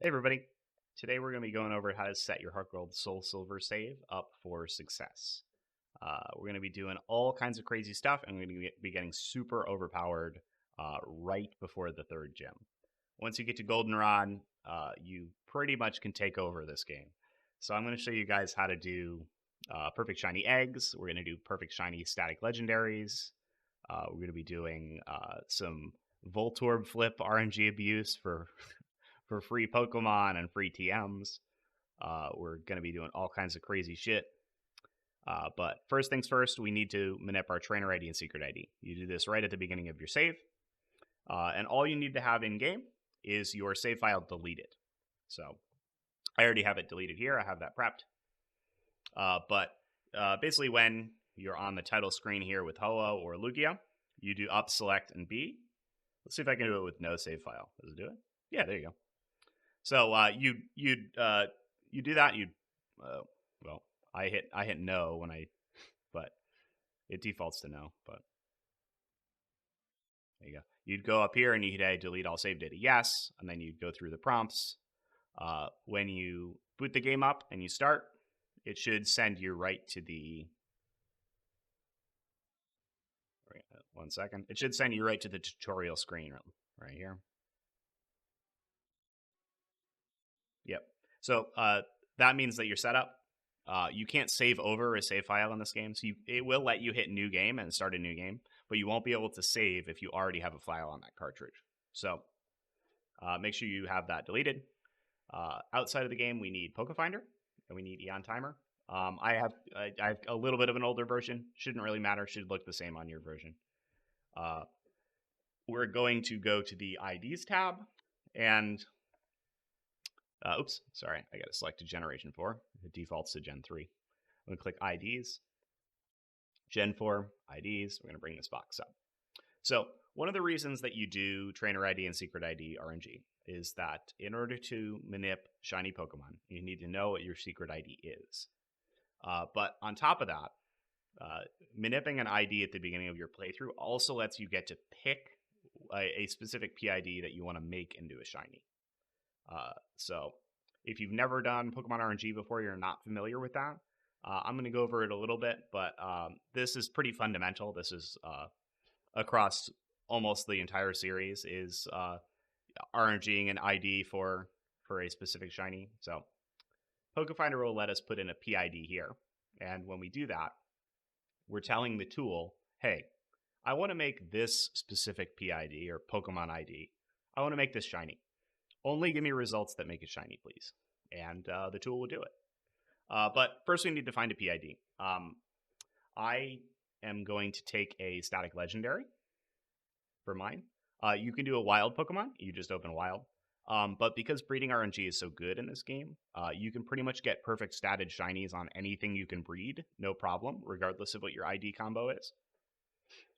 Hey everybody, today we're going to be going over how to set your Heart Gold Soul Silver save up for success. We're going to be doing all kinds of crazy stuff and we're going to be getting super overpowered right before the third gym. Once you get to Goldenrod, you pretty much can take over this game. So I'm going to show you guys how to do perfect shiny eggs. We're going to do perfect shiny static legendaries. We're going to be doing some Voltorb Flip RNG abuse for free Pokemon and free TMs. We're going to be doing all kinds of crazy shit. But first things first, we need to manip our trainer ID and secret ID. You do this right at the beginning of your save. And all you need to have in game is your save file deleted. So I already have it deleted here. I have that prepped. But basically when you're on the title screen here with Ho-Oh or Lugia, you do up, select, and B. Let's see if I can do it with no save file. Does it do it? Yeah, there you go. So you do that. Well, I hit no but it defaults to no. But there you go. You'd go up here and you'd hit delete all save data yes, and then you'd go through the prompts. When you boot the game up and you start, it should send you right to the. One second. It should send you right to the tutorial screen right here. Yep. So that means that you're set up. You can't save over a save file in this game. So it will let you hit new game and start a new game, but you won't be able to save if you already have a file on that cartridge. So make sure you have that deleted. Outside of the game, we need Pokefinder and we need Eon Timer. I have a little bit of an older version. Shouldn't really matter. Should look the same on your version. We're going to go to the IDs tab and oops, sorry, I got to select a Generation 4. It defaults to Gen 3. I'm going to click IDs, Gen 4, IDs. We're going to bring this box up. So one of the reasons that you do Trainer ID and Secret ID RNG is that in order to manip shiny Pokemon, you need to know what your Secret ID is. But on top of that, manipping an ID at the beginning of your playthrough also lets you get to pick a specific PID that you want to make into a shiny. So if you've never done Pokemon RNG before, you're not familiar with that, I'm going to go over it a little bit, but this is pretty fundamental. This is across almost the entire series is RNGing an ID for a specific shiny. So Pokefinder will let us put in a PID here. And when we do that, we're telling the tool, hey, I want to make this specific PID or Pokemon ID. I want to make this shiny. Only give me results that make it shiny, please. And the tool will do it. But first we need to find a PID. I am going to take a static legendary for mine. You can do a wild Pokemon. You just open wild. But because breeding RNG is so good in this game, you can pretty much get perfect statted shinies on anything you can breed, no problem, regardless of what your ID combo is.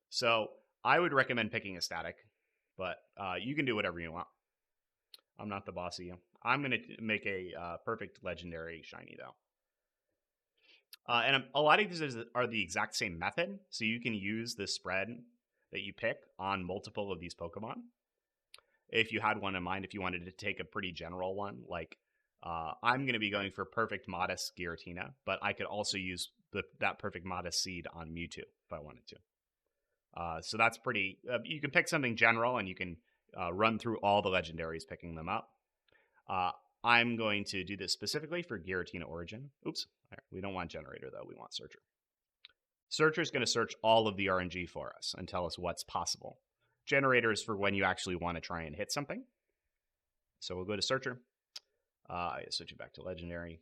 So I would recommend picking a static, but you can do whatever you want. I'm not the boss of you. I'm going to make a perfect legendary shiny, though. And a lot of these are the exact same method, so you can use the spread that you pick on multiple of these Pokemon. If you had one in mind, if you wanted to take a pretty general one, like I'm going to be going for perfect modest Giratina, but I could also use that perfect modest seed on Mewtwo if I wanted to. So that's pretty... you can pick something general, and you can run through all the legendaries picking them up. I'm going to do this specifically for Giratina Origin. Oops, we don't want Generator, though. We want Searcher. Searcher is going to search all of the RNG for us and tell us what's possible. Generator is for when you actually want to try and hit something. So we'll go to Searcher. I switch it back to Legendary.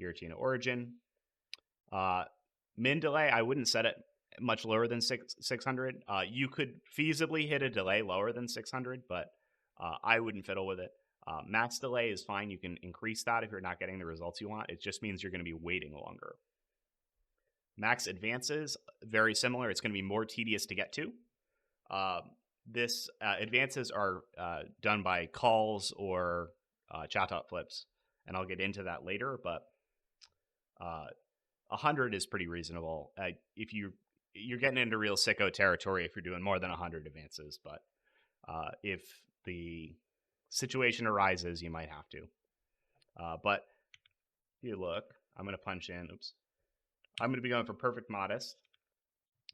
Giratina Origin. Min delay, I wouldn't set it much lower than 600. You could feasibly hit a delay lower than 600, but I wouldn't fiddle with it. Max delay is fine. You can increase that if you're not getting the results you want. It just means you're going to be waiting longer. Max advances, very similar. It's going to be more tedious to get to. This advances are done by calls or Chatot flips, and I'll get into that later, but 100 is pretty reasonable. If you're getting into real sicko territory if you're doing more than 100 advances, but if the situation arises, you might have to. But if you look, I'm going to punch in. Oops. I'm going to be going for Perfect Modest.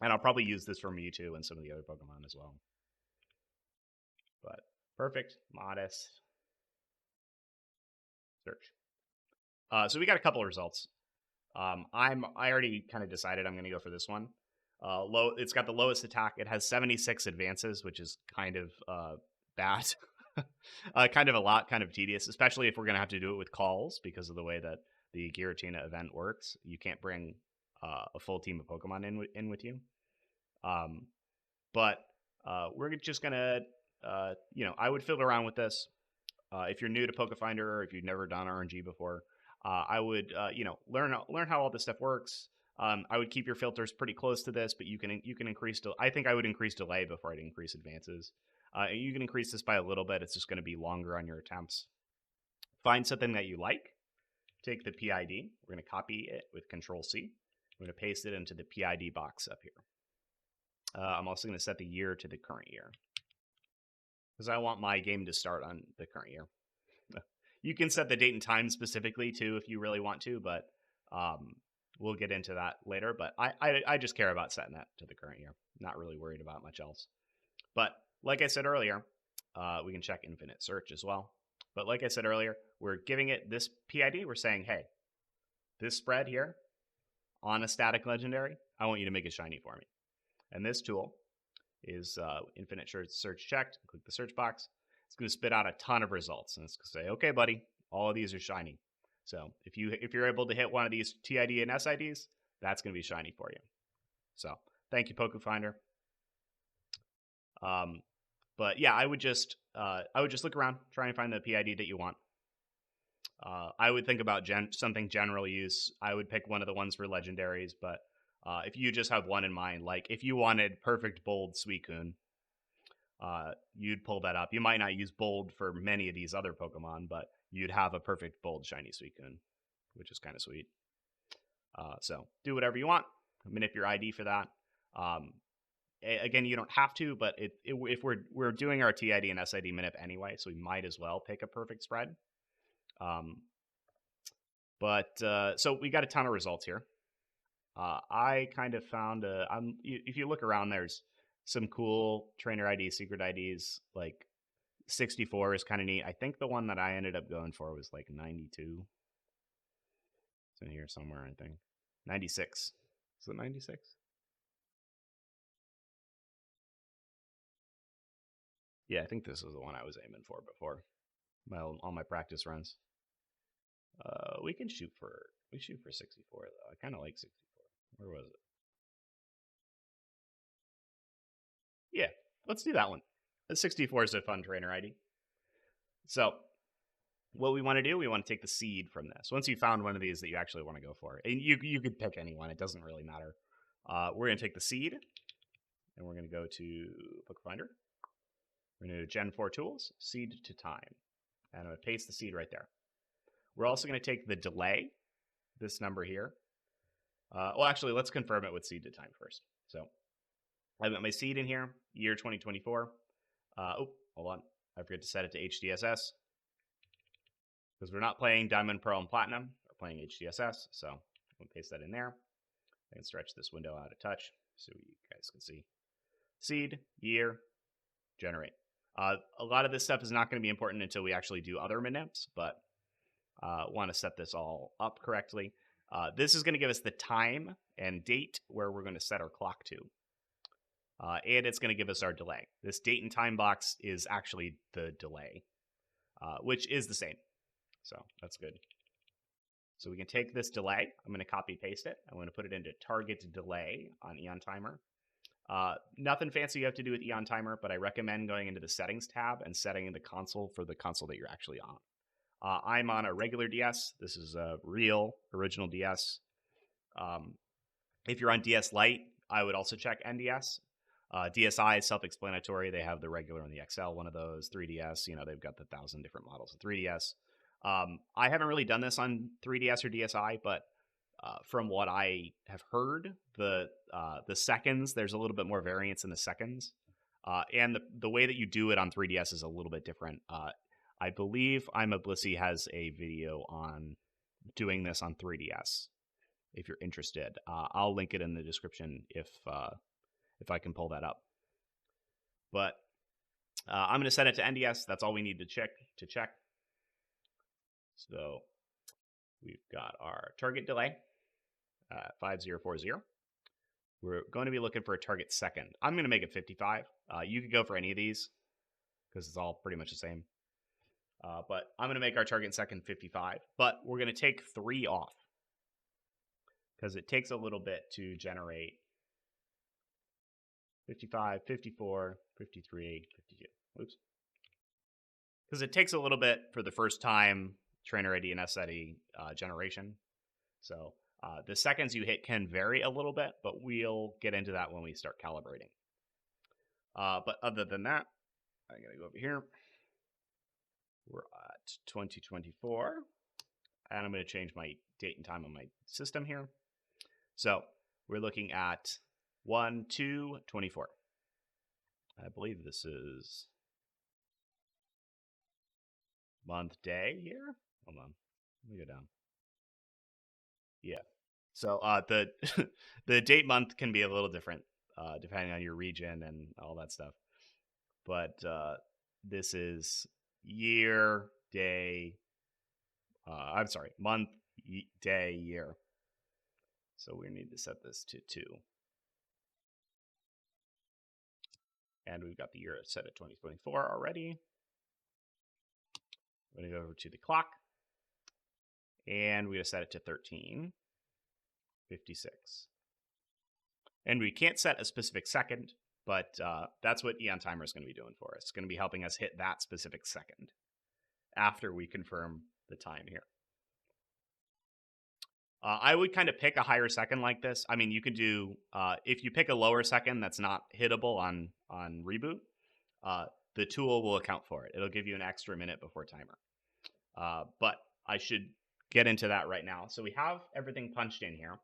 And I'll probably use this for Mewtwo and some of the other Pokemon as well. But Perfect Modest. Search. So we got a couple of results. I already kind of decided I'm going to go for this one. It's got the lowest attack. It has 76 advances, which is kind of bad. Kind of a lot, kind of tedious, especially if we're going to have to do it with calls because of the way that the Giratina event works. You can't bring a full team of Pokemon in with you. But we're just going to, I would fiddle around with this. If you're new to Pokefinder or if you've never done RNG before, I would, learn how all this stuff works. I would keep your filters pretty close to this, but you can increase. I think I would increase delay before I'd increase advances. You can increase this by a little bit. It's just going to be longer on your attempts. Find something that you like. Take the PID. We're going to copy it with Control-C. We're going to paste it into the PID box up here. I'm also going to set the year to the current year because I want my game to start on the current year. You can set the date and time specifically too if you really want to, but we'll get into that later. But I just care about setting that to the current year. Not really worried about much else. But like I said earlier, we can check infinite search as well. But like I said earlier, we're giving it this PID. We're saying, hey, this spread here on a static legendary, I want you to make a shiny for me. And this tool is infinite search checked. Click the search box. It's going to spit out a ton of results. And it's going to say, okay, buddy, all of these are shiny. So if you're able to hit one of these TID and SIDs, that's going to be shiny for you. So thank you, Pokefinder. But yeah, I would just look around, try and find the PID that you want. I would think about something general use. I would pick one of the ones for legendaries, but if you just have one in mind, like if you wanted perfect bold Suicune, you'd pull that up. You might not use bold for many of these other Pokemon, but you'd have a perfect bold shiny Suicune, which is kind of sweet. So do whatever you want. Manip your ID for that. Again, you don't have to, but if we're doing our TID and SID manip anyway, so we might as well pick a perfect spread. So we got a ton of results here. I kind of found if you look around, there's some cool trainer IDs, secret IDs. Like 64 is kind of neat. I think the one that I ended up going for was like 92. It's in here somewhere, I think. 96. Is it 96? Yeah, I think this was the one I was aiming for before. On my practice runs. We shoot for 64 though. I kind of like 64. Where was it? Yeah, let's do that one. The 64 is a fun trainer ID. So what we want to do, we want to take the seed from this. Once you found one of these that you actually want to go for, and you could pick any one. It doesn't really matter. We're going to take the seed, and we're going to go to Pokefinder. We're going to do Gen 4 Tools, Seed to Time. And I'm going to paste the seed right there. We're also going to take the delay, this number here. Well, actually, let's confirm it with Seed to Time first. So I've got my seed in here, year 2024. Hold on. I forget to set it to HGSS. Because we're not playing Diamond, Pearl, and Platinum. We're playing HGSS. So I'm going to paste that in there. I can stretch this window out a touch so you guys can see. Seed, year, generate. A lot of this stuff is not going to be important until we actually do other manips, but want to set this all up correctly. This is going to give us the time and date where we're going to set our clock to. And it's going to give us our delay. This date and time box is actually the delay, which is the same. So that's good. So we can take this delay. I'm going to copy paste it. I'm going to put it into target delay on Eon Timer. Nothing fancy you have to do with Eon Timer, but I recommend going into the settings tab and setting the console for the console that you're actually on. I'm on a regular DS. This is a real original DS. If you're on DS Lite, I would also check NDS. DSi is self-explanatory. They have the regular and the XL one of those. 3DS, they've got the 1,000 different models of 3DS. I haven't really done this on 3DS or DSi, but from what I have heard, the seconds, there's a little bit more variance in the seconds. And the way that you do it on 3DS is a little bit different. I believe I'm a Blisy has a video on doing this on 3DS. If you're interested, I'll link it in the description if I can pull that up. But I'm going to set it to NDS. That's all we need to check. So we've got our target delay, 5040. We're going to be looking for a target second. I'm going to make it 55. You could go for any of these because it's all pretty much the same. But I'm going to make our target second 55. But we're going to take 3 off because it takes a little bit to generate 55, 54, 53, 52. Oops. Because it takes a little bit for the first time trainer ID and SID generation. So the seconds you hit can vary a little bit, but we'll get into that when we start calibrating. But other than that, I'm going to go over here. We're at 2024. And I'm going to change my date and time on my system here. So we're looking at 1/2/24. I believe this is month day here. Hold on. Let me go down. Yeah. So the the date month can be a little different depending on your region and all that stuff. But this is year, day. I'm sorry, month, day, year. So we need to set this to 2. And we've got the year set at 2024 already. I'm going to go over to the clock. And we're going to set it to 13:56. And we can't set a specific second, but that's what Eon Timer is going to be doing for us. It's going to be helping us hit that specific second after we confirm the time here. I would kind of pick a higher second like this. I mean, you could do, if you pick a lower second that's not hittable on reboot, the tool will account for it. It'll give you an extra minute before timer. But I should get into that right now. So we have everything punched in here.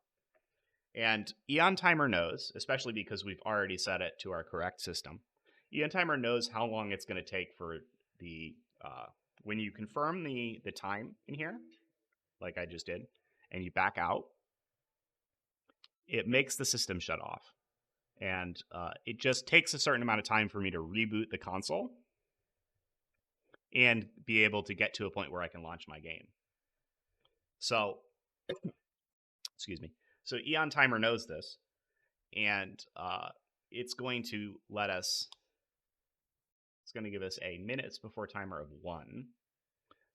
And Eon Timer knows, especially because we've already set it to our correct system, Eon Timer knows how long it's going to take for the, when you confirm the time in here, like I just did, and you back out, it makes the system shut off. And it just takes a certain amount of time for me to reboot the console and be able to get to a point where I can launch my game. So, excuse me. So Eon Timer knows this, and it's going to let us, it's going to give us a minutes before timer of 1.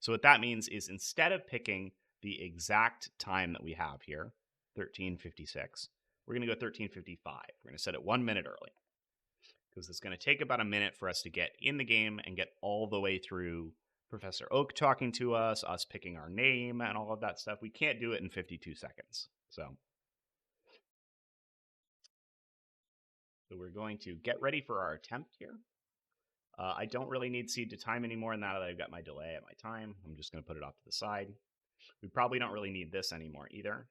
So what that means is instead of picking the exact time that we have here, 13:56, we're going to go 13:55. We're going to set it 1 minute early because it's going to take about a minute for us to get in the game and get all the way through Professor Oak talking to us picking our name, and all of that stuff. We can't do it in 52 seconds. So we're going to get ready for our attempt here. I don't really need seed to time anymore now that I've got my delay at my time. I'm just going to put it off to the side. We probably don't really need this anymore either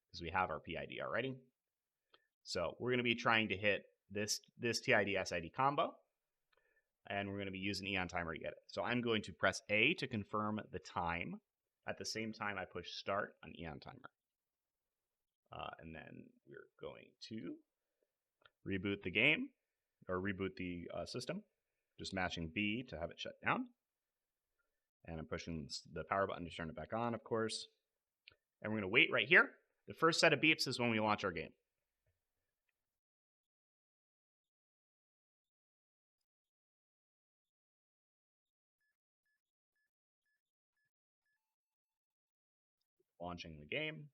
because we have our PID already. So we're going to be trying to hit this TID-SID combo, and we're going to be using Eon Timer to get it. So I'm going to press A to confirm the time at the same time I push start on Eon Timer. And then we're going to reboot the game, or reboot the system, just mashing B to have it shut down. And I'm pushing the power button to turn it back on, of course. And we're going to wait right here. The first set of beeps is when we launch our game. Launching the game.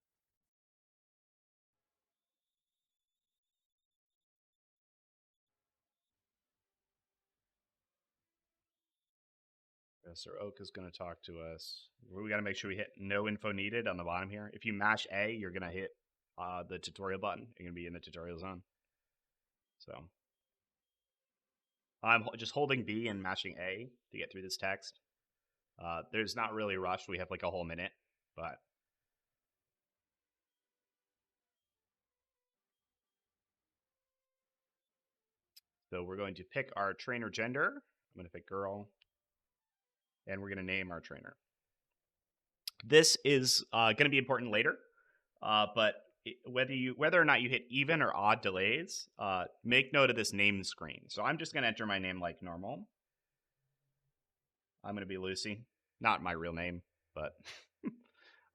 Professor Oak is going to talk to us. We got to make sure we hit no info needed on the bottom here. If you mash A, you're going to hit the tutorial button. You're going to be in the tutorial zone. So I'm just holding B and mashing A to get through this text. There's not really a rush. We have like a whole minute, but so we're going to pick our trainer gender. I'm going to pick girl. and we're going to name our trainer. This is going to be important later, but whether or not you hit even or odd delays, make note of this name screen. So I'm just going to enter my name like normal. I'm going to be Lucy, not my real name, but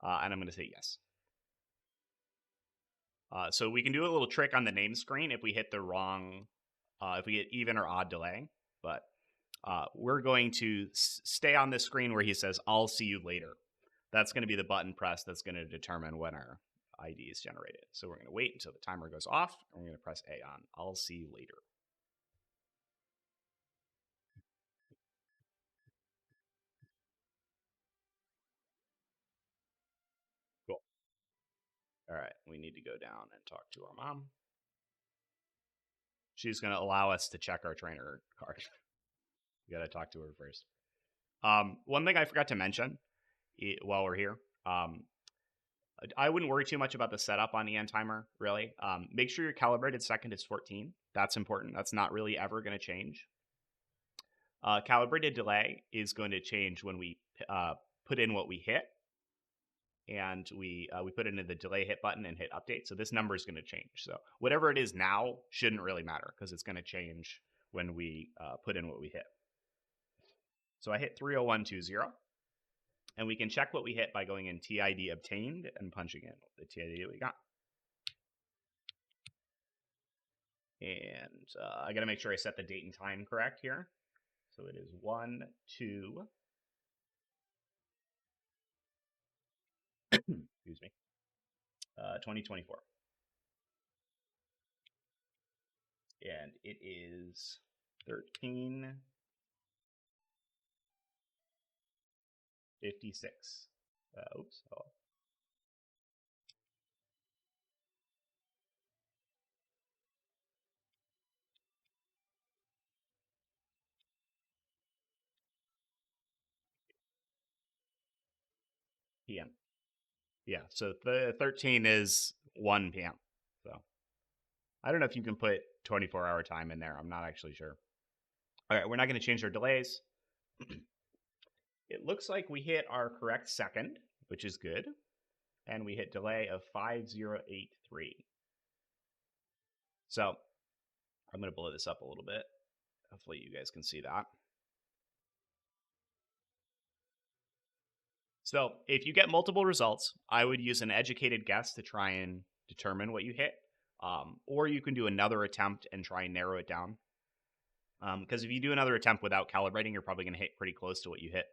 and I'm going to say yes. So we can do a little trick on the name screen if we hit the wrong, if we get even or odd delay. But we're going to stay on this screen where he says, "I'll see you later." That's going to be the button press that's going to determine when our ID is generated. So we're going to wait until the timer goes off, and we're going to press A on "I'll see you later." Cool. All right, we need to go down and talk to our mom. She's going to allow us to check our trainer card. We got to talk to her first. One thing I forgot to mention while we're here, I wouldn't worry too much about the setup on Eon Timer, really. Make sure your calibrated second is 14. That's important. That's not really ever going to change. Calibrated delay is going to change when we put in what we hit, and we put it into the delay hit button and hit update. So this number is going to change. So whatever it is now shouldn't really matter because it's going to change when we put in what we hit. So I hit 30120. And we can check what we hit by going in TID obtained and punching in the TID that we got. And I got to make sure I set the date and time correct here. So it is 1, 2, excuse me, 2024. And it is 13:56. Oops. Oh. PM. Yeah, so the 13 is 1 p.m. So I don't know if you can put 24-hour time in there. I'm not actually sure. All right, we're not going to change our delays. It looks like we hit our correct second, which is good. And we hit delay of 5083. So I'm going to blow this up a little bit. Hopefully you guys can see that. So if you get multiple results, I would use an educated guess to try and determine what you hit. Or you can do another attempt and try and narrow it down. Because if you do another attempt without calibrating, you're probably going to hit pretty close to what you hit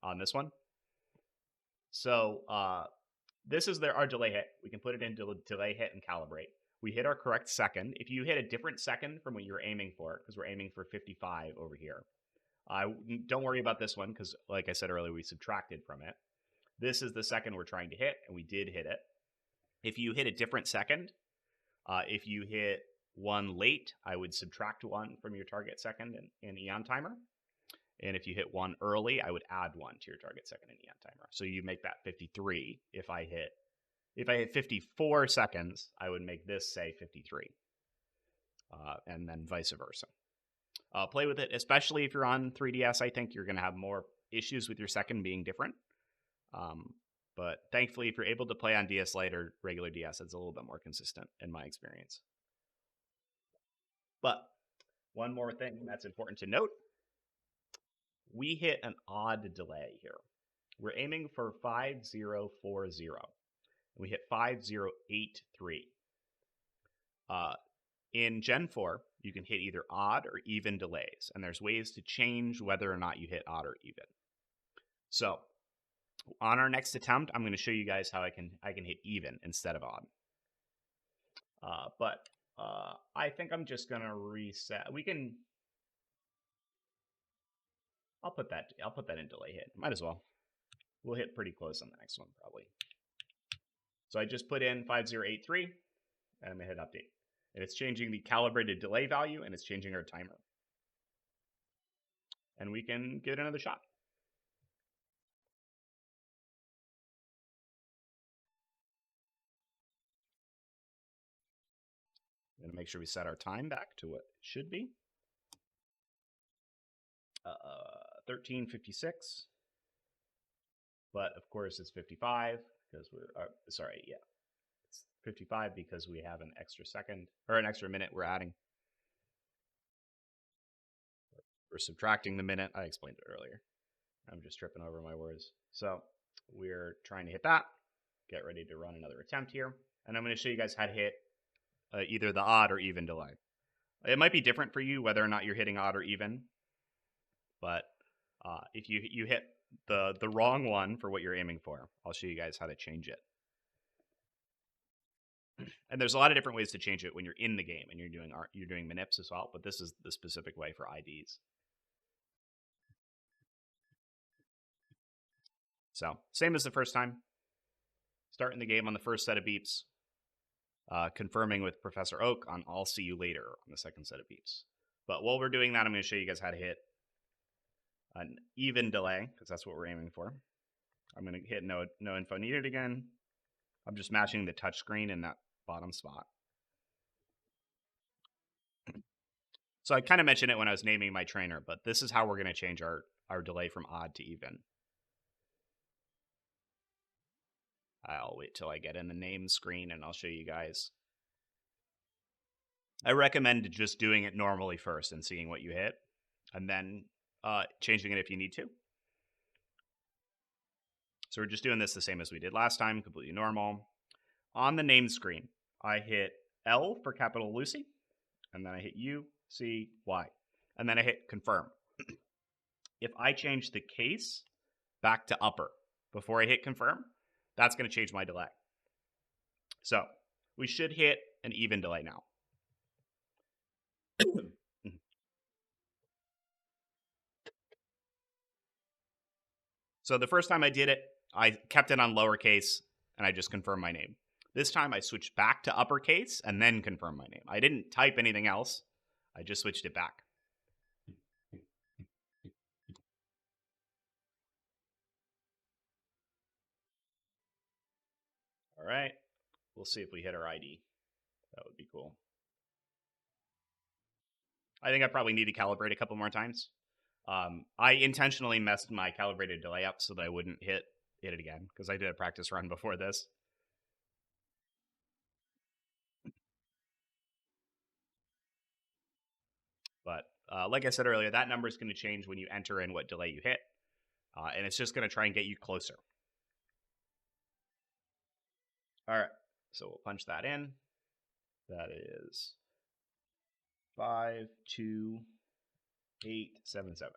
on this one. So this is our delay hit. We can put it into delay hit and calibrate. We hit our correct second. If you hit a different second from what you're aiming for, because we're aiming for 55 over here, don't worry about this one because, like I said earlier, we subtracted from it. This is the second we're trying to hit, and we did hit it. If you hit a different second, if you hit one late, I would subtract 1 from your target second in Eon Timer. And if you hit 1 early, I would add 1 to your target second in Eon Timer. So you make that 53. If I hit 54 seconds, I would make this say 53. And then vice versa. Play with it, especially if you're on 3DS. I think you're going to have more issues with your second being different. But thankfully, if you're able to play on DS Lite or regular DS, it's a little bit more consistent in my experience. But one more thing that's important to note. We hit an odd delay here. We're aiming for 5040. We hit 5083. In Gen 4, you can hit either odd or even delays, and there's ways to change whether or not you hit odd or even. So on our next attempt, I'm going to show you guys how I can hit even instead of odd. But I think I'm just going to reset. I'll put that in delay hit. Might as well. We'll hit pretty close on the next one probably. So I just put in 5083 and I'm going to hit update. And it's changing the calibrated delay value and it's changing our timer. And we can give it another shot. I'm going to make sure we set our time back to what it should be. 13:56. But of course it's 55 because we're sorry, yeah. It's 55 because we have an extra second or an extra minute we're adding. We're subtracting the minute. I explained it earlier. I'm just tripping over my words. So we're trying to hit that. Get ready to run another attempt here. And I'm going to show you guys how to hit either the odd or even delay. It might be different for you whether or not you're hitting odd or even. But if you hit the wrong one for what you're aiming for, I'll show you guys how to change it. And there's a lot of different ways to change it when you're in the game and you're doing manips as well, but this is the specific way for IDs. So same as the first time. Starting the game on the first set of beeps. Confirming with Professor Oak on I'll see you later on the second set of beeps. But while we're doing that, I'm going to show you guys how to hit an even delay, because that's what we're aiming for. I'm going to hit no info needed again. I'm just matching the touchscreen in that bottom spot. So I kind of mentioned it when I was naming my trainer, but this is how we're going to change our delay from odd to even. I'll wait till I get in the name screen and I'll show you guys. I recommend just doing it normally first and seeing what you hit, and then changing it if you need to. So we're just doing this the same as we did last time, completely normal. On the name screen, I hit L for capital Lucy, and then I hit U, C, Y, and then I hit confirm. If I change the case back to upper before I hit confirm, that's going to change my delay. So we should hit an even delay now. So the first time I did it, I kept it on lowercase and I just confirmed my name. This time I switched back to uppercase and then confirmed my name. I didn't type anything else. I just switched it back. All right. We'll see if we hit our ID. That would be cool. I think I probably need to calibrate a couple more times. I intentionally messed my calibrated delay up so that I wouldn't hit it again, because I did a practice run before this. But like I said earlier, that number is going to change when you enter in what delay you hit. And it's just going to try and get you closer. All right, so we'll punch that in. That is 52877.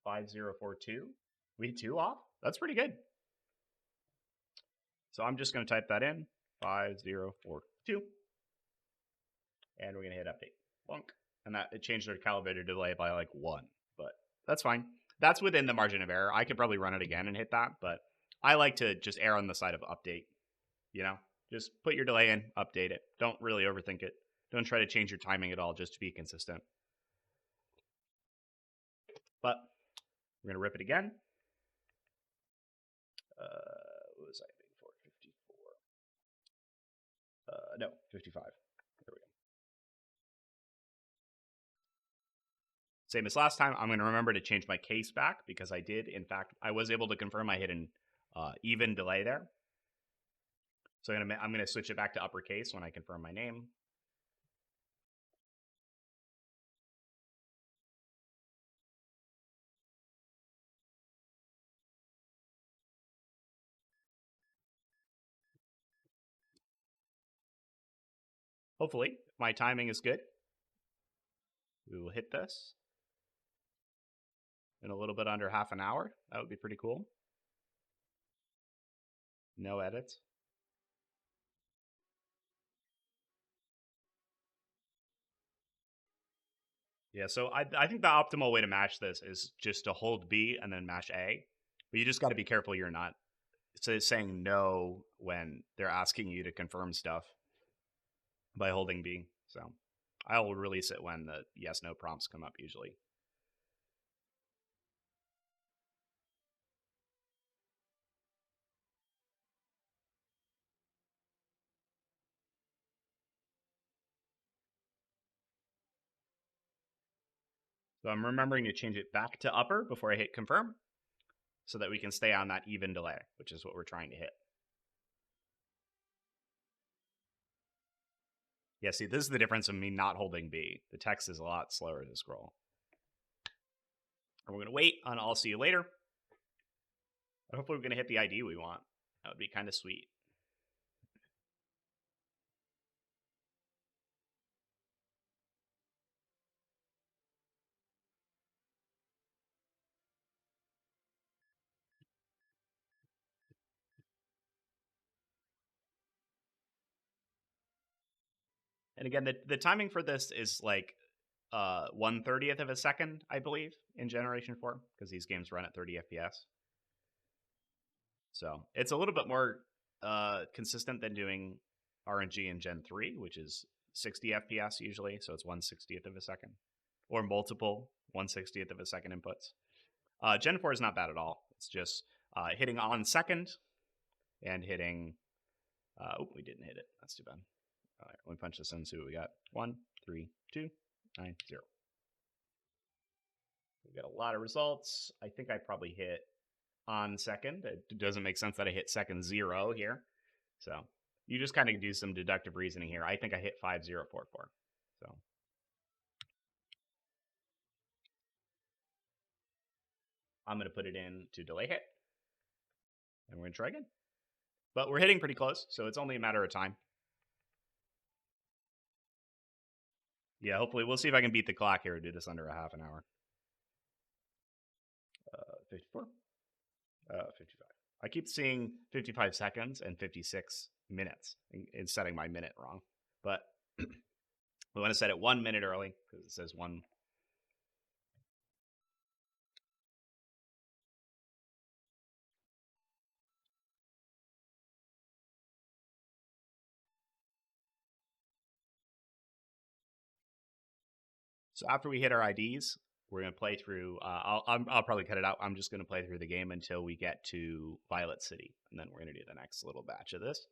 5042. We hit 2 off? That's pretty good. So I'm just going to type that in. 5042. And we're going to hit update. Bonk. And that it changed our calibrated delay by like 1. But that's fine. That's within the margin of error. I could probably run it again and hit that. But I like to just err on the side of update. You know? Just put your delay in, update it. Don't really overthink it. Don't try to change your timing at all just to be consistent. But we're going to rip it again. What was I aiming for? 54. No, 55. There we go. Same as last time. I'm going to remember to change my case back because I did. In fact, I was able to confirm I hit an even delay there. So I'm going to switch it back to uppercase when I confirm my name. Hopefully, if my timing is good, we will hit this in a little bit under half an hour. That would be pretty cool. No edits. Yeah, so I think the optimal way to match this is just to hold B and then mash A. But you just got to be careful you're not saying no when they're asking you to confirm stuff by holding B. So I will release it when the yes/no prompts come up usually. So I'm remembering to change it back to upper before I hit confirm so that we can stay on that even delay, which is what we're trying to hit. Yeah, see, this is the difference of me not holding B. The text is a lot slower to scroll. And we're going to wait on I'll see you later. And hopefully we're going to hit the ID we want. That would be kind of sweet. And again, the timing for this is like 1/30th of a second, I believe, in Generation 4, because these games run at 30 FPS. So it's a little bit more consistent than doing RNG in Gen 3, which is 60 FPS usually, so it's 1/60th of a second. Or multiple 1/60th of a second inputs. Gen 4 is not bad at all. It's just hitting on second and hitting... oh, we didn't hit it. That's too bad. All right, let me punch this in and see what we got. 1, 3, 2, 9, 0. We got a lot of results. I think I probably hit on second. It doesn't make sense that I hit second 0 here. So you just kind of do some deductive reasoning here. I think I hit 5044. So I'm going to put it in to delay hit. And we're going to try again. But we're hitting pretty close, so it's only a matter of time. Yeah, hopefully. We'll see if I can beat the clock here and do this under a half an hour. 54. 55. I keep seeing 55 seconds and 56 minutes and setting my minute wrong. But we want to set it 1 minute early because it says 1. So after we hit our IDs, we're going to play through. I'll probably cut it out. I'm just going to play through the game until we get to Violet City, and then we're going to do the next little batch of this.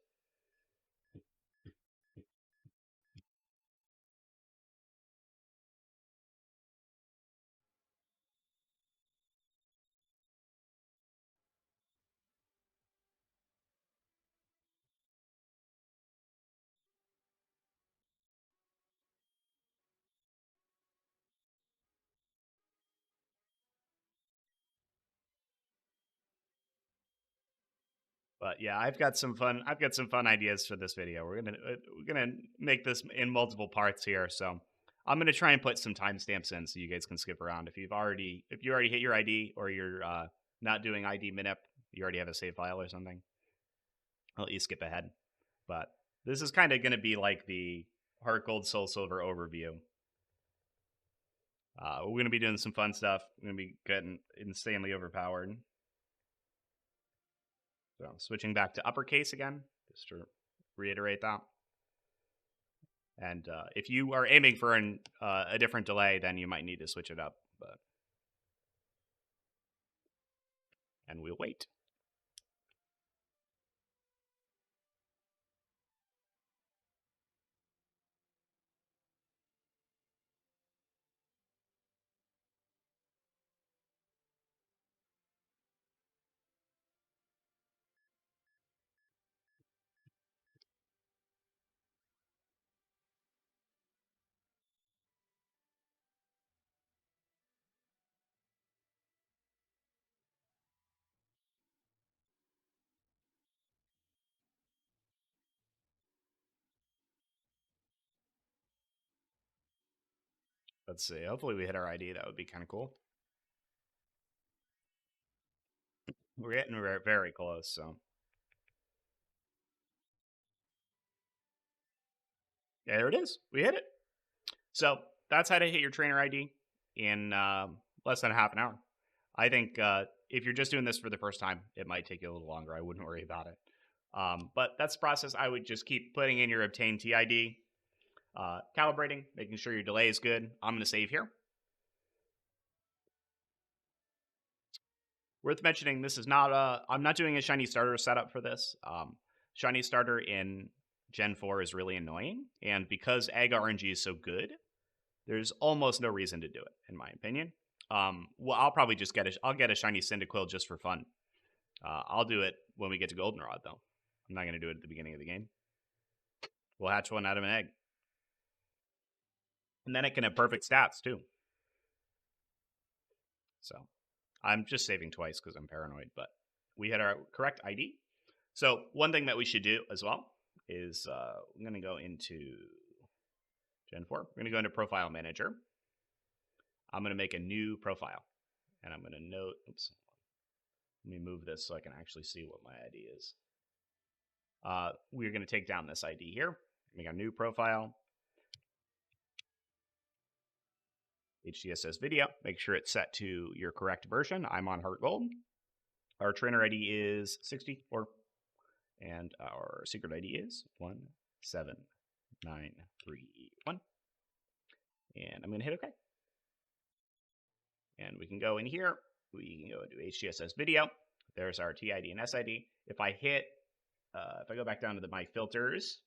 But yeah, I've got some fun ideas for this video. We're gonna make this in multiple parts here. So I'm gonna try and put some timestamps in so you guys can skip around. If you already hit your ID or you're not doing ID manip, you already have a save file or something, I'll let you skip ahead. But this is kind of gonna be like the Heart Gold Soul Silver overview. We're gonna be doing some fun stuff. We're gonna be getting insanely overpowered. So switching back to uppercase again, just to reiterate that. And if you are aiming for a different delay, then you might need to switch it up. And we'll wait. Let's see. Hopefully we hit our ID. That would be kind of cool. We're getting very close, so. Yeah, there it is. We hit it. So that's how to hit your trainer ID in less than half an hour. I think if you're just doing this for the first time, it might take you a little longer. I wouldn't worry about it. But that's the process. I would just keep putting in your obtained TID, calibrating, making sure your delay is good. I'm going to save here. Worth mentioning, this is not I'm not doing a shiny starter setup for this. Shiny starter in Gen 4 is really annoying, and because Egg RNG is so good, there's almost no reason to do it, in my opinion. Well, I'll probably just I'll get a shiny Cyndaquil just for fun. I'll do it when we get to Goldenrod, though. I'm not going to do it at the beginning of the game. We'll hatch one out of an egg. And then it can have perfect stats, too. So, I'm just saving twice because I'm paranoid, but we had our correct ID. So, one thing that we should do as well is I'm going to go into Gen 4. We're going to go into Profile Manager. I'm going to make a new profile. And I'm going to note, oops, let me move this so I can actually see what my ID is. We're going to take down this ID here, make a new profile. HGSS video, make sure it's set to your correct version. I'm on Heart Gold. Our trainer ID is 64, and our secret ID is 17931. And I'm going to hit OK. And we can go in here. We can go into HGSS video. There's our TID and SID. If I hit, if I go back down to my filters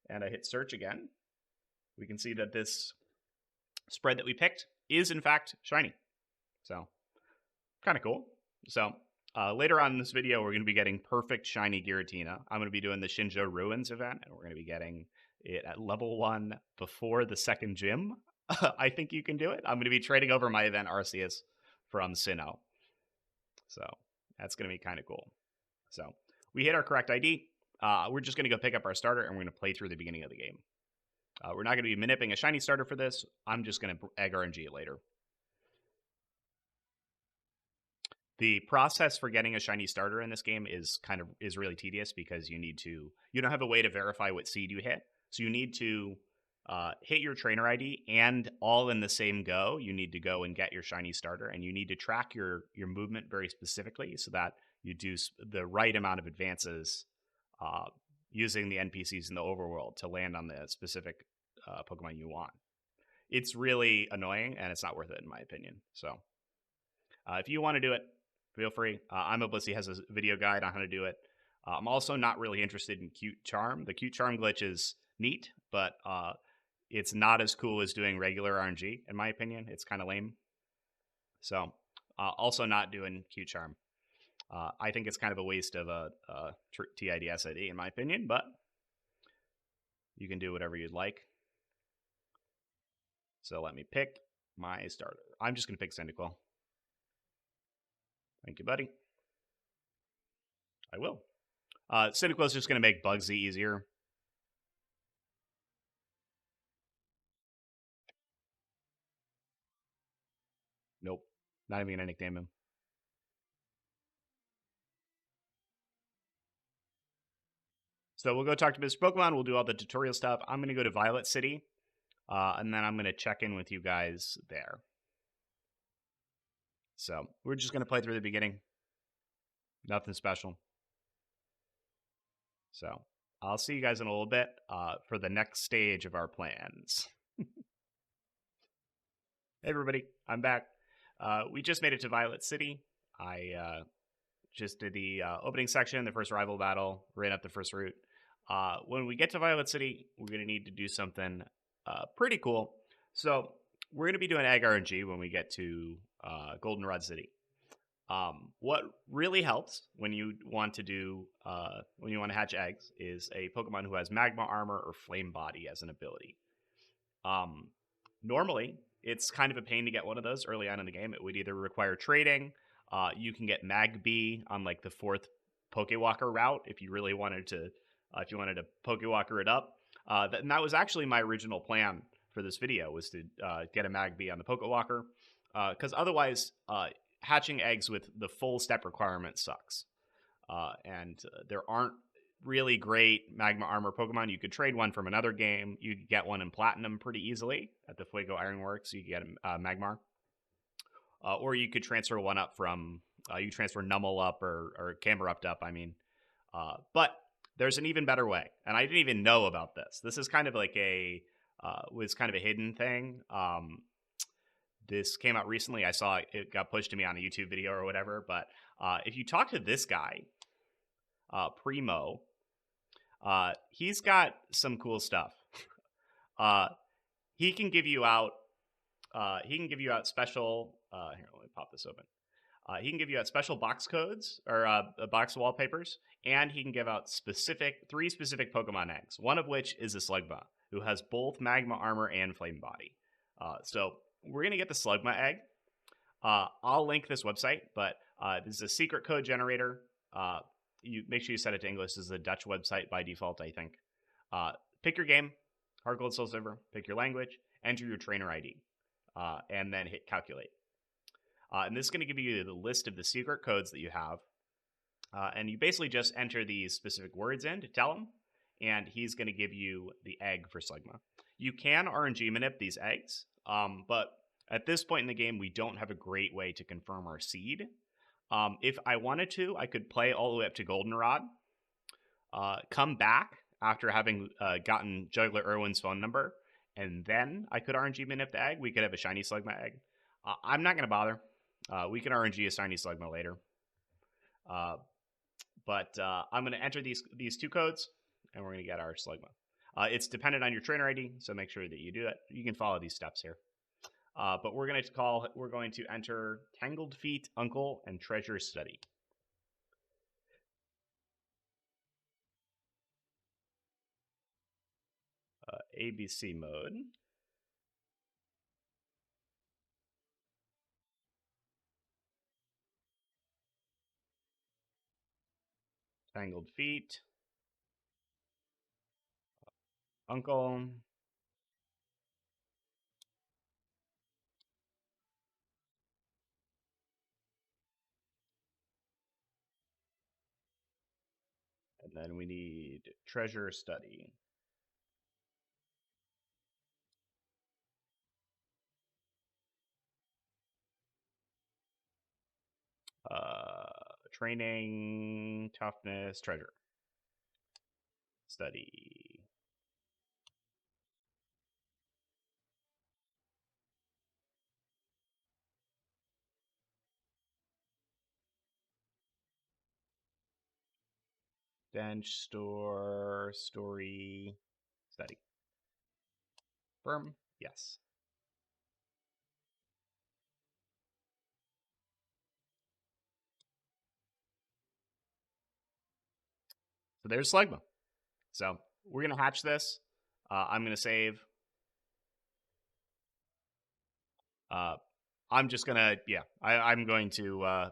and I hit search again, we can see that this spread that we picked is in fact shiny. So kind of cool. So later on in this video, we're going to be getting perfect shiny Giratina. I'm going to be doing the Shinjo Ruins event, and we're going to be getting it at level 1 before the second gym. I think you can do it. I'm going to be trading over my event Arceus from Sinnoh. So that's going to be kind of cool. So we hit our correct ID. We're just going to go pick up our starter, and we're going to play through the beginning of the game. We're not going to be manipping a shiny starter for this. I'm just going to egg RNG it later. The process for getting a shiny starter in this game is really tedious because you don't have a way to verify what seed you hit. So you need to hit your trainer ID, and all in the same go, you need to go and get your shiny starter, and you need to track your movement very specifically so that you do the right amount of advances using the NPCs in the overworld to land on the specific Pokemon you want. It's really annoying, and it's not worth it, in my opinion. So if you want to do it, feel free. I'm a Blisy has a video guide on how to do it. I'm also not really interested in Cute Charm. The Cute Charm glitch is neat, but it's not as cool as doing regular RNG, in my opinion. It's kind of lame. So also not doing Cute Charm. I think it's kind of a waste of a TID SID, in my opinion, but you can do whatever you'd like. So let me pick my starter. I'm just going to pick Cyndaquil. Thank you, buddy. I will. Cyndaquil is just going to make Bugsy easier. Nope. Not even going to nickname him. So we'll go talk to Mr. Pokemon. We'll do all the tutorial stuff. I'm going to go to Violet City. And then I'm going to check in with you guys there. So we're just going to play through the beginning. Nothing special. So I'll see you guys in a little bit for the next stage of our plans. Hey, everybody. I'm back. We just made it to Violet City. I just did the opening section, the first rival battle, ran up the first route. When we get to Violet City, we're going to need to do something pretty cool. So we're going to be doing Egg RNG when we get to Goldenrod City. What really helps when you want to hatch eggs is a Pokemon who has Magma Armor or Flame Body as an ability. Normally, it's kind of a pain to get one of those early on in the game. It would either require trading. You can get Mag B on like the 4th Pokewalker route if you really wanted to. If you wanted to Pokewalker it up. And that was actually my original plan for this video, was to get a Mag B on the Pokewalker. Because otherwise, hatching eggs with the full step requirement sucks. And there aren't really great Magma Armor Pokemon. You could trade one from another game. You could get one in Platinum pretty easily at the Fuego Ironworks. You could get a Magmar. Or you could transfer one up from, you transfer Numel up or Camerupt up, I mean. But there's an even better way. And I didn't even know about this. This is kind of like was kind of a hidden thing. This came out recently. I saw it got pushed to me on a YouTube video or whatever. But if you talk to this guy, Primo, he's got some cool stuff. He can give you out he can give you out special. Here, let me pop this open. He can give you out special box codes or box wallpapers, and he can give out three specific Pokemon eggs. One of which is a Slugma, who has both Magma Armor and Flame Body. So we're gonna get the Slugma egg. I'll link this website, but this is a secret code generator. You make sure you set it to English. This is a Dutch website by default, I think. Pick your game, Hard Gold, Soul Silver. Pick your language, enter your trainer ID, and then hit calculate. And this is going to give you the list of the secret codes that you have. And you basically just enter these specific words in to tell him, and he's going to give you the egg for Slugma. You can RNG manip these eggs, but at this point in the game, we don't have a great way to confirm our seed. If I wanted to, I could play all the way up to Goldenrod, come back after having gotten Juggler Irwin's phone number, and then I could RNG manip the egg. We could have a shiny Slugma egg. I'm not going to bother. We can RNG a shiny Slugma later. But I'm going to enter these two codes, and we're going to get our Slugma. It's dependent on your trainer ID, so make sure that you do that. You can follow these steps here. But we're going to enter Tangled Feet, Uncle, and Treasure Study. ABC mode. Tangled Feet. Uncle. And then we need Treasure Study. Training, toughness, treasure. Study. Bench, store, story, study. Firm, yes. So there's Slugma. So we're going to hatch this. I'm going to save. I'm just going to, I'm going to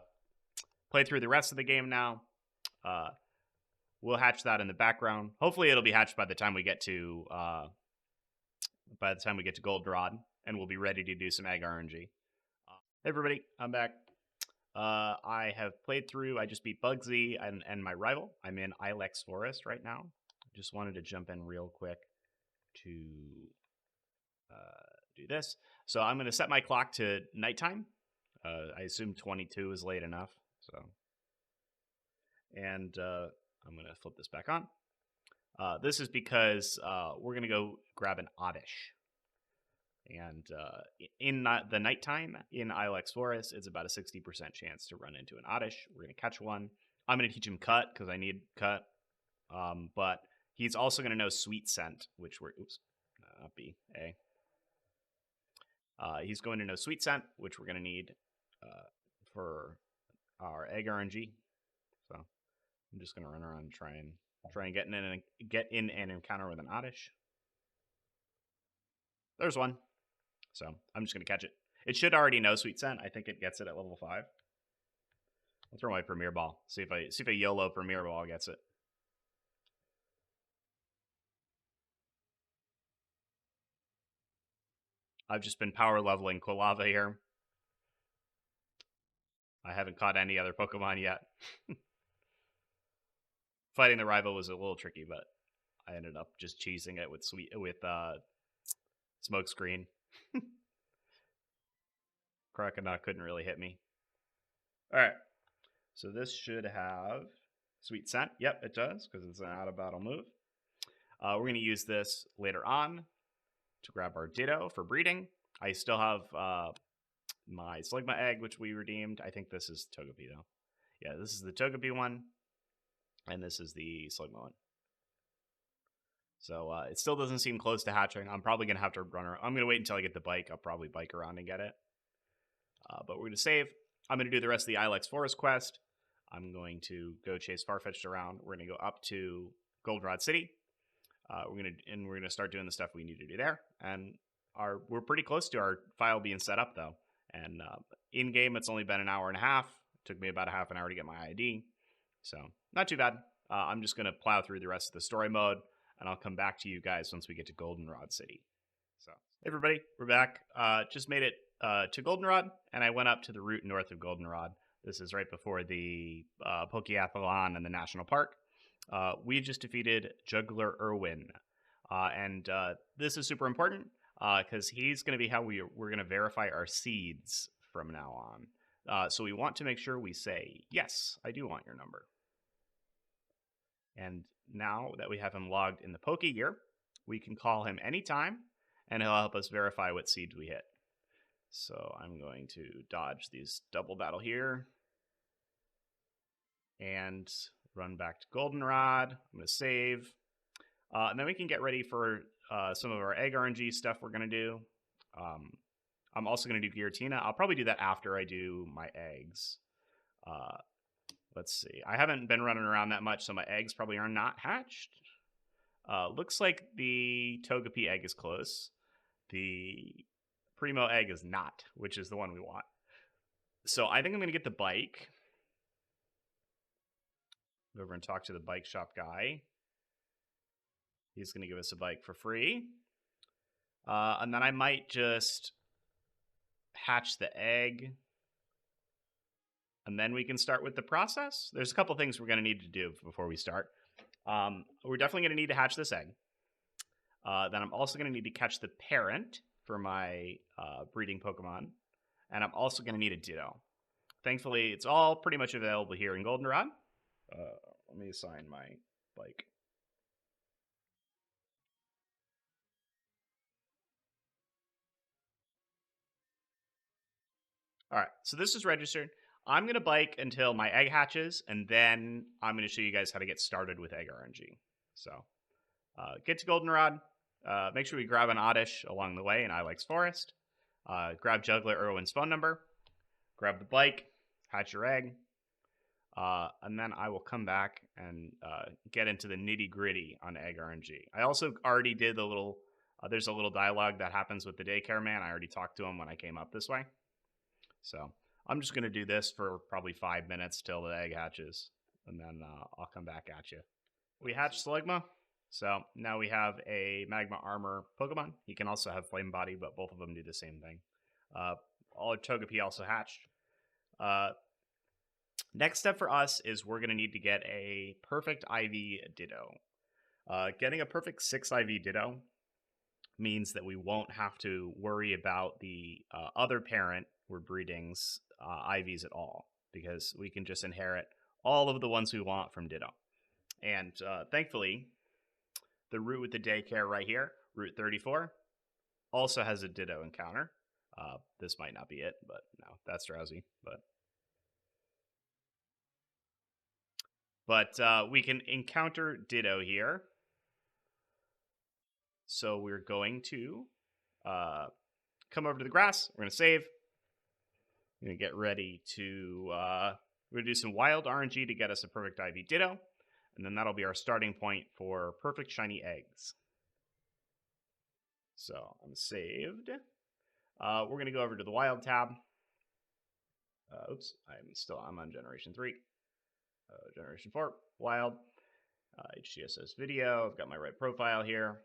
play through the rest of the game now. We'll hatch that in the background. Hopefully it'll be hatched by the time we get to Goldenrod, and we'll be ready to do some egg RNG. Hey everybody, I'm back. I have played through. I just beat Bugsy and my rival. I'm in Ilex Forest right now. Just wanted to jump in real quick to do this. So I'm going to set my clock to nighttime. I assume 22 is late enough. So, and I'm going to flip this back on. This is because we're going to go grab an Oddish. And in the nighttime in Ilex Forest, it's about a 60% chance to run into an Oddish. We're going to catch one. I'm going to teach him Cut because I need Cut. But he's also going to know Sweet Scent, which we're, not B, A. He's going to know Sweet Scent, which we're going to need for our egg RNG. So I'm just going to run around and try and get in an encounter with an Oddish. There's one. So I'm just going to catch it. It should already know Sweet Scent. I think it gets it at level 5. I'll throw my Premier Ball. See if a YOLO Premier Ball gets it. I've just been power leveling Quilava here. I haven't caught any other Pokemon yet. Fighting the rival was a little tricky, but I ended up just cheesing it with Smokescreen. Croconaw couldn't really hit me. All right, so this should have Sweet Scent. Yep, it does, because it's an out-of-battle move. We're going to use this later on to grab our Ditto for breeding. I still have my Slugma egg, which we redeemed. I think this is Togepi, though. Yeah, this is the Togepi one, and this is the Slugma one. So it still doesn't seem close to hatching. I'm probably going to have to run around. I'm going to wait until I get the bike. I'll probably bike around and get it. But we're going to save. I'm going to do the rest of the Ilex Forest quest. I'm going to go chase Farfetch'd around. We're going to go up to Goldenrod City. We're gonna start doing the stuff we need to do there. And we're pretty close to our file being set up though. And in game, it's only been an hour and a half. It took me about a half an hour to get my ID, so not too bad. I'm just gonna plow through the rest of the story mode, and I'll come back to you guys once we get to Goldenrod City. So, hey everybody, we're back. Just made it to Goldenrod, and I went up to the route north of Goldenrod. This is right before the Pokeathlon and the National Park. We just defeated Juggler Irwin, and this is super important because he's going to be how we're going to verify our seeds from now on. So we want to make sure we say, yes, I do want your number. And now that we have him logged in the Poke Gear, we can call him anytime, and he'll help us verify what seeds we hit. So I'm going to dodge these double battle here, and run back to Goldenrod. I'm going to save. And then we can get ready for some of our egg RNG stuff we're going to do. I'm also going to do Giratina. I'll probably do that after I do my eggs. Let's see. I haven't been running around that much, so my eggs probably are not hatched. Looks like the Togepi egg is close. The Primo egg is not, which is the one we want. So I think I'm going to get the bike. Go over and talk to the bike shop guy. He's going to give us a bike for free. And then I might just hatch the egg. And then we can start with the process. There's a couple things we're going to need to do before we start. We're definitely going to need to hatch this egg. Then I'm also going to need to catch the parent for my breeding Pokemon. And I'm also going to need a Ditto. Thankfully, it's all pretty much available here in Goldenrod. Let me assign my bike. All right, so this is registered. I'm going to bike until my egg hatches, and then I'm going to show you guys how to get started with egg RNG. So get to Goldenrod. Make sure we grab an Oddish along the way in Ilex Forest. Grab Juggler Irwin's phone number. Grab the bike. Hatch your egg. And then I will come back and get into the nitty-gritty on egg RNG. I also already did the little, there's a little dialogue that happens with the daycare man. I already talked to him when I came up this way. So I'm just going to do this for probably 5 minutes till the egg hatches, and then I'll come back at you. We hatched Slugma, so now we have a Magma Armor Pokemon. He can also have Flame Body, but both of them do the same thing. All Togepi also hatched. Next step for us is we're going to need to get a perfect IV Ditto. Getting a perfect 6 IV Ditto means that we won't have to worry about the other parent we're breeding's IVs at all, because we can just inherit all of the ones we want from Ditto. And thankfully, the route with the daycare right here, Route 34, also has a Ditto encounter. This might not be it, but no, that's Drowzee. But we can encounter Ditto here. So we're going to come over to the grass. We're going to save. We're going to get ready to... we're going to do some wild RNG to get us a perfect IV Ditto. And then that'll be our starting point for perfect shiny eggs. So I'm saved. We're going to go over to the wild tab. Oops, I'm on Generation 3. Generation 4, wild. HGSS video. I've got my right profile here.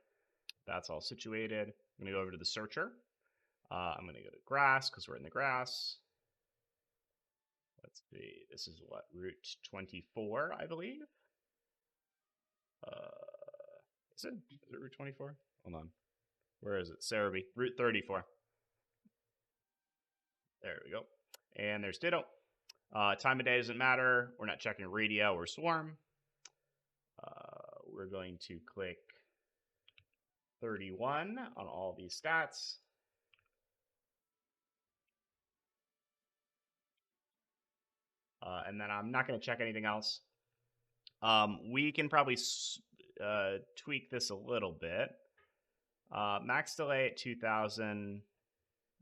That's all situated. I'm going to go over to the searcher. I'm going to go to grass because we're in the grass. Let's see. This is what? Route 24, I believe? Is it Route 24? Hold on. Where is it? Cerebi. Route 34. There we go. And there's Ditto. Time of day doesn't matter. We're not checking radio or swarm. We're going to click 31 on all these stats. And then I'm not going to check anything else. We can probably tweak this a little bit. Max delay at 2,000.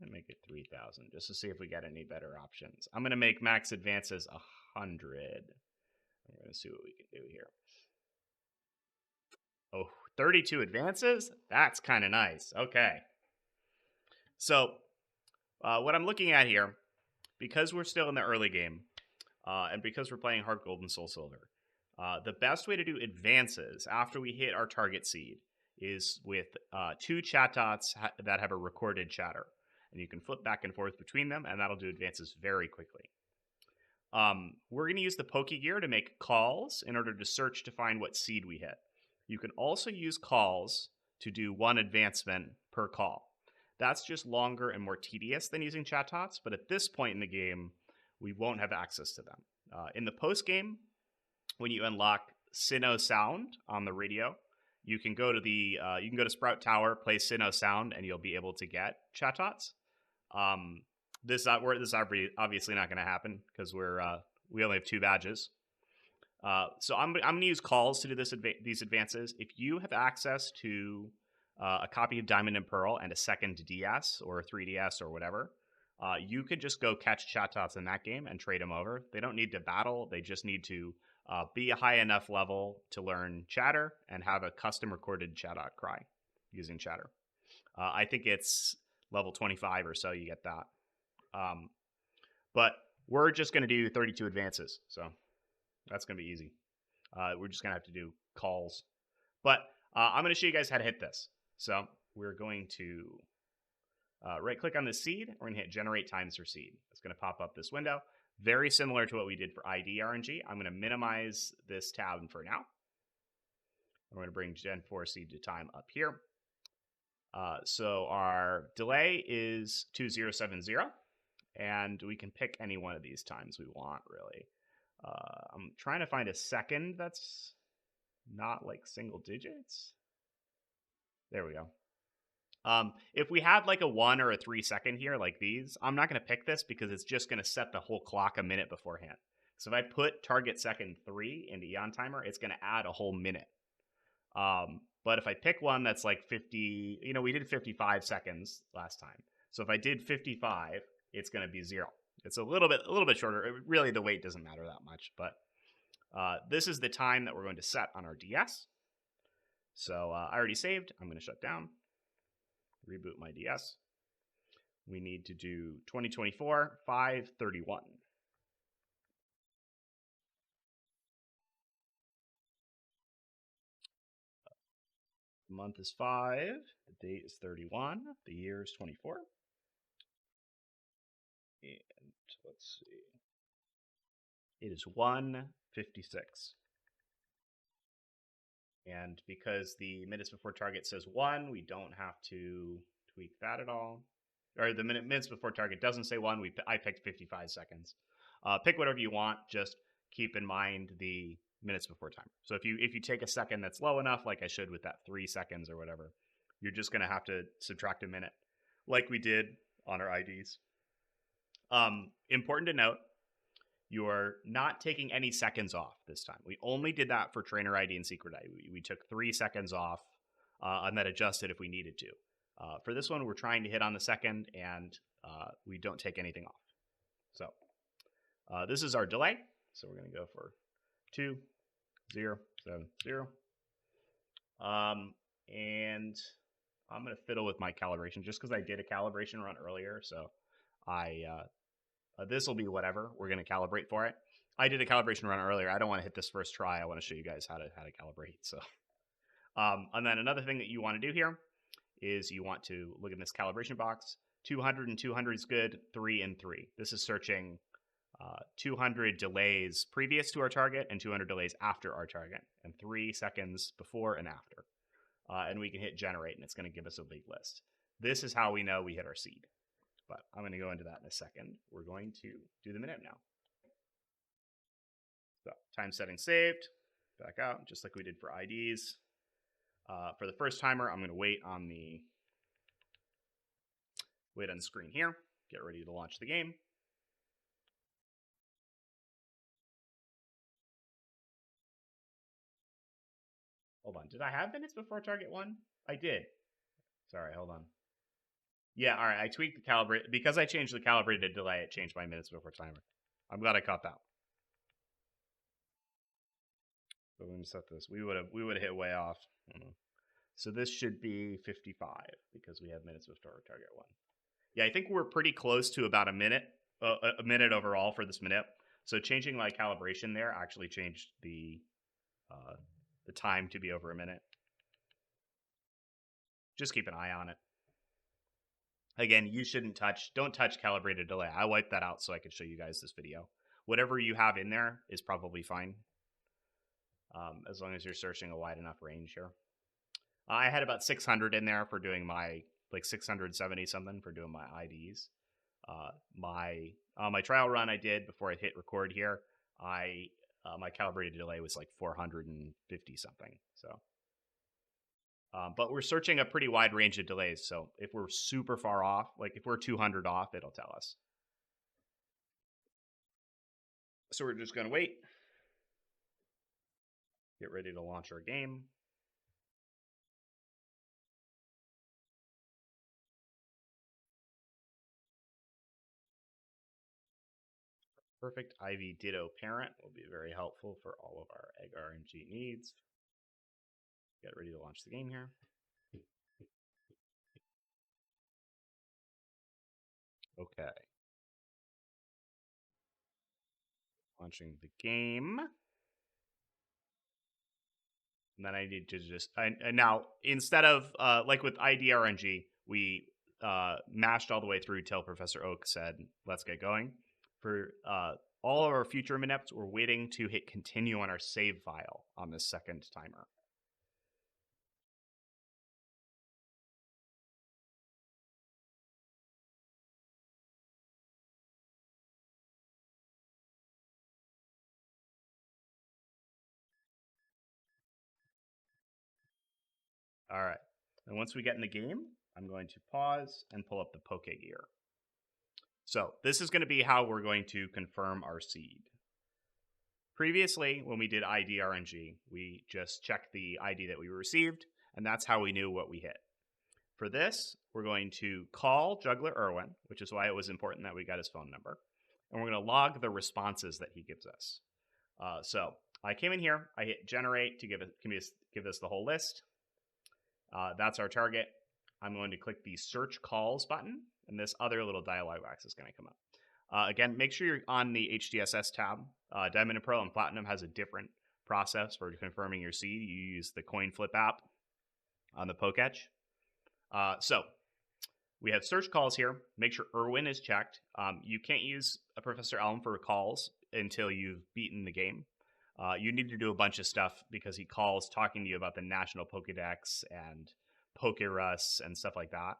And make it 3,000 just to see if we get any better options. I'm going to make max advances 100. I'm going to see what we can do here. Oh, 32 advances? That's kind of nice. Okay. So what I'm looking at here, because we're still in the early game, and because we're playing Heart Gold and Soul Silver, the best way to do advances after we hit our target seed is with 2 Chatots that have a recorded chatter. And you can flip back and forth between them, and that'll do advances very quickly. We're going to use the Pokegear to make calls in order to search to find what seed we hit. You can also use calls to do 1 advancement per call. That's just longer and more tedious than using Chatots, but at this point in the game, we won't have access to them. In the post game, when you unlock Sinnoh Sound on the radio, you can go to Sprout Tower, play Sinnoh Sound, and you'll be able to get Chatots. This is obviously not going to happen because we only have 2 badges. So I'm going to use calls to do these advances. If you have access to a copy of Diamond and Pearl and a second DS or 3DS or whatever, you could just go catch Chatots in that game and trade them over. They don't need to battle. They just need to be a high enough level to learn chatter and have a custom recorded Chatot cry using chatter. I think it's level 25 or so you get that. But we're just going to do 32 advances, so that's going to be easy. We're just going to have to do calls. But I'm going to show you guys how to hit this. So we're going to right-click on the seed. We're going to hit Generate Times for Seed. It's going to pop up this window. Very similar to what we did for ID RNG. I'm going to minimize this tab for now. We're going to bring Gen 4 Seed to Time up here. So our delay is 2070, and we can pick any one of these times we want, really. I'm trying to find a second that's not like single digits. There we go. If we had like a 1 or a 3 second here, like these, I'm not going to pick this because it's just going to set the whole clock a minute beforehand. So if I put target second 3 into Eon Timer, it's going to add a whole minute. But if I pick one that's like 50, we did 55 seconds last time. So if I did 55, it's going to be 0. It's a little bit shorter. Really, the weight doesn't matter that much. But this is the time that we're going to set on our DS. So I already saved. I'm going to shut down. Reboot my DS. We need to do 2024 5/31. The month is 5. The date is 31. The year is 24. And let's see. It is 1:56. And because the minutes before target says 1, we don't have to tweak that at all. Or the minutes before target doesn't say 1. I picked 55 seconds. Pick whatever you want. Just keep in mind the minutes before timer. So if you take a second that's low enough, like I should with that 3 seconds or whatever, you're just going to have to subtract a minute, like we did on our IDs. Important to note, you're not taking any seconds off this time. We only did that for Trainer ID and Secret ID. We took 3 seconds off and then adjusted if we needed to. For this one, we're trying to hit on the second, and we don't take anything off. So this is our delay. So we're going to go for 2070. And I'm going to fiddle with my calibration just because I did a calibration run earlier. So this will be whatever. We're going to calibrate for it. I did a calibration run earlier. I don't want to hit this first try. I want to show you guys how to calibrate. So, and then another thing that you want to do here is you want to look in this calibration box. 200 and 200 is good. 3 and 3. This is searching 200 delays previous to our target and 200 delays after our target, and 3 seconds before and after. And we can hit generate, and it's going to give us a big list. This is how we know we hit our seed. But I'm going to go into that in a second. We're going to do the minute now. So time setting saved. Back out, just like we did for IDs. For the first timer, I'm going to wait on the screen here. Get ready to launch the game. Hold on. Did I have minutes before target 1? I did. Sorry, hold on. Yeah, all right. I tweaked the calibrate because I changed the calibrated delay. It changed my minutes before timer. I'm glad I caught that. So let me set this. We would have hit way off. So this should be 55 because we have minutes before target 1. Yeah, I think we're pretty close to about a minute overall for this manip. So changing my calibration there actually changed the time to be over a minute. Just keep an eye on it. Again, you shouldn't don't touch calibrated delay. I wiped that out so I could show you guys this video. Whatever you have in there is probably fine. As long as you're searching a wide enough range here. I had about 600 in there for doing my, like 670 something for doing my IDs. My trial run I did before I hit record here, my calibrated delay was like 450 something. So, but we're searching a pretty wide range of delays. So if we're super far off, like if we're 200 off, it'll tell us. So we're just going to wait. Get ready to launch our game. Perfect IV Ditto parent will be very helpful for all of our egg RNG needs. Get ready to launch the game here. Okay. Launching the game. And then I need to just... now, instead of, like with ID RNG, we mashed all the way through till Professor Oak said, let's get going. For all of our future manips, we're waiting to hit continue on our save file on this second timer. All right. And once we get in the game, I'm going to pause and pull up the Poke Gear. So this is going to be how we're going to confirm our seed. Previously, when we did ID RNG, we just checked the ID that we received, and that's how we knew what we hit. For this, we're going to call Juggler Irwin, which is why it was important that we got his phone number, and we're going to log the responses that he gives us. So I came in here, I hit generate to give us the whole list. That's our target. I'm going to click the search calls button, and this other little dialog box is going to come up. Again, make sure you're on the HGSS tab. Diamond and Pearl and Platinum has a different process for confirming your seed. You use the coin flip app on the Poketch. So we have search calls here. Make sure Irwin is checked. You can't use a Professor Elm for calls until you've beaten the game. You need to do a bunch of stuff because he calls talking to you about the National Pokedex and Pokerus and stuff like that.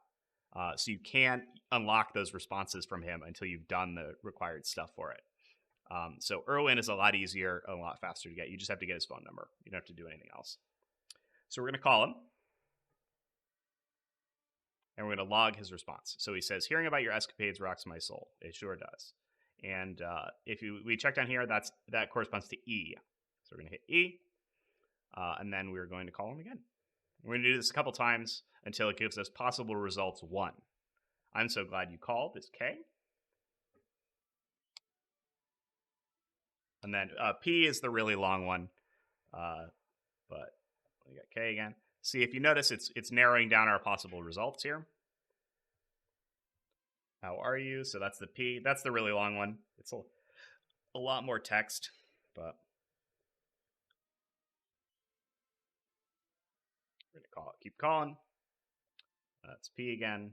So you can't unlock those responses from him until you've done the required stuff for it. So Irwin is a lot easier, a lot faster to get. You just have to get his phone number. You don't have to do anything else. So we're going to call him. And we're going to log his response. So he says, hearing about your escapades rocks my soul. It sure does. And if we check down here, that corresponds to E. So we're going to hit E. And then we're going to call him again. We're going to do this a couple times until it gives us possible results 1. I'm so glad you called. It's K. And then P is the really long one. But we got K again. See, if you notice, it's narrowing down our possible results here. How are you? So that's the P. That's the really long one. It's a lot more text, but we're going to call it. Keep calling. That's P again.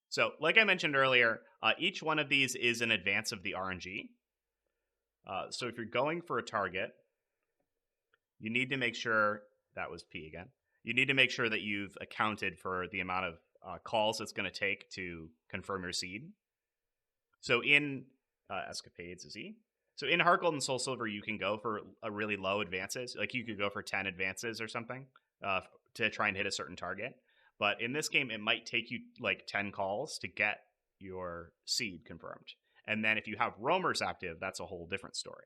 So, like I mentioned earlier, each one of these is in advance of the RNG. So if you're going for a target, you need to make sure, that was P again, you need to make sure that you've accounted for the amount of calls it's going to take to confirm your seed. So in Escapades is E. So in Heart Gold and Soul Silver, you can go for a really low advances. Like you could go for 10 advances or something to try and hit a certain target. But in this game, it might take you like 10 calls to get your seed confirmed. And then if you have roamers active, that's a whole different story.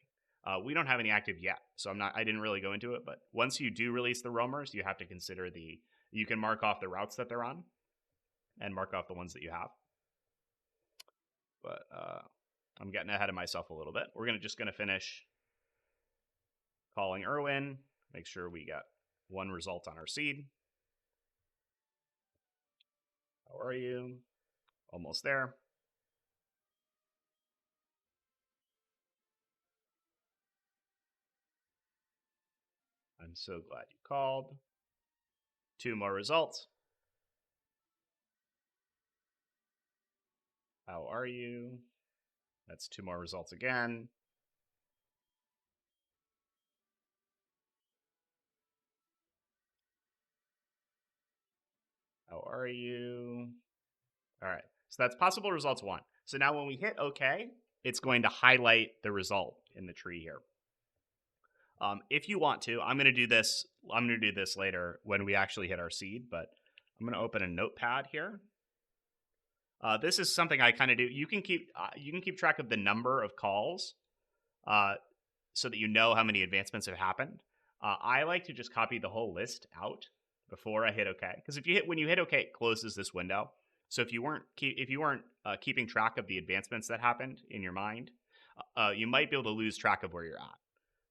We don't have any active yet, so I didn't really go into it, but once you do release the roamers, you have to consider you can mark off the routes that they're on and mark off the ones that you have. But I'm getting ahead of myself a little bit. We're just gonna finish calling Irwin, make sure we got one result on our seed. How are you? Almost there. I'm so glad you called. 2 more results. How are you? That's 2 more results again. How are you? All right. So that's possible results 1. So now when we hit OK, it's going to highlight the result in the tree here. If you want to, I'm going to do this. I'm going to do this later when we actually hit our seed, but I'm going to open a notepad here. This is something I kind of do. You can keep track of the number of calls, so that you know how many advancements have happened. I like to just copy the whole list out before I hit OK, because when you hit OK, it closes this window. So if you weren't keeping track of the advancements that happened in your mind, you might be able to lose track of where you're at.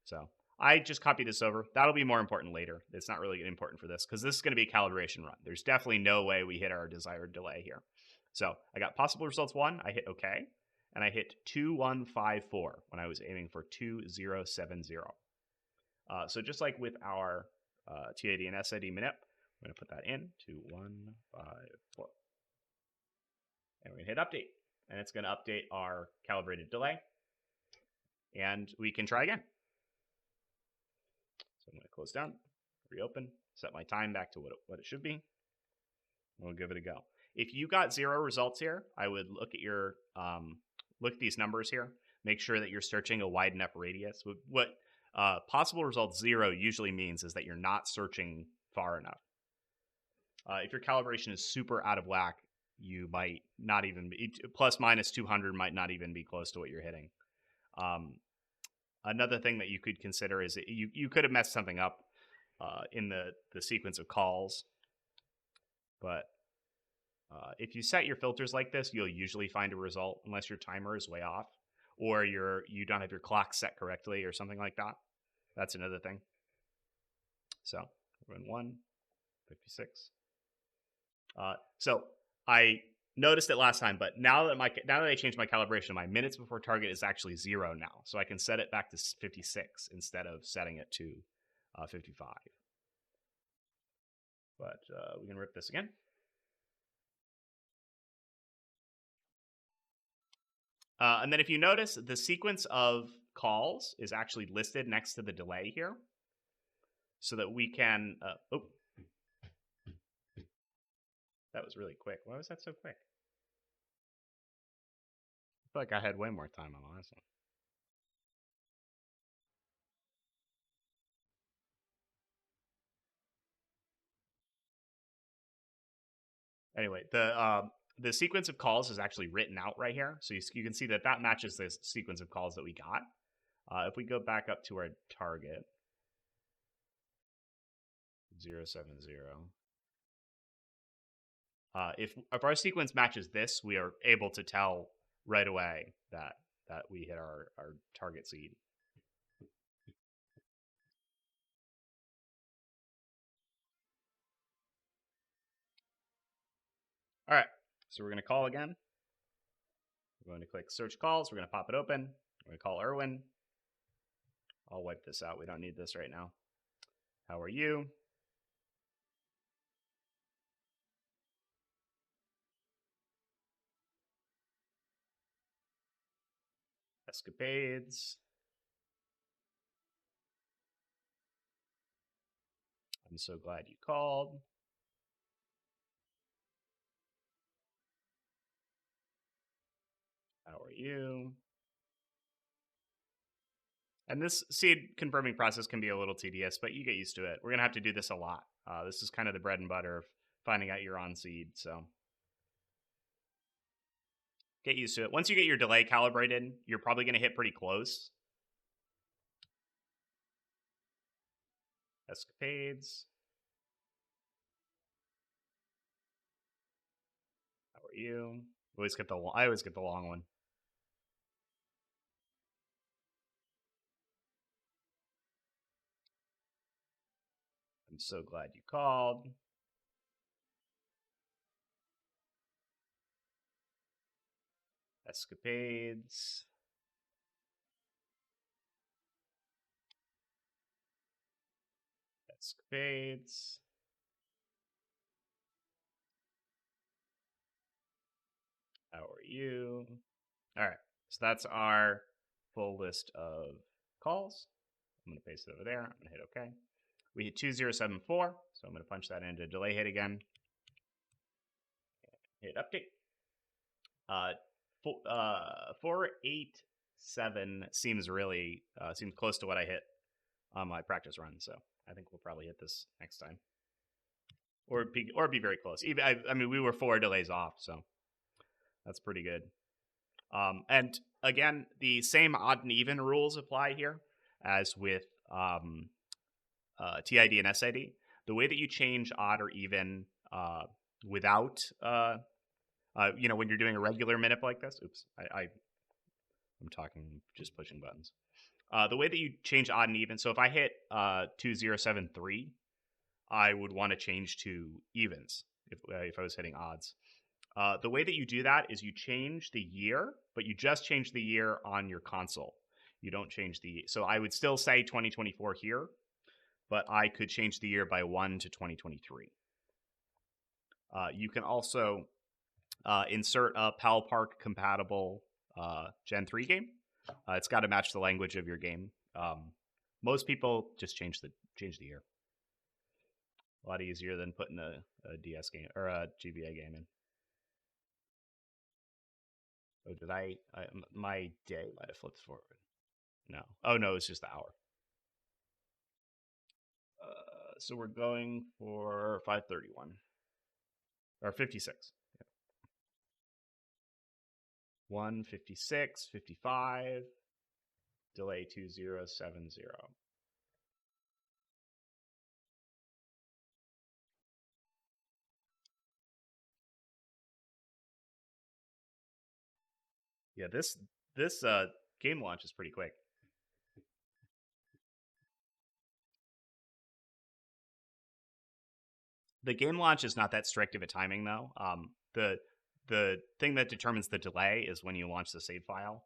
So I just copy this over. That'll be more important later. It's not really important for this because this is going to be a calibration run. There's definitely no way we hit our desired delay here. So I got possible results 1. I hit OK. And I hit 2154 when I was aiming for 2070. So just like with our TID and SID manip, I'm going to put that in 2154. And we're going to hit update. And it's going to update our calibrated delay. And we can try again. So I'm going to close down, reopen, set my time back to what it should be. And we'll give it a go. If you got 0 results here, I would look at your look at these numbers here. Make sure that you're searching a wide enough radius. What possible results 0 usually means is that you're not searching far enough. If your calibration is super out of whack, you might not even be, plus minus 200 might not even be close to what you're hitting. Another thing that you could consider is that you could have messed something up in the sequence of calls. But if you set your filters like this, you'll usually find a result unless your timer is way off or you don't have your clock set correctly or something like that. That's another thing. So we're in 156. So I noticed it last time, but now that I changed my calibration, my minutes before target is actually 0 now. So I can set it back to 56 instead of setting it to 55. But we can rip this again. And then if you notice, the sequence of calls is actually listed next to the delay here. So that we can... oh. That was really quick. Why was that so quick? I feel like I had way more time on the last one. Anyway, the sequence of calls is actually written out right here. So you can see that matches the sequence of calls that we got. If we go back up to our target, 070. If our sequence matches this, we are able to tell right away that we hit our target seed. All right, so we're going to call again. We're going to click search calls. We're going to pop it open. We're going to call Irwin. I'll wipe this out. We don't need this right now. How are you? Escapades. I'm so glad you called. How are you? And this seed confirming process can be a little tedious, but you get used to it. We're going to have to do this a lot. This is kind of the bread and butter of finding out you're on seed, so get used to it. Once you get your delay calibrated, you're probably going to hit pretty close. Escapades. How are you? I always get the long one. I'm so glad you called. Escapades. Escapades. How are you? All right. So that's our full list of calls. I'm going to paste it over there. I'm going to hit OK. We hit 2074. So I'm going to punch that into delay hit again. Hit update. 487 seems really seems close to what I hit on my practice run. So I think we'll probably hit this next time, or be very close. Even I mean, we were 4 delays off, so that's pretty good. And again, the same odd and even rules apply here as with TID and SID. The way that you change odd or even without, when you're doing a regular manip like this. Oops, I'm talking, just pushing buttons. The way that you change odd and even. So if I hit 2073, I would want to change to evens if I was hitting odds. The way that you do that is you change the year, but you just change the year on your console. You don't change the... So I would still say 2024 here, but I could change the year by 1 to 2023. You can also insert a PAL Park compatible Gen 3 game. It's got to match the language of your game. Most people just change the year. A lot easier than putting a DS game or a GBA game in. Oh, did my day might have flipped forward. No. Oh, no, it's just the hour. So we're going for 531. Or 56. Yeah. 156, 55. Delay 2070. Yeah, this game launch is pretty quick. The game launch is not that strict of a timing, though. The thing that determines the delay is when you launch the save file.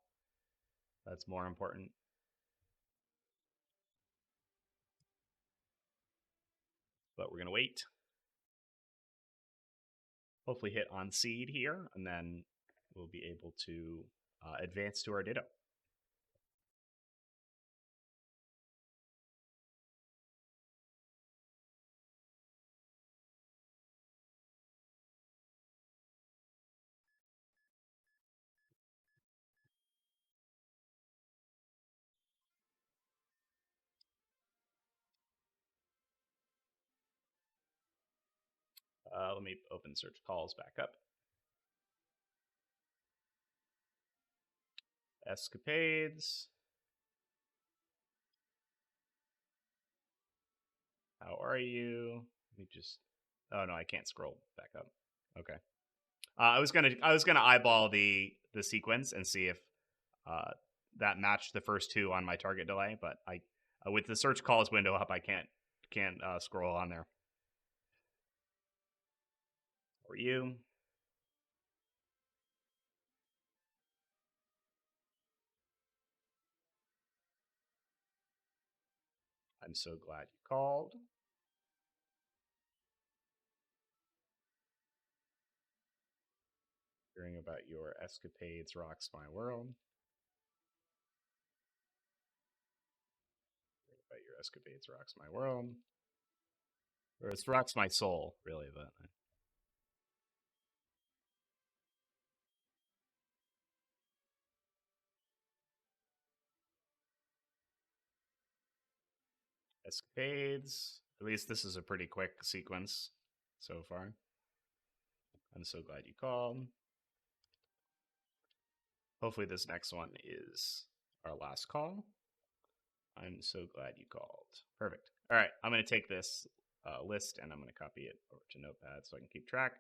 That's more important. But we're going to wait. Hopefully hit on seed here, and then we'll be able to advance to our Ditto. Let me open search calls back up. Escapades. How are you? Let me just... Oh, no, I can't scroll back up. Okay. I was gonna eyeball the sequence and see if that matched the first two on my target delay, but I with the search calls window up, I can't scroll on there. How are you? I'm so glad you called. Hearing about your escapades rocks my world. Hearing about your escapades rocks my world. Or it rocks my soul, really, but... Escapades. At least this is a pretty quick sequence so far. I'm so glad you called. Hopefully this next one is our last call. I'm so glad you called. Perfect. All right, I'm going to take this list and I'm going to copy it over to Notepad so I can keep track.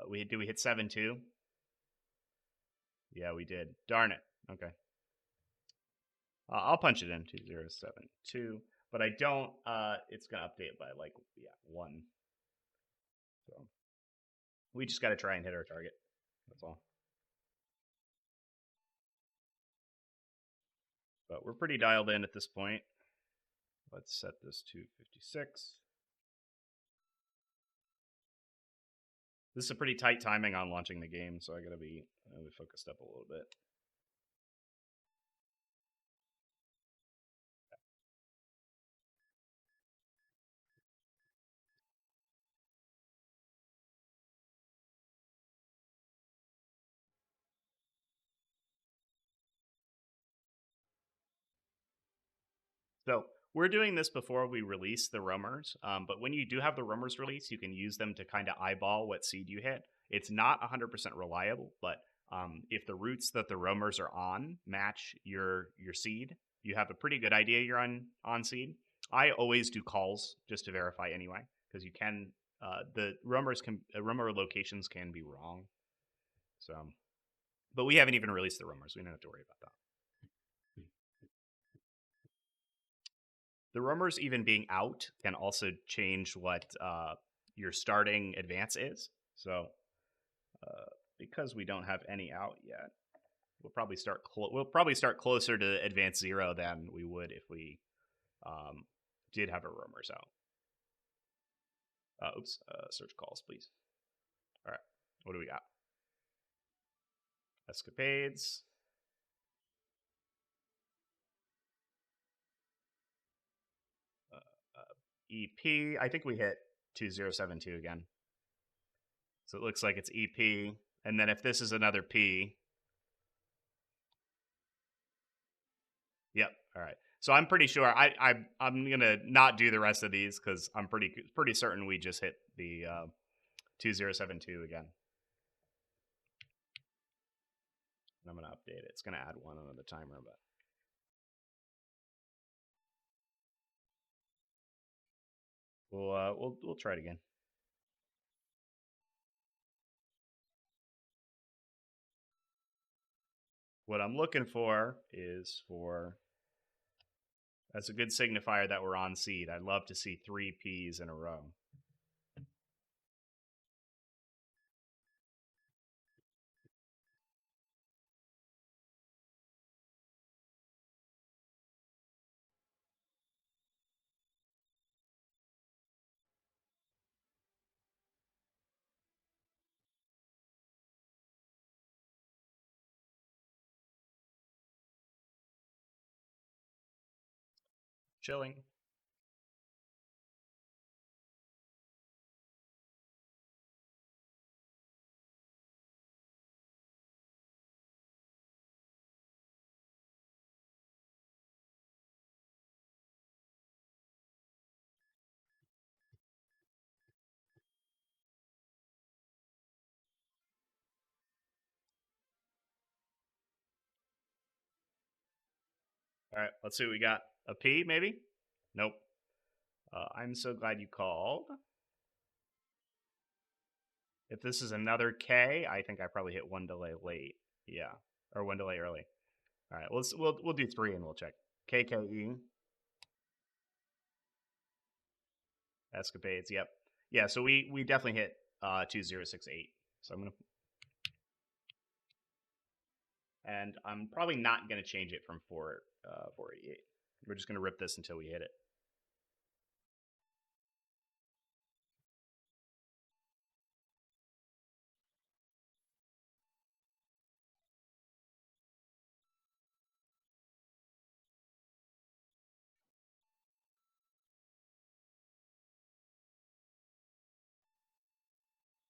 We hit 7-2? Yeah, we did. Darn it. Okay. I'll punch it in 2072, but I don't. It's going to update by like 1. So we just got to try and hit our target. That's all. But we're pretty dialed in at this point. Let's set this to 56. This is a pretty tight timing on launching the game, so I gotta be focused up a little bit. So we're doing this before we release the roamers, but when you do have the roamers release, you can use them to kind of eyeball what seed you hit. It's not 100% reliable, but if the routes that the roamers are on match your seed, you have a pretty good idea you're on seed. I always do calls just to verify anyway, because you can the roamer locations can be wrong. So, but we haven't even released the roamers. We don't have to worry about that. The roamers even being out can also change what your starting advance is. So, because we don't have any out yet, we'll probably start closer to advance 0 than we would if we did have our roamers out. Search calls, please. All right, what do we got? Escapades. EP. I think we hit 2072 again. So it looks like it's EP. And then if this is another P. Yep. All right. So I'm pretty sure I'm gonna not do the rest of these because I'm pretty certain we just hit the 2072 again. And I'm gonna update it. It's gonna add 1 on the timer, but we'll try it again. What I'm looking for is that's a good signifier that we're on seed. I'd love to see 3 Ps in a row. Chilling. All right, let's see what we got. A P, maybe? Nope. I'm so glad you called. If this is another K, I think I probably hit 1 delay late. Yeah, or 1 delay early. All right, we'll do 3 and we'll check. KKE. Escapades. Yep. Yeah. So we definitely hit 2068. So I'm gonna, and I'm probably not gonna change it from 488. We're just gonna rip this until we hit it.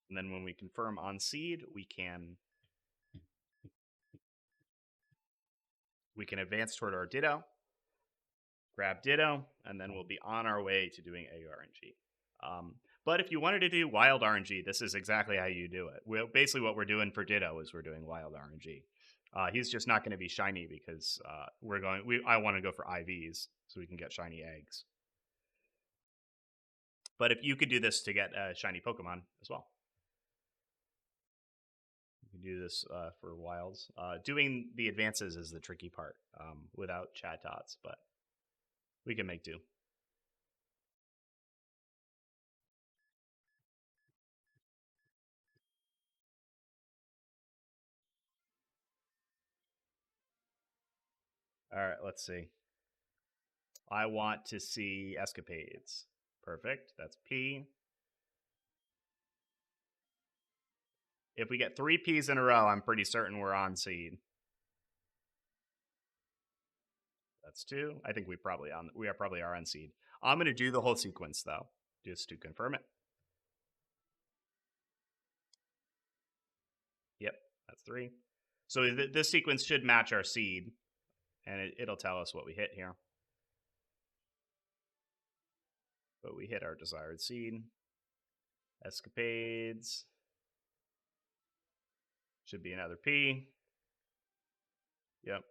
And then when we confirm on seed, we can advance toward our Ditto, grab Ditto, and then we'll be on our way to doing ARNG. But if you wanted to do wild RNG, this is exactly how you do it. Basically, what we're doing for Ditto is we're doing wild RNG. He's just not going to be shiny because I want to go for IVs so we can get shiny eggs. But if you could do this to get a shiny Pokemon as well. You can do this for wilds. Doing the advances is the tricky part without Chatots, but we can make do. All right, let's see. I want to see Escapades. Perfect. That's P. If we get 3 Ps in a row, I'm pretty certain we're on seed. That's 2. I think we probably are on seed. I'm going to do the whole sequence though, just to confirm it. Yep, that's 3. So this sequence should match our seed, and it'll tell us what we hit here. But we hit our desired seed. Escapades. Should be another P. Yep.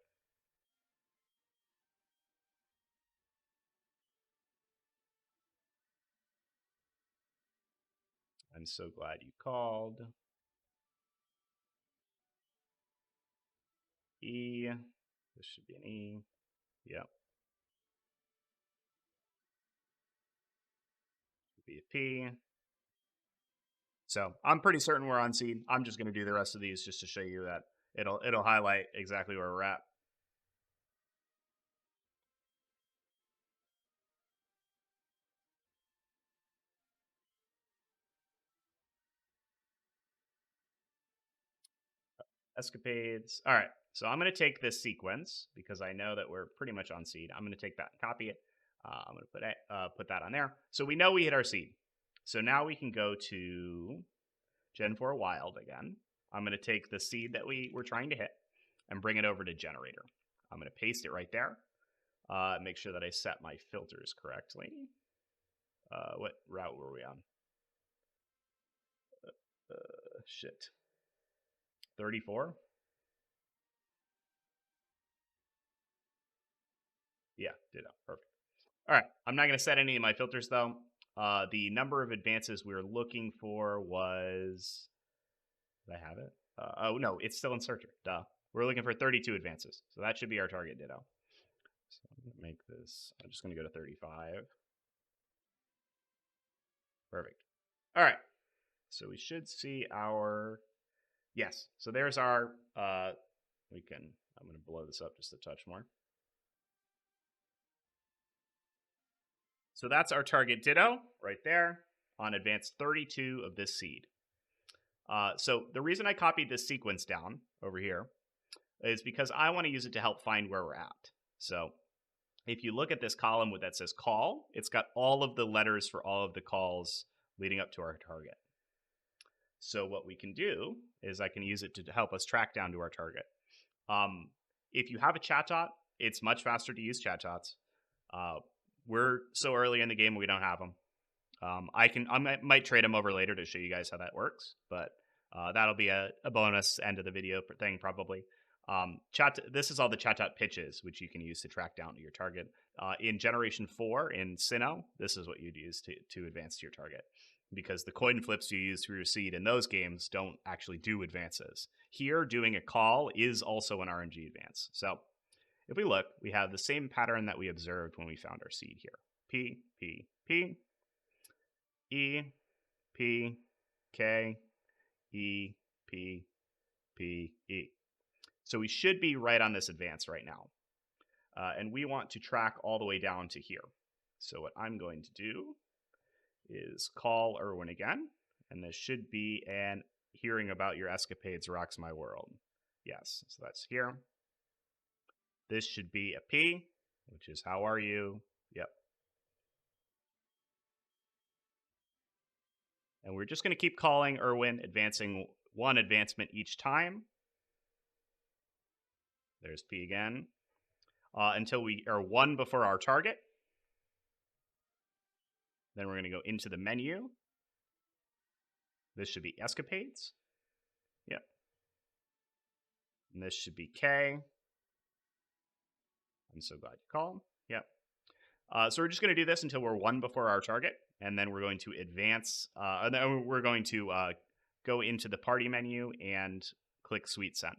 I'm so glad you called. E. This should be an E. Yep. Should be a P. So I'm pretty certain we're on seed. I'm just going to do the rest of these just to show you that it'll highlight exactly where we're at. Escapades. All right. So I'm going to take this sequence because I know that we're pretty much on seed. I'm going to take that and copy it. I'm going to put that on there. So we know we hit our seed. So now we can go to Gen 4 Wild again. I'm going to take the seed that we were trying to hit and bring it over to Generator. I'm going to paste it right there. Make sure that I set my filters correctly. What route were we on? Shit. 34? Yeah, Ditto. Perfect. All right. I'm not going to set any of my filters, though. The number of advances we were looking for was... Did I have it? Oh, no. It's still in Searcher. Duh. We're looking for 32 advances. So that should be our target Ditto. So I'm going to make this... I'm just going to go to 35. Perfect. All right. So we should see our... Yes. So there's our... I'm going to blow this up just a touch more. So that's our target Ditto right there on advance 32 of this seed. So the reason I copied this sequence down over here is because I want to use it to help find where we're at. So if you look at this column that says call, it's got all of the letters for all of the calls leading up to our target. So what we can do is I can use it to help us track down to our target. If you have a Chatot, it's much faster to use Chatots. We're so early in the game we don't have them. I might trade them over later to show you guys how that works, but that'll be a bonus end of the video thing probably. This is all the Chatot pitches, which you can use to track down to your target. In Generation 4 in Sinnoh, this is what you'd use to advance to your target, because the coin flips you use for your seed in those games don't actually do advances. Here, doing a call is also an RNG advance. So if we look, we have the same pattern that we observed when we found our seed here. P, P, P, E, P, K, E, P, P, E. So we should be right on this advance right now. And we want to track all the way down to here. So what I'm going to do is call Irwin again. And this should be an hearing about your escapades rocks my world. Yes, so that's here. This should be a P, which is how are you? Yep. And we're just going to keep calling Irwin, advancing 1 advancement each time. There's P again. Until we are 1 before our target. Then we're going to go into the menu. This should be escapades. Yep. And this should be K. I'm so glad you called. Yep. So we're just going to do this until we're 1 before our target, and then we're going to advance. And then we're going to go into the party menu and click Sweet Send.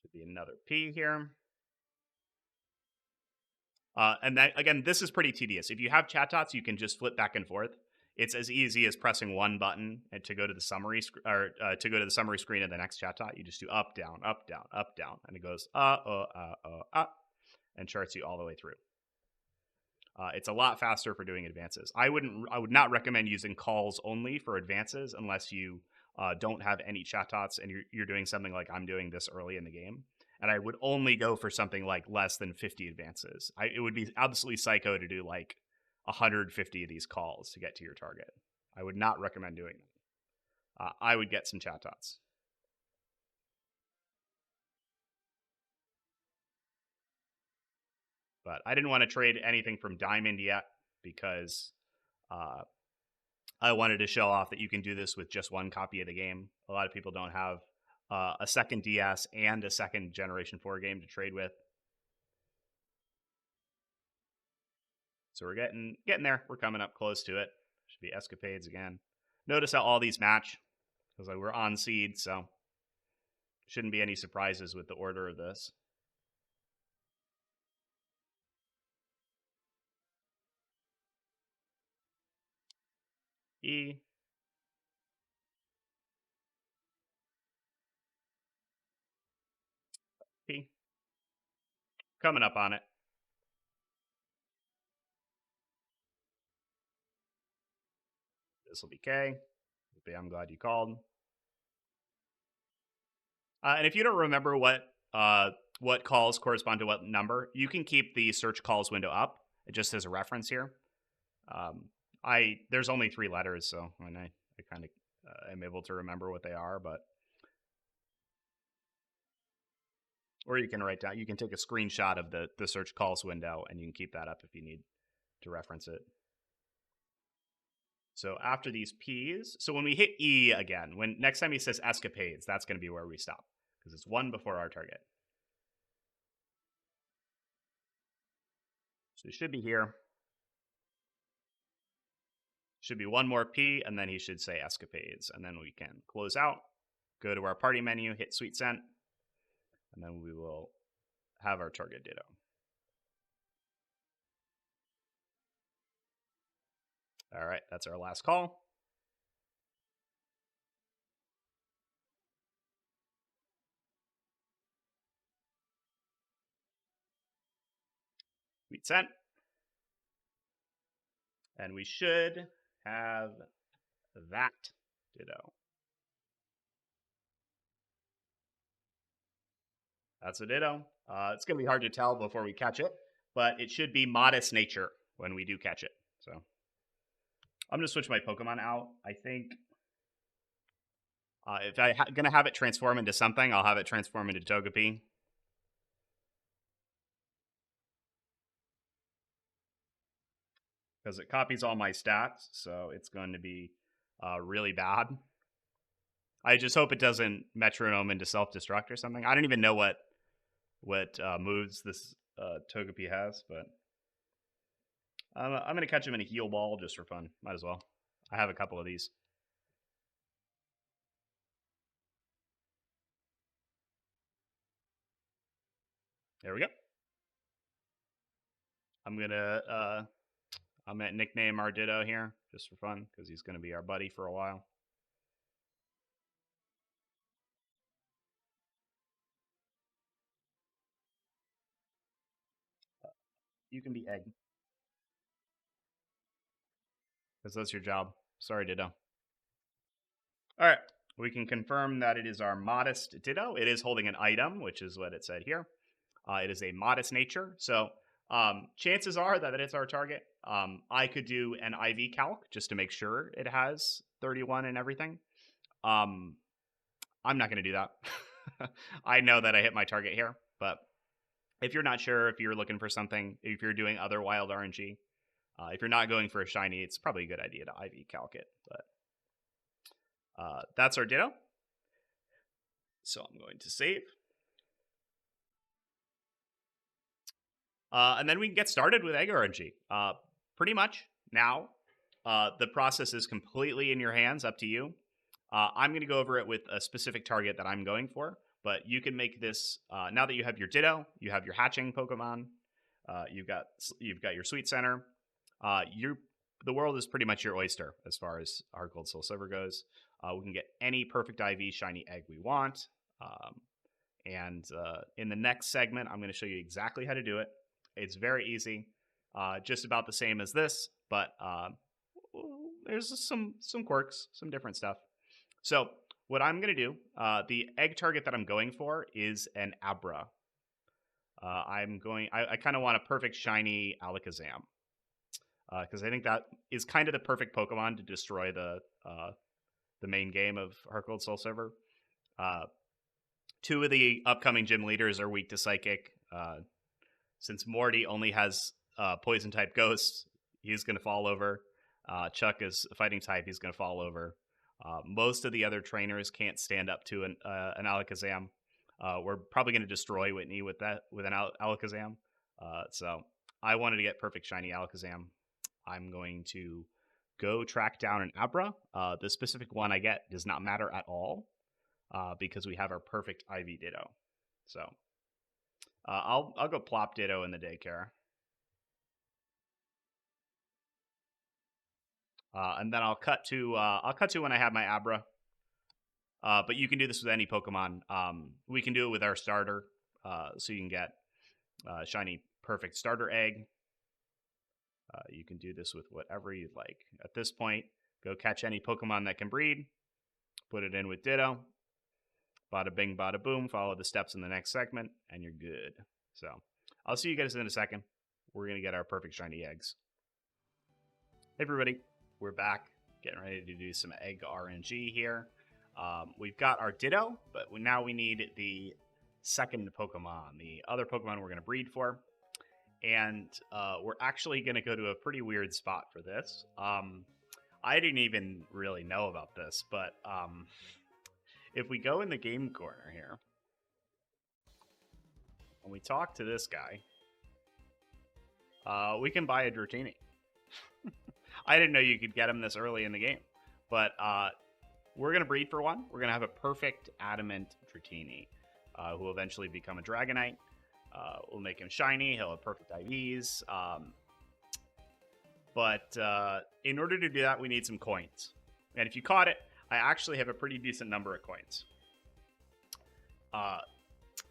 Should be another P here. And that, again, this is pretty tedious. If you have Chatots, you can just flip back and forth. It's as easy as pressing one button and to go to the summary to go to the summary screen of the next Chatot. You just do up, down, up, down, up, down, and it goes and charts you all the way through. It's a lot faster for doing advances. I would not recommend using calls only for advances unless you don't have any Chatots and you're doing something like I'm doing this early in the game. And I would only go for something like less than 50 advances. It would be absolutely psycho to do like 150 of these calls to get to your target. I would not recommend doing that. I would get some Chatots. But I didn't want to trade anything from Diamond yet because I wanted to show off that you can do this with just one copy of the game. A lot of people don't have a second DS and a second Generation 4 game to trade with. So we're getting there. We're coming up close to it. Should be Escapades again. Notice how all these match because we're on seed, so shouldn't be any surprises with the order of this. E. P. Coming up on it. This will be K. I'm glad you called. And if you don't remember what calls correspond to what number, you can keep the search calls window up. It just as a reference here. There's only 3 letters, so I kind of am able to remember what they are, but or you can write down. You can take a screenshot of the search calls window, and you can keep that up if you need to reference it. So after these P's, so when we hit E again, when next time he says Escapades, that's going to be where we stop because it's 1 before our target. So it should be here. Should be 1 more P, and then he should say Escapades, and then we can close out, go to our party menu, hit Sweet Sent, and then we will have our target Ditto. All right, that's our last call. Sweet Sent. And we should have that Ditto. That's a Ditto. It's going to be hard to tell before we catch it, but it should be Modest Nature when we do catch it. So I'm going to switch my Pokemon out. I think if I'm going to have it transform into something, I'll have it transform into Togepi. Because it copies all my stats, so it's going to be really bad. I just hope it doesn't metronome into self-destruct or something. I don't even know what moves this Togepi has, but I'm going to catch him in a heal ball just for fun. Might as well. I have a couple of these. There we go. I'm going to nickname our Ditto here just for fun because he's going to be our buddy for a while. You can be Egg. Because that's your job. Sorry, Ditto. All right. We can confirm that it is our Modest Ditto. It is holding an item, which is what it said here. It is a Modest Nature. So chances are that it's our target. I could do an IV calc just to make sure it has 31 and everything. I'm not going to do that. I know that I hit my target here, but if you're not sure, if you're looking for something, if you're doing other wild RNG, if you're not going for a shiny, it's probably a good idea to IV calc it. That's our Ditto. So I'm going to save. And then we can get started with Egg RNG. Pretty much now, the process is completely in your hands, up to you. I'm going to go over it with a specific target that I'm going for, but you can make this, now that you have your Ditto, you have your hatching Pokemon, you've got your Sweet Center, the world is pretty much your oyster as far as Heart Gold Soul Silver goes. We can get any perfect IV shiny egg we want. And in the next segment, I'm going to show you exactly how to do it. It's very easy, just about the same as this, but there's some quirks, some different stuff. So what I'm going to do, the egg target that I'm going for is an Abra. I kind of want a perfect shiny Alakazam, because I think that is kind of the perfect Pokemon to destroy the main game of Heart Gold Soul Silver. 2 of the upcoming gym leaders are weak to Psychic. Since Morty only has Poison type Ghost, he's going to fall over. Chuck is a Fighting type; he's going to fall over. Most of the other trainers can't stand up to an Alakazam. We're probably going to destroy Whitney with an Alakazam. So I wanted to get perfect shiny Alakazam. I'm going to go track down an Abra. The specific one I get does not matter at all, because we have our perfect IV Ditto. So I'll go plop Ditto in the daycare. And then I'll cut to when I have my Abra. But you can do this with any Pokemon. We can do it with our starter, so you can get shiny perfect starter egg. You can do this with whatever you'd like. At this point, go catch any Pokemon that can breed, put it in with Ditto. Bada bing, bada boom. Follow the steps in the next segment, and you're good. So I'll see you guys in a second. We're going to get our perfect shiny eggs. Hey, everybody. We're back, getting ready to do some Egg RNG here. We've got our Ditto, but now we need the second Pokemon, the other Pokemon we're going to breed for. And we're actually going to go to a pretty weird spot for this. I didn't even really know about this, but if we go in the game corner here, and we talk to this guy, we can buy a Dratini. I didn't know you could get him this early in the game, but we're going to breed for one. We're going to have a perfect Adamant Dratini, who will eventually become a Dragonite. We'll make him shiny. He'll have perfect IVs. But in order to do that, we need some coins. And if you caught it, I actually have a pretty decent number of coins.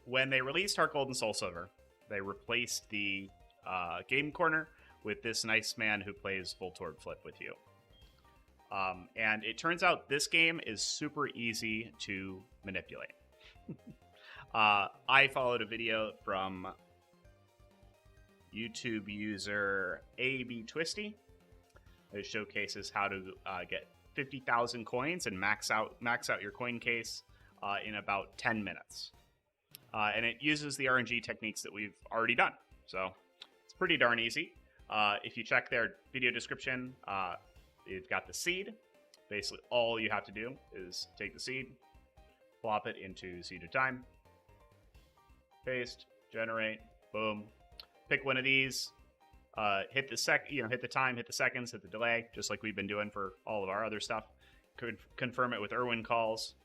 When they released Heart Gold and Soul Silver, they replaced the game corner with this nice man who plays Voltorb Flip with you. And it turns out this game is super easy to manipulate. I followed a video from YouTube user ABTwisty. It showcases how to get 50,000 coins and max out your coin case in about 10 minutes. And it uses the RNG techniques that we've already done. So it's pretty darn easy. If you check their video description, you've got the seed. Basically, all you have to do is take the seed, plop it into Seed of Time, paste, generate, boom. Pick one of these. Hit the time, hit the seconds, hit the delay, just like we've been doing for all of our other stuff. Could confirm it with Irwin calls,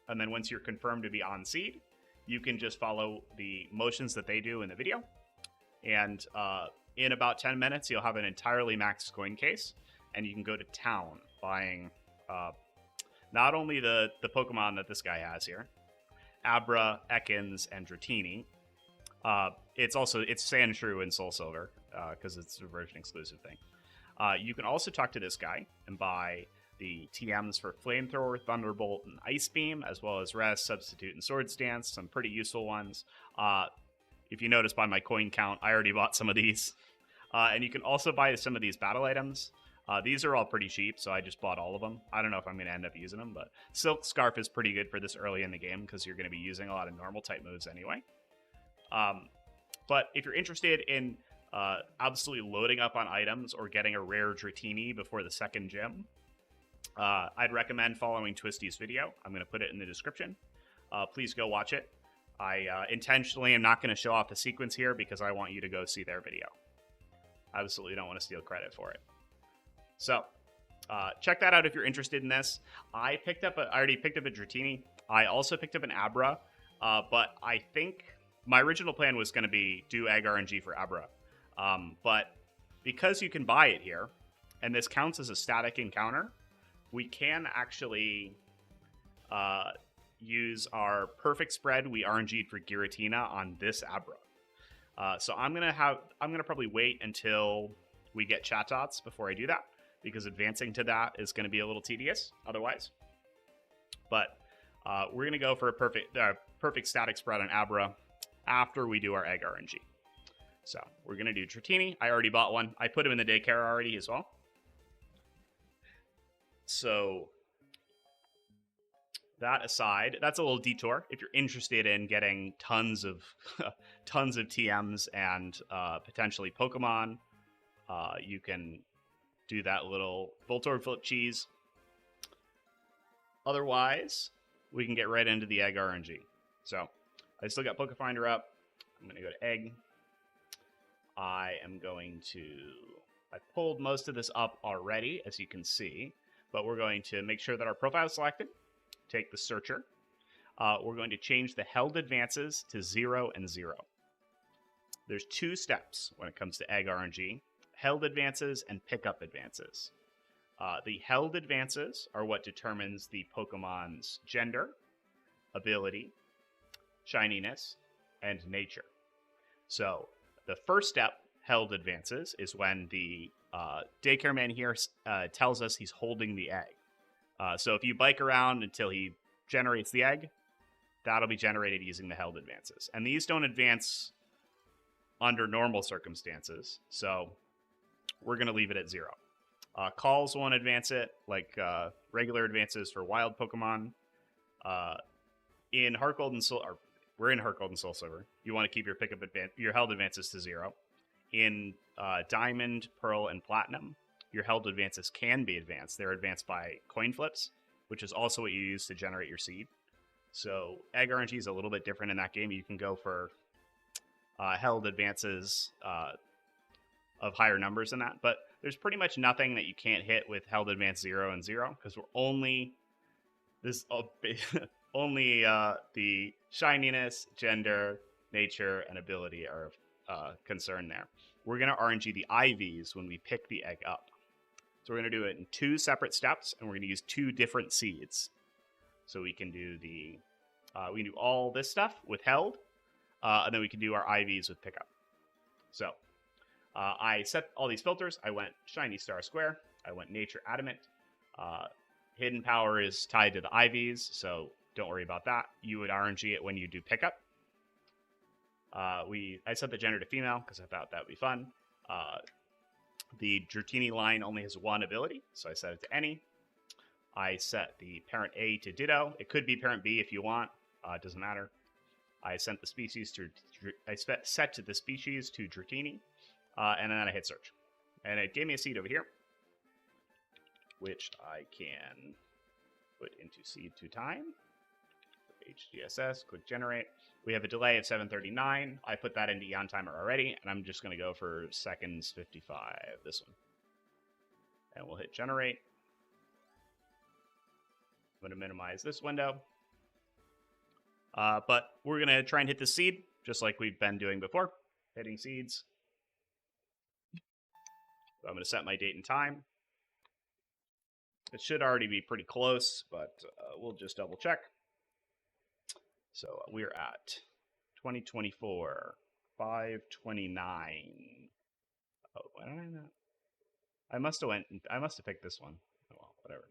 and then once you're confirmed to be on seed, you can just follow the motions that they do in the video, and in about 10 minutes, you'll have an entirely maxed coin case, and you can go to town buying not only the Pokemon that this guy has here, Abra, Ekans, and Dratini. It's Sandshrew and Soul Silver, because it's a version exclusive thing. You can also talk to this guy and buy the TMs for Flamethrower, Thunderbolt, and Ice Beam, as well as Rest, Substitute, and Swords Dance, some pretty useful ones. If you notice by my coin count, I already bought some of these. And you can also buy some of these battle items. These are all pretty cheap, so I just bought all of them. I don't know if I'm going to end up using them, but Silk Scarf is pretty good for this early in the game because you're going to be using a lot of normal type moves anyway. But if you're interested in absolutely loading up on items or getting a rare Dratini before the second gym, I'd recommend following Twisty's video. I'm going to put it in the description. Please go watch it. I intentionally am not going to show off the sequence here because I want you to go see their video. I absolutely don't want to steal credit for it. So, check that out if you're interested in this. I already picked up a Dratini. I also picked up an Abra, but I think my original plan was going to be do Egg RNG for Abra. But because you can buy it here, and this counts as a static encounter, we can actually use our perfect spread we RNG'd for Giratina on this Abra. So I'm gonna probably wait until we get Chatots before I do that, because advancing to that is going to be a little tedious otherwise. But we're gonna go for a perfect static spread on Abra after we do our Egg RNG. So we're gonna do Dratini. I already bought one. I put him in the daycare already as well. So that aside, that's a little detour. If you're interested in getting tons of TMs and potentially Pokemon, you can do that little Voltorb Flip cheese. Otherwise, we can get right into the Egg RNG. So I still got Pokefinder up. I'm going to go to Egg. I pulled most of this up already, as you can see, but we're going to make sure that our profile is selected. Take the searcher. We're going to change the held advances to 0 and 0. There's 2 steps when it comes to Egg RNG: held advances and pickup advances. The held advances are what determines the Pokemon's gender, ability, shininess, and nature. So the first step, held advances, is when the daycare man here tells us he's holding the egg. So if you bike around until he generates the egg, that'll be generated using the held advances. And these don't advance under normal circumstances, so we're going to leave it at 0. Calls won't advance it, like regular advances for wild Pokemon. In Heart Gold and Soul, or we're in Heart Gold and Soul Silver, you want to keep your held advances to 0. In Diamond, Pearl, and Platinum, your held advances can be advanced. They're advanced by coin flips, which is also what you use to generate your seed. So Egg RNG is a little bit different in that game. You can go for held advances of higher numbers than that, but there's pretty much nothing that you can't hit with held advance 0 and 0, because we're only the shininess, gender, nature, and ability are concerned there. We're going to RNG the IVs when we pick the egg up. So we're going to do it in 2 separate steps, and we're going to use 2 different seeds. So we can do all this stuff with held, and then we can do our IVs with pickup. So I set all these filters. I went Shiny Star Square. I went Nature Adamant. Hidden Power is tied to the IVs, so don't worry about that. You would RNG it when you do pickup. I set the gender to female because I thought that would be fun. The Dratini line only has 1 ability, so I set it to any. I set the parent A to Ditto. It could be parent B if you want. It doesn't matter. I set the species to Dratini, and then I hit search, and it gave me a seed over here, which I can put into seed to time. HGSS, click generate. We have a delay of 739. I put that into Eon Timer already, and I'm just going to go for seconds 55, this one. And we'll hit generate. I'm going to minimize this window. But we're going to try and hit the seed, just like we've been doing before, hitting seeds. So I'm going to set my date and time. It should already be pretty close, but we'll just double check. So we're at 2024, 529. Oh, why did I not? I must have picked this one. Oh, well, whatever.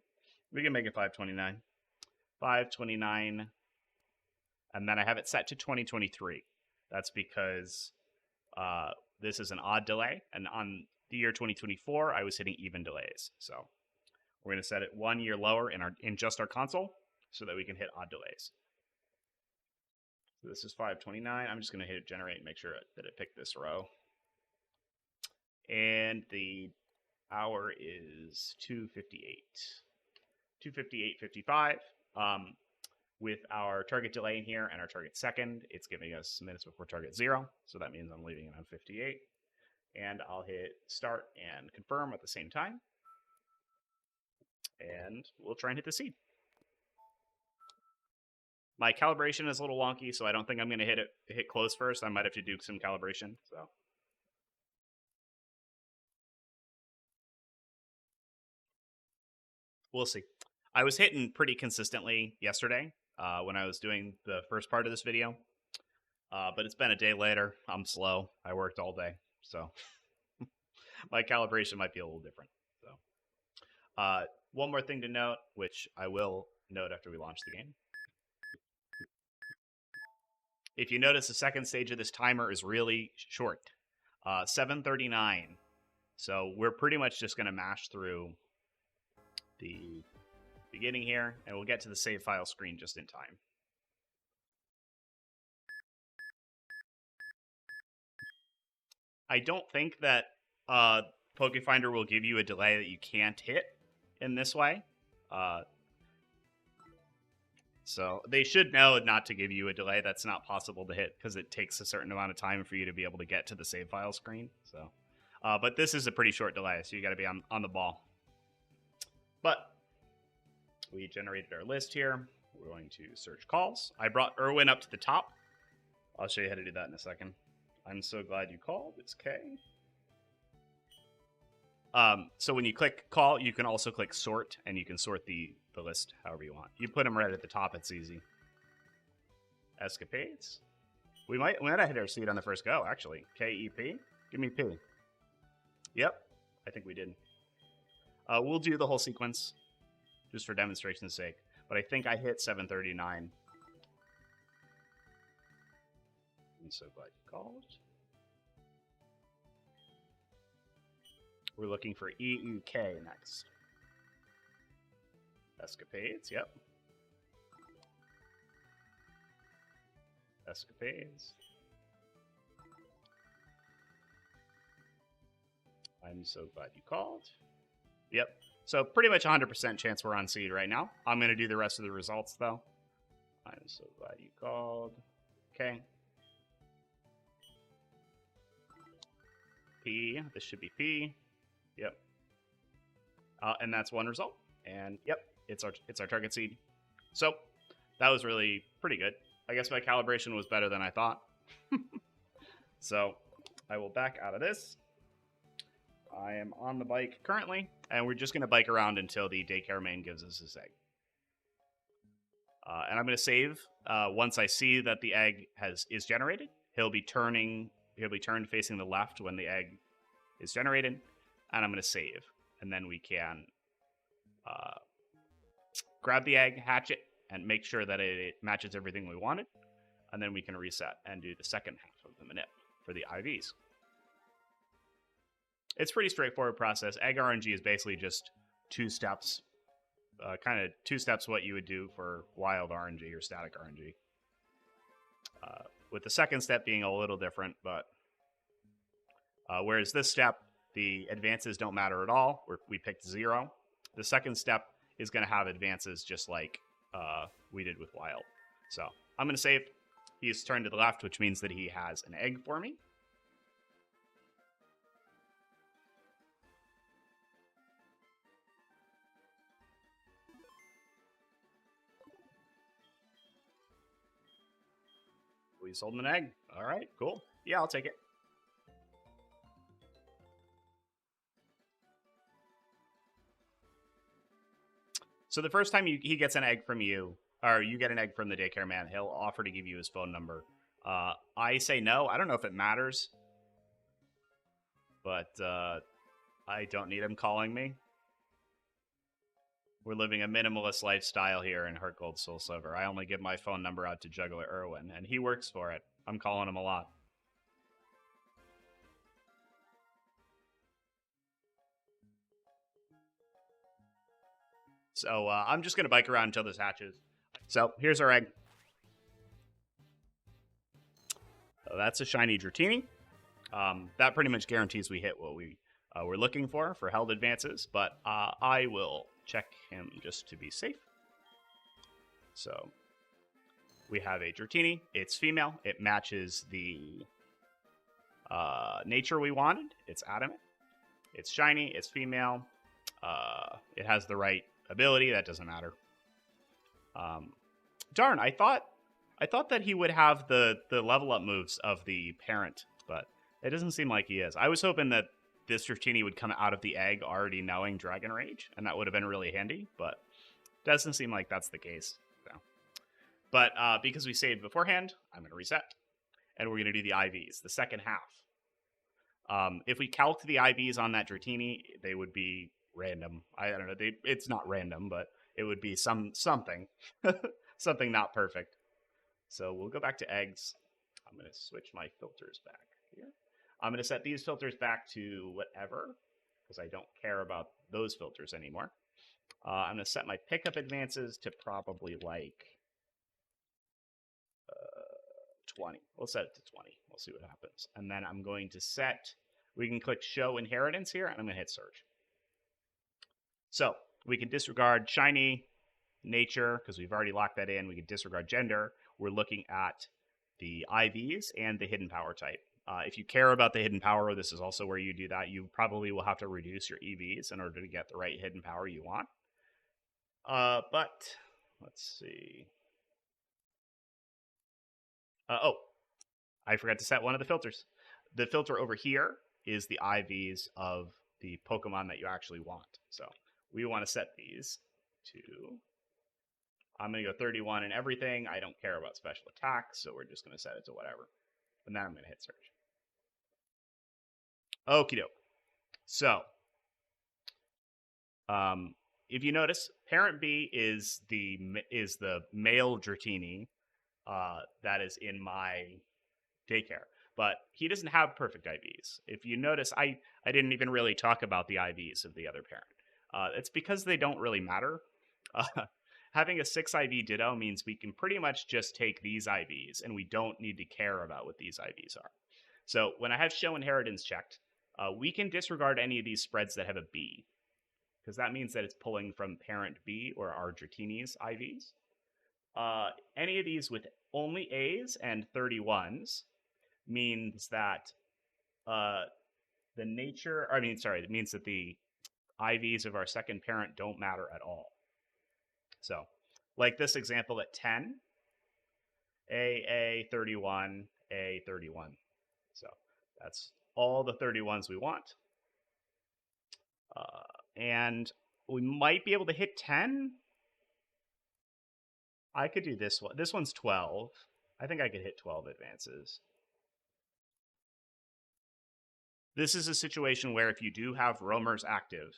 We can make it 529. 529. And then I have it set to 2023. That's because this is an odd delay. And on the year 2024, I was hitting even delays. So we're going to set it 1 year lower in just our console so that we can hit odd delays. So this is 529. I'm just going to hit generate and make sure that it picked this row. And the hour is 2:58. 258.55. With our target delay in here and our target second, it's giving us minutes before target 0. So that means I'm leaving it on 58. And I'll hit start and confirm at the same time. And we'll try and hit the seed. My calibration is a little wonky, so I don't think I'm going to hit close first. I might have to do some calibration. So we'll see. I was hitting pretty consistently yesterday when I was doing the first part of this video. But it's been a day later. I'm slow. I worked all day. So my calibration might be a little different. So one more thing to note, which I will note after we launch the game. If you notice, the second stage of this timer is really short. 7:39. So we're pretty much just going to mash through the beginning here, and we'll get to the save file screen just in time. I don't think that Pokefinder will give you a delay that you can't hit in this way. So they should know not to give you a delay that's not possible to hit, because it takes a certain amount of time for you to be able to get to the save file screen. So, but this is a pretty short delay, so you got to be on the ball. But we generated our list here. We're going to search calls. I brought Irwin up to the top. I'll show you how to do that in a second. I'm so glad you called. It's K. So when you click call, you can also click sort, and you can sort the list however you want. You put them right at the top, it's easy. Escapades. We might have hit our seed on the first go, actually. KEP. Give me P. Yep, I think we did. We'll do the whole sequence just for demonstration's sake, but I think I hit 7:39. I'm so glad you called. We're looking for EUK next. Escapades, yep. Escapades. I'm so glad you called. Yep. So pretty much 100% chance we're on seed right now. I'm going to do the rest of the results, though. I'm so glad you called. Okay. P. This should be P. Yep. And that's one result. And yep, it's our target seed. So that was really pretty good. I guess my calibration was better than I thought. So I will back out of this. I am on the bike currently, and we're just going to bike around until the daycare man gives us his egg. And I'm going to save once I see that the egg is generated. He'll be turned facing the left when the egg is generated, and I'm going to save. And then we can grab the egg, hatch it, and make sure that it matches everything we wanted. And then we can reset and do the second half of the manip for the IVs. It's a pretty straightforward process. Egg RNG is basically just 2 steps, kind of 2 steps what you would do for wild RNG or static RNG. With the second step being a little different, but whereas this step, the advances don't matter at all. We picked 0. The second step is going to have advances just like we did with wild. So I'm going to save. He's turned to the left, which means that he has an egg for me. We sold him an egg. All right, cool. Yeah, I'll take it. So the first time he gets an egg from you, or you get an egg from the daycare man, he'll offer to give you his phone number. I say no. I don't know if it matters, but I don't need him calling me. We're living a minimalist lifestyle here in Heart Gold Soul Silver. I only give my phone number out to Juggler Irwin, and he works for it. I'm calling him a lot. So I'm just going to bike around until this hatches. So here's our egg. So that's a shiny Dratini. That pretty much guarantees we hit what we we're looking for held advances, but I will check him just to be safe. So we have a Dratini. It's female. It matches the nature we wanted. It's adamant. It's shiny. It's female. It has the right ability. That doesn't matter. Darn, I thought that he would have the level up moves of the parent, but it doesn't seem like he is. I was hoping that this Dratini would come out of the egg already knowing Dragon Rage, and that would have been really handy, but doesn't seem like that's the case. So. But because we saved beforehand, I'm going to reset, and we're going to do the IVs, the second half. If we calc the IVs on that Dratini, they would be random. I don't know. It's not random, but it would be something. Something not perfect. So we'll go back to eggs. I'm going to switch my filters back here. I'm going to set these filters back to whatever, because I don't care about those filters anymore. I'm going to set my pickup advances to probably like 20. We'll set it to 20. We'll see what happens. And then I'm going to set, we can click show inheritance here, and I'm going to hit search. So we can disregard shiny, nature, because we've already locked that in. We can disregard gender. We're looking at the IVs and the hidden power type. If you care about the hidden power, this is also where you do that. You probably will have to reduce your EVs in order to get the right hidden power you want. But let's see. Oh, I forgot to set one of the filters. The filter over here is the IVs of the Pokemon that you actually want. So we want to set these to, I'm going to go 31 and everything. I don't care about special attacks, so we're just going to set it to whatever. And then I'm going to hit search. Okie doke. So, if you notice, parent B is the male Dratini that is in my daycare, but he doesn't have perfect IVs. If you notice, I didn't even really talk about the IVs of the other parent. It's because they don't really matter. Having a 6 IV Ditto means we can pretty much just take these IVs, and we don't need to care about what these IVs are. So when I have show inheritance checked, we can disregard any of these spreads that have a B, because that means that it's pulling from parent B or our Dratini's IVs. Any of these with only A's and 31s means that it means that the IVs of our second parent don't matter at all. So, like this example at 10, A, 31, A, 31. So, that's all the 31s we want. And we might be able to hit 10. I could do this one. This one's 12. I think I could hit 12 advances. This is a situation where if you do have roamers active,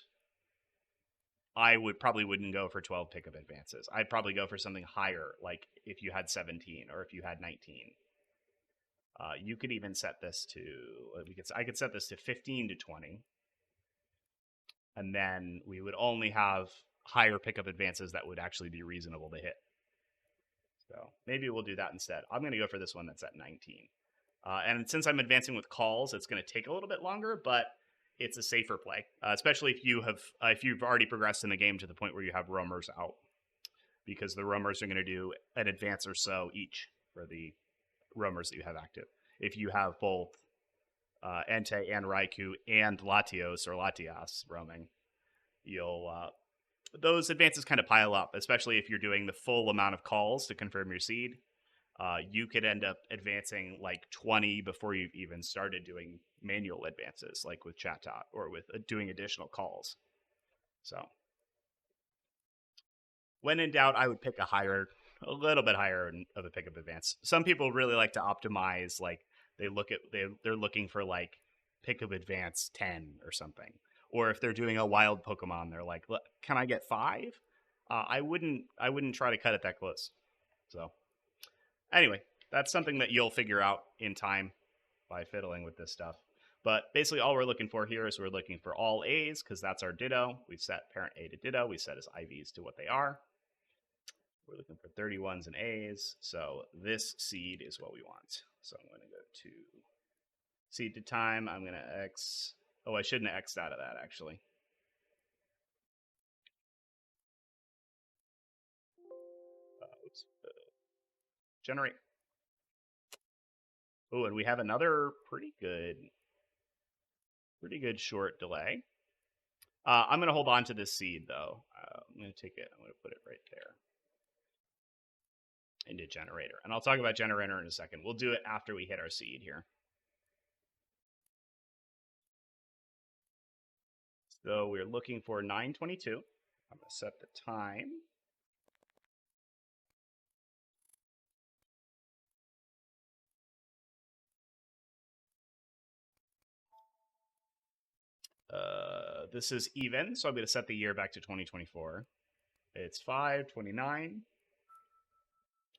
I wouldn't go for 12 pickup advances. I'd probably go for something higher, like if you had 17 or if you had 19. You could even set this to, I could set this to 15 to 20. And then we would only have higher pickup advances that would actually be reasonable to hit. So maybe we'll do that instead. I'm going to go for this one that's at 19. And since I'm advancing with calls, it's going to take a little bit longer, but it's a safer play, especially if you've already progressed in the game to the point where you have roamers out, because the roamers are going to do an advance or so each for the roamers that you have active. If you have both Entei and Raikou and Latios or Latias roaming, those advances kind of pile up, especially if you're doing the full amount of calls to confirm your seed. You could end up advancing like 20 before you've even started doing manual advances, like with Chatot or with doing additional calls. So, when in doubt, I would pick a little bit higher of a pickup advance. Some people really like to optimize, like they're looking for like pickup advance 10 or something. Or if they're doing a wild Pokemon, they're like, can I get 5? I wouldn't try to cut it that close. So, anyway, that's something that you'll figure out in time by fiddling with this stuff. But basically all we're looking for here is we're looking for all A's, because that's our Ditto. We've set parent A to Ditto. We set his IVs to what they are. We're looking for 31s and A's. So this seed is what we want. So I'm going to go to seed to time. I'm going to X Oh, I shouldn't have X'd out of that, actually. Generate. Oh, and we have another pretty good short delay. I'm going to hold on to this seed, though. I'm going to take it. I'm going to put it right there into generator. And I'll talk about generator in a second. We'll do it after we hit our seed here. So we're looking for 9:22. I'm going to set the time. This is even, so I'm going to set the year back to 2024. It's 5:29.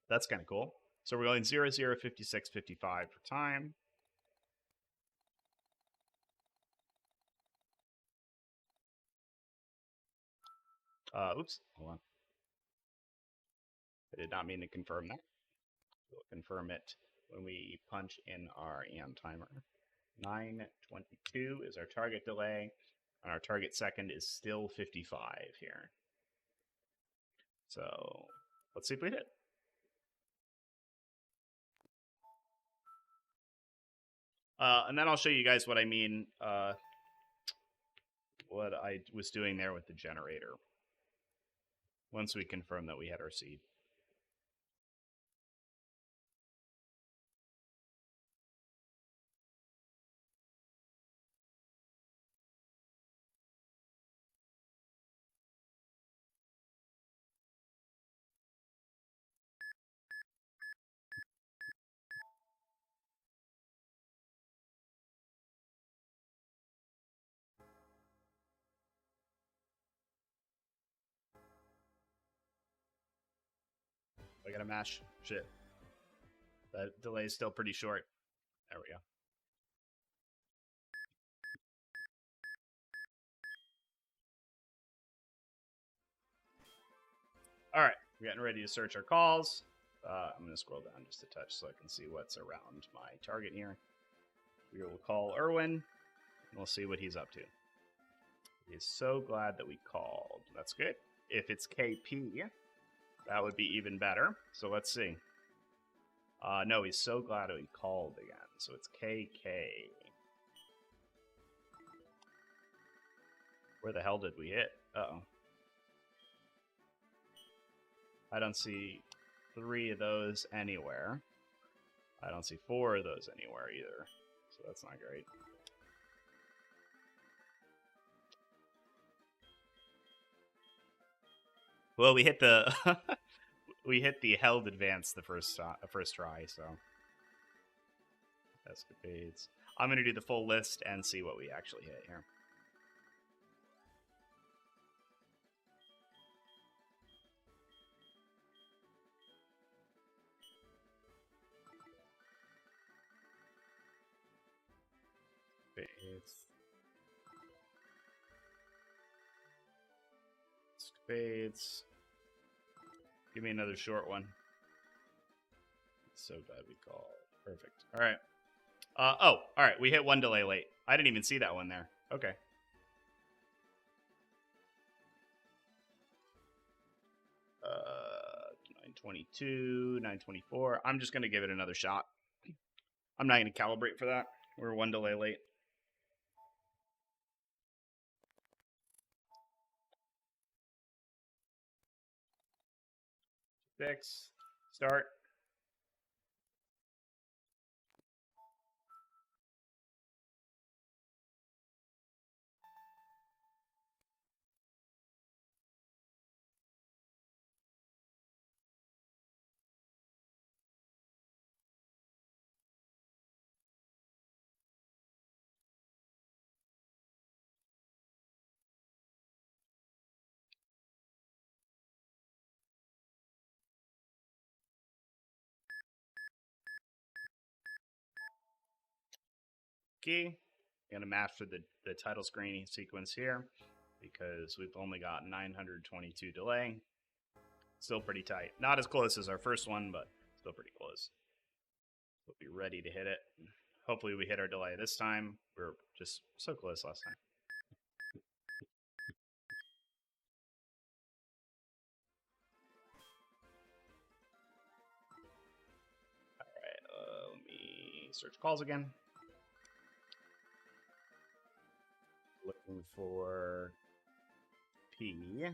That's kind of cool. So we're going 0, 0, 56, 55 for time. Oops, hold on. I did not mean to confirm that. We'll confirm it when we punch in our Eon Timer. 9:22 is our target delay, and our target second is still 55 here. So let's see if we hit. And then I'll show you guys what I mean, what I was doing there with the generator once we confirm that we had our seed. I gotta mash. Shit. That delay is still pretty short. There we go. All right, we're getting ready to search our calls. I'm going to scroll down just a touch so I can see what's around my target here. We will call Irwin, and we'll see what he's up to. He's so glad that we called. That's good. If it's KP, that would be even better. So let's see. No, he's so glad that we called again. So it's KK. Where the hell did we hit? Uh-oh. I don't see 3 of those anywhere. I don't see 4 of those anywhere either. So that's not great. Well, we hit the we hit the held advance the first try, so escapades. I'm gonna do the full list and see what we actually hit here. Escapades. Give me another short one. So glad we called. Perfect. All right. Oh, all right. We hit 1 delay late. I didn't even see that one there. Okay. Uh, 9:22, 9:24. I'm just gonna give it another shot. I'm not gonna calibrate for that. We're 1 delay late. Six. Start. I'm going to master the title screen sequence here because we've only got 922 delay. Still pretty tight. Not as close as our first one, but still pretty close. We'll be ready to hit it. Hopefully we hit our delay this time. We were just so close last time. All right, let me search calls again. Looking for P.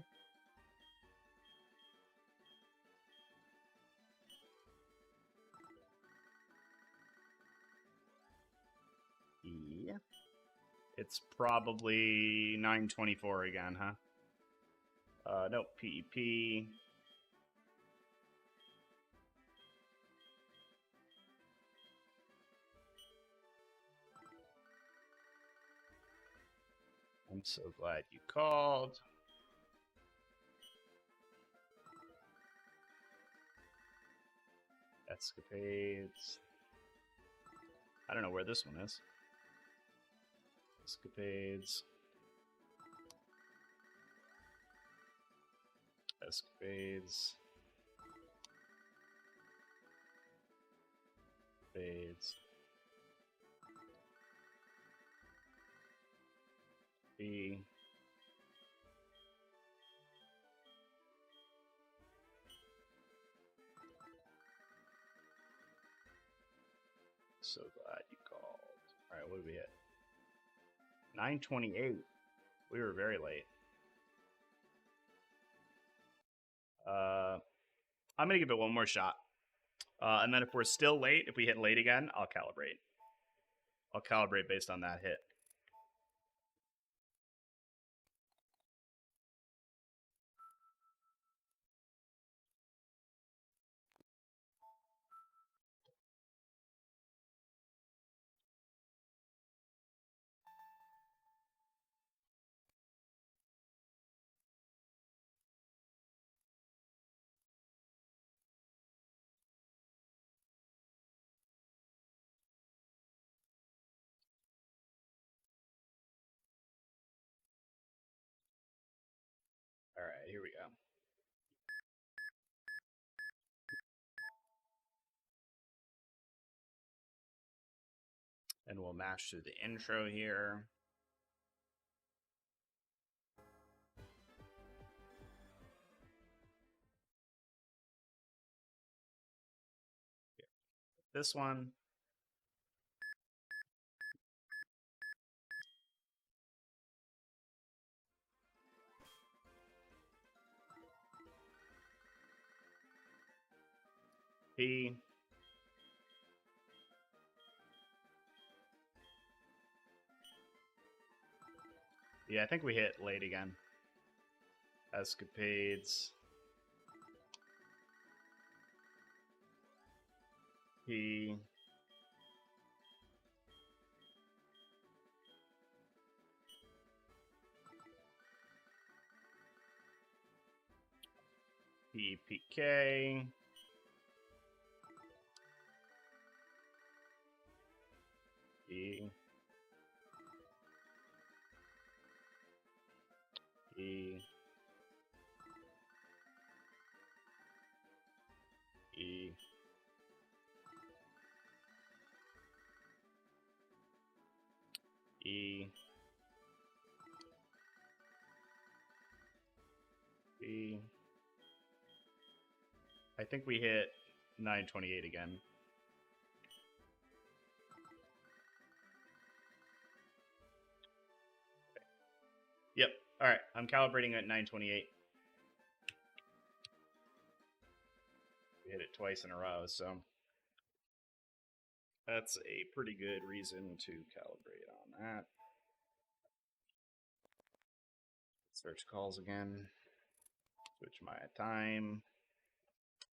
E. It's probably 924 again, huh? Nope, PEP. I'm so glad you called. Escapades. I don't know where this one is. Escapades. Escapades. Fades. B. So glad you called. All right, what did we hit? 928. We were very late. I'm going to give it one more shot. And then if we're still late, if we hit late again, I'll calibrate. I'll calibrate based on that hit. All right, here we go. And we'll mash through the intro here. This one. P. Yeah, I think we hit late again. Escapades. P. PK. E. E. E. E. E. I think we hit 928 again. Okay. Yep. All right. I'm calibrating at 928. We hit it twice in a row, so that's a pretty good reason to calibrate on that. Search calls again. Switch my time.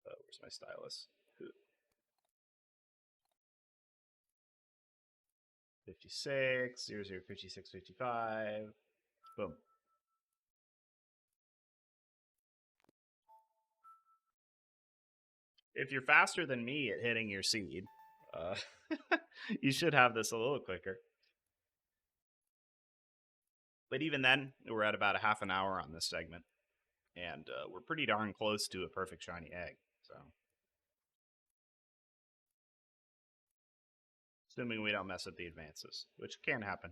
Where's my stylus? 56, 00, 56, 55. Boom. If you're faster than me at hitting your seed, you should have this a little quicker. But even then, we're at about a half an hour on this segment. And we're pretty darn close to a perfect shiny egg. So Assuming we don't mess up the advances, which can happen.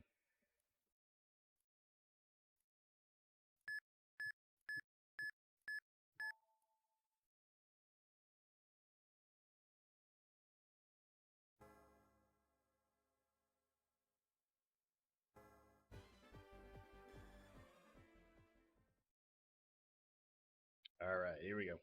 All right, here we go.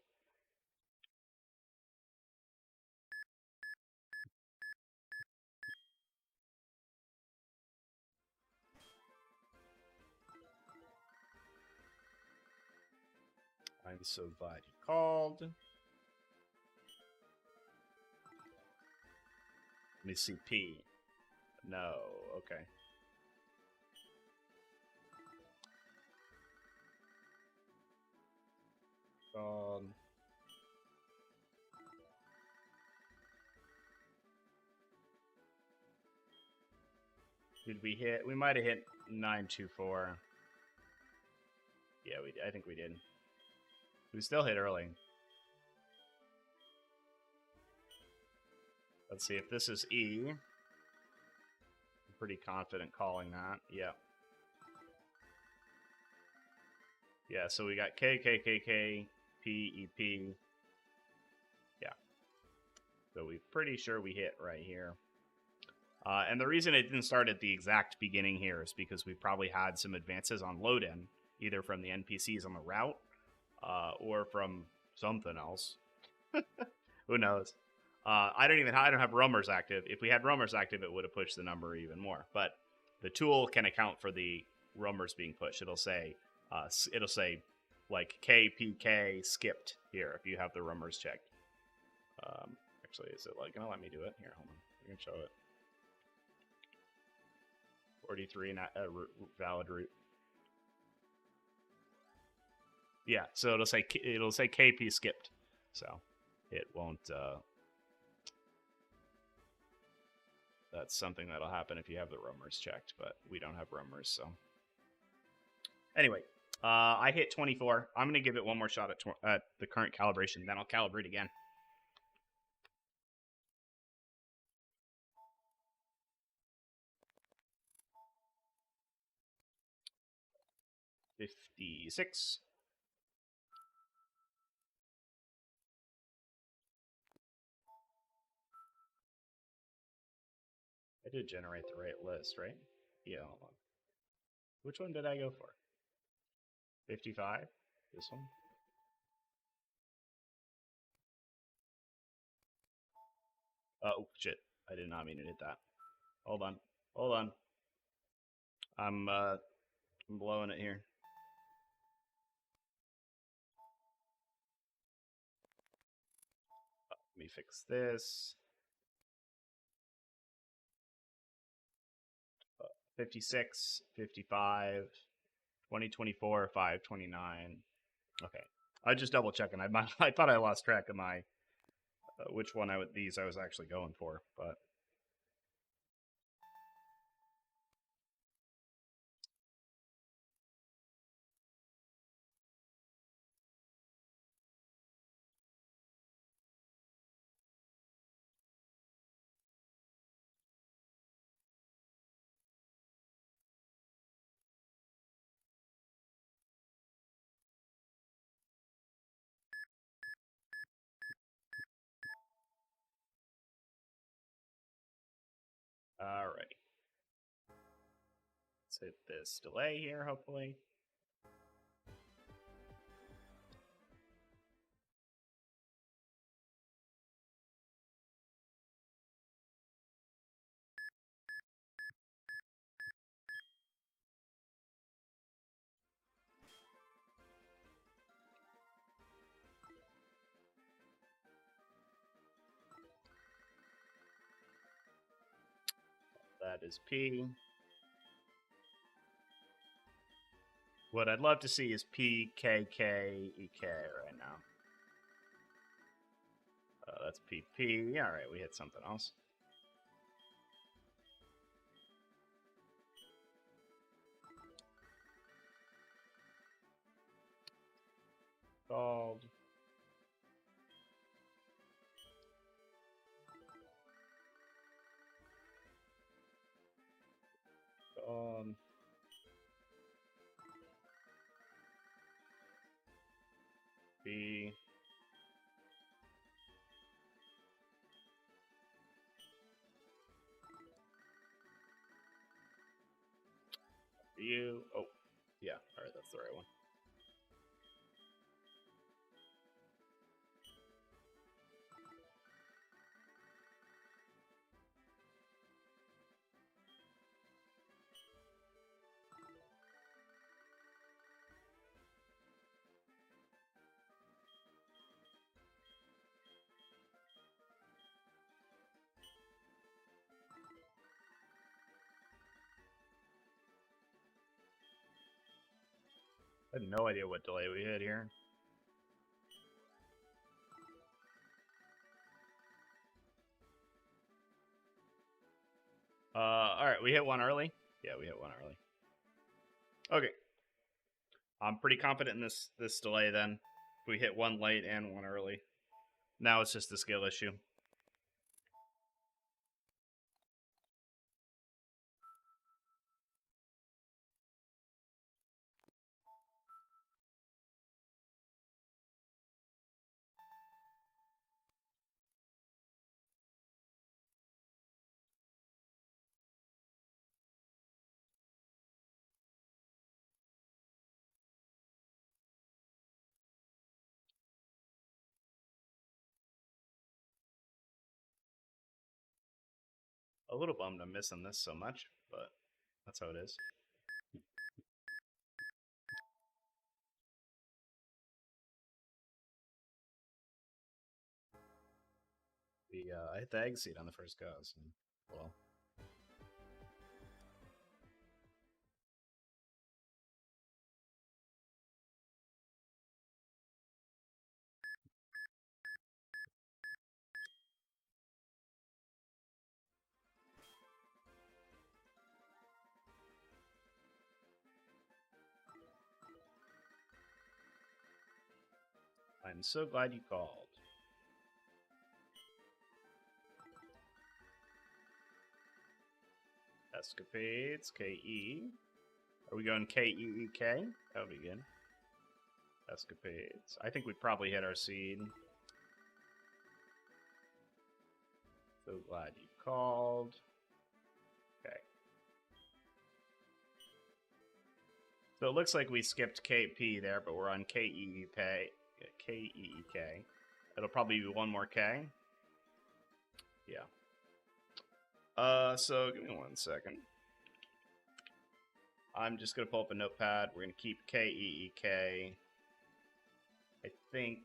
I'm so glad you called. Let me see P. No, okay. Did we hit? We might have hit 924. Yeah, I think we did. We still hit early. Let's see if this is E. I'm pretty confident calling that. Yeah. Yeah, so we got K, K, K, K, P, E, P. Yeah. So we're pretty sure we hit right here. And the reason it didn't start at the exact beginning here is because we probably had some advances on load-in, either from the NPCs on the route, or from something else. Who knows? I don't have roamers active. If we had roamers active, it would have pushed the number even more. But the tool can account for the roamers being pushed. It'll say like KPK skipped here if you have the roamers checked. Actually, is it like gonna let me do it? Here, hold on. I can show it. 43 valid route. Yeah, so it'll say KP skipped. So it won't. That's something that'll happen if you have the roamers checked, but we don't have roamers, so. Anyway, I hit 24. I'm going to give it one more shot at the current calibration, then I'll calibrate again. $56. I did generate the right list, right? Yeah, hold on. Which one did I go for? 55? This one? Oh, shit. I did not mean to hit that. Hold on. Hold on. I'm blowing it here. Let me fix this. 56, 55, 2024, 529. Okay. I just double checking. I thought I lost track of my which one I was actually going for, but alrighty. Let's hit this delay here, hopefully. That is P. What I'd love to see is PKKEK right now. That's PP. Alright, we hit something else. Called. B. You. Oh, yeah. All right, that's the right one. I had no idea what delay we had here. All right, we hit one early. Yeah, we hit one early. Okay, I'm pretty confident in this delay. Then we hit one late and one early. Now it's just a skill issue. A little bummed I'm missing this so much, but that's how it is. I hit the egg seed on the first go, so, well. I'm so glad you called. Escapades, KE. Are we going KEEK? That would be good. Escapades. I think we probably hit our seed. So glad you called. Okay. So it looks like we skipped KP there, but we're on KEEK. KEEK. It'll probably be one more K. Yeah. So give me 1 second. I'm just gonna pull up a notepad. We're gonna keep KEEK. I think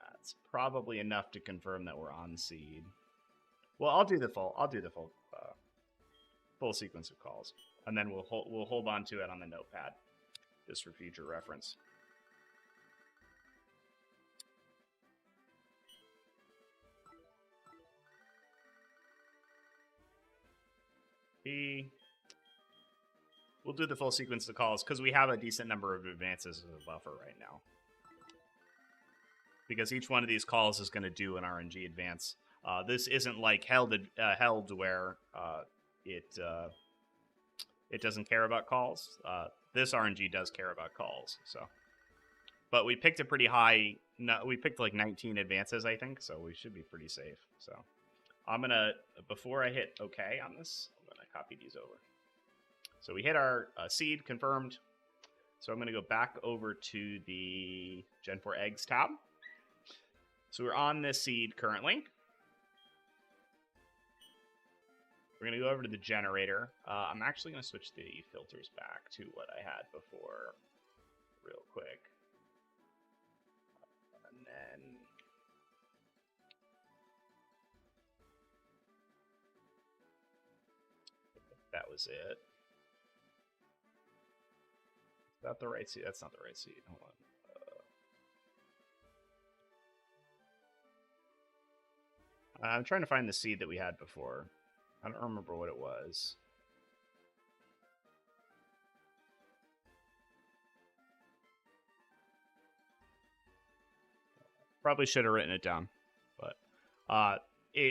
that's probably enough to confirm that we're on seed. Well, I'll do the full full sequence of calls, and then we'll hold on to it on the notepad, just for future reference. We'll do the full sequence of calls because we have a decent number of advances as a buffer right now. Because each one of these calls is going to do an RNG advance. This isn't like held where it doesn't care about calls. This RNG does care about calls. So, but we picked a pretty high. No, we picked like 19 advances, I think. So we should be pretty safe. So I'm gonna, before I hit OK on this, I'm gonna copy these over. So we hit our seed confirmed. So I'm gonna go back over to the Gen 4 eggs tab. So we're on this seed currently. We're going to go over to the generator. I'm actually going to switch the filters back to what I had before real quick. And then that was it. Is that the right seed? That's not the right seed. Hold on. I'm trying to find the seed that we had before. I don't remember what it was. Probably should have written it down. But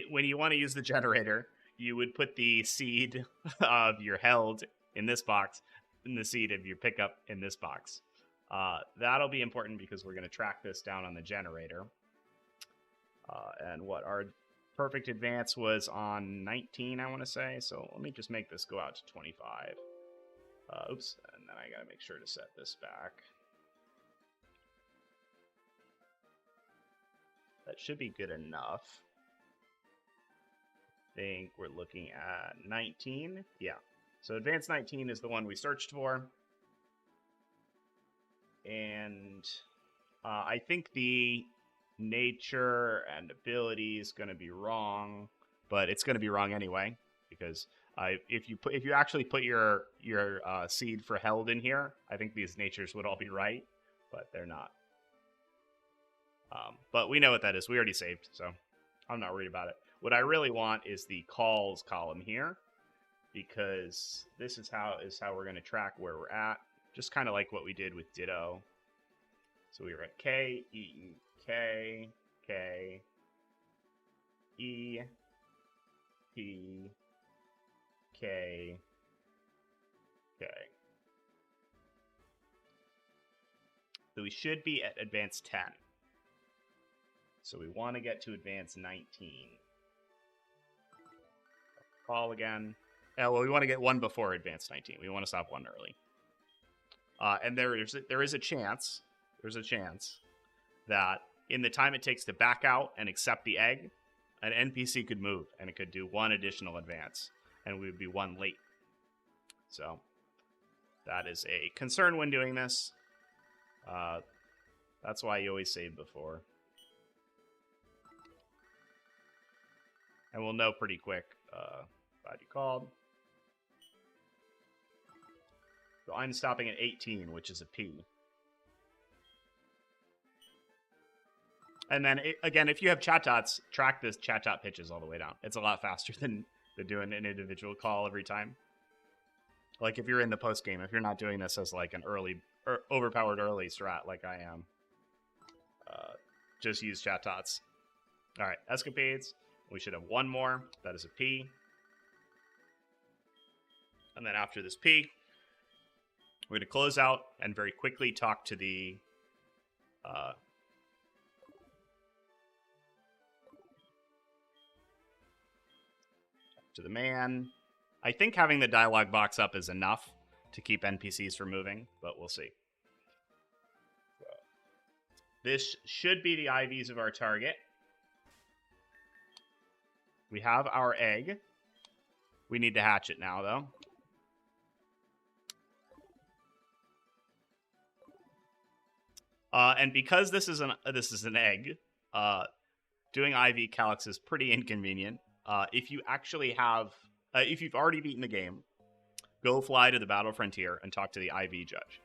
when you want to use the generator, you would put the seed of your held in this box, and the seed of your pickup in this box. That'll be important because we're going to track this down on the generator. And what our perfect advance was on 19, I want to say. So let me just make this go out to 25. Oops, and then I got to make sure to set this back. That should be good enough. I think we're looking at 19. Yeah. So advanced 19 is the one we searched for. And I think the nature and ability is going to be wrong, but it's going to be wrong anyway because if you actually put your seed for held in here, I think these natures would all be right, but they're not. But we know what that is. We already saved, so I'm not worried about it. What I really want is the calls column here, because this is how we're going to track where we're at, just kind of like what we did with Ditto. So we were at K, E, K, K, E, P, K, K. So we should be at advanced 10. So we want to get to advanced 19. Call again. Well, we want to get one before advanced 19. We want to stop one early. And there is a chance. There's a chance that in the time it takes to back out and accept the egg, an NPC could move and it could do one additional advance, and we would be one late. So that is a concern when doing this. That's why you always save before. And we'll know pretty quick. Glad you called. So I'm stopping at 18, which is a P. And then, again, if you have Chatots, track this Chatot pitches all the way down. It's a lot faster than doing an individual call every time. Like, if you're in the post game, if you're not doing this as, like, an early, or overpowered early strat like I am, just use Chatots. All right, escapades. We should have one more. That is a P. And then after this P, we're going to close out and very quickly talk to the man. I think having the dialogue box up is enough to keep NPCs from moving, but we'll see. So, this should be the IVs of our target. We have our egg. We need to hatch it now, though. And because this is an egg, doing IV Calyx is pretty inconvenient. If you actually have, if you've already beaten the game, go fly to the Battle Frontier and talk to the IV judge.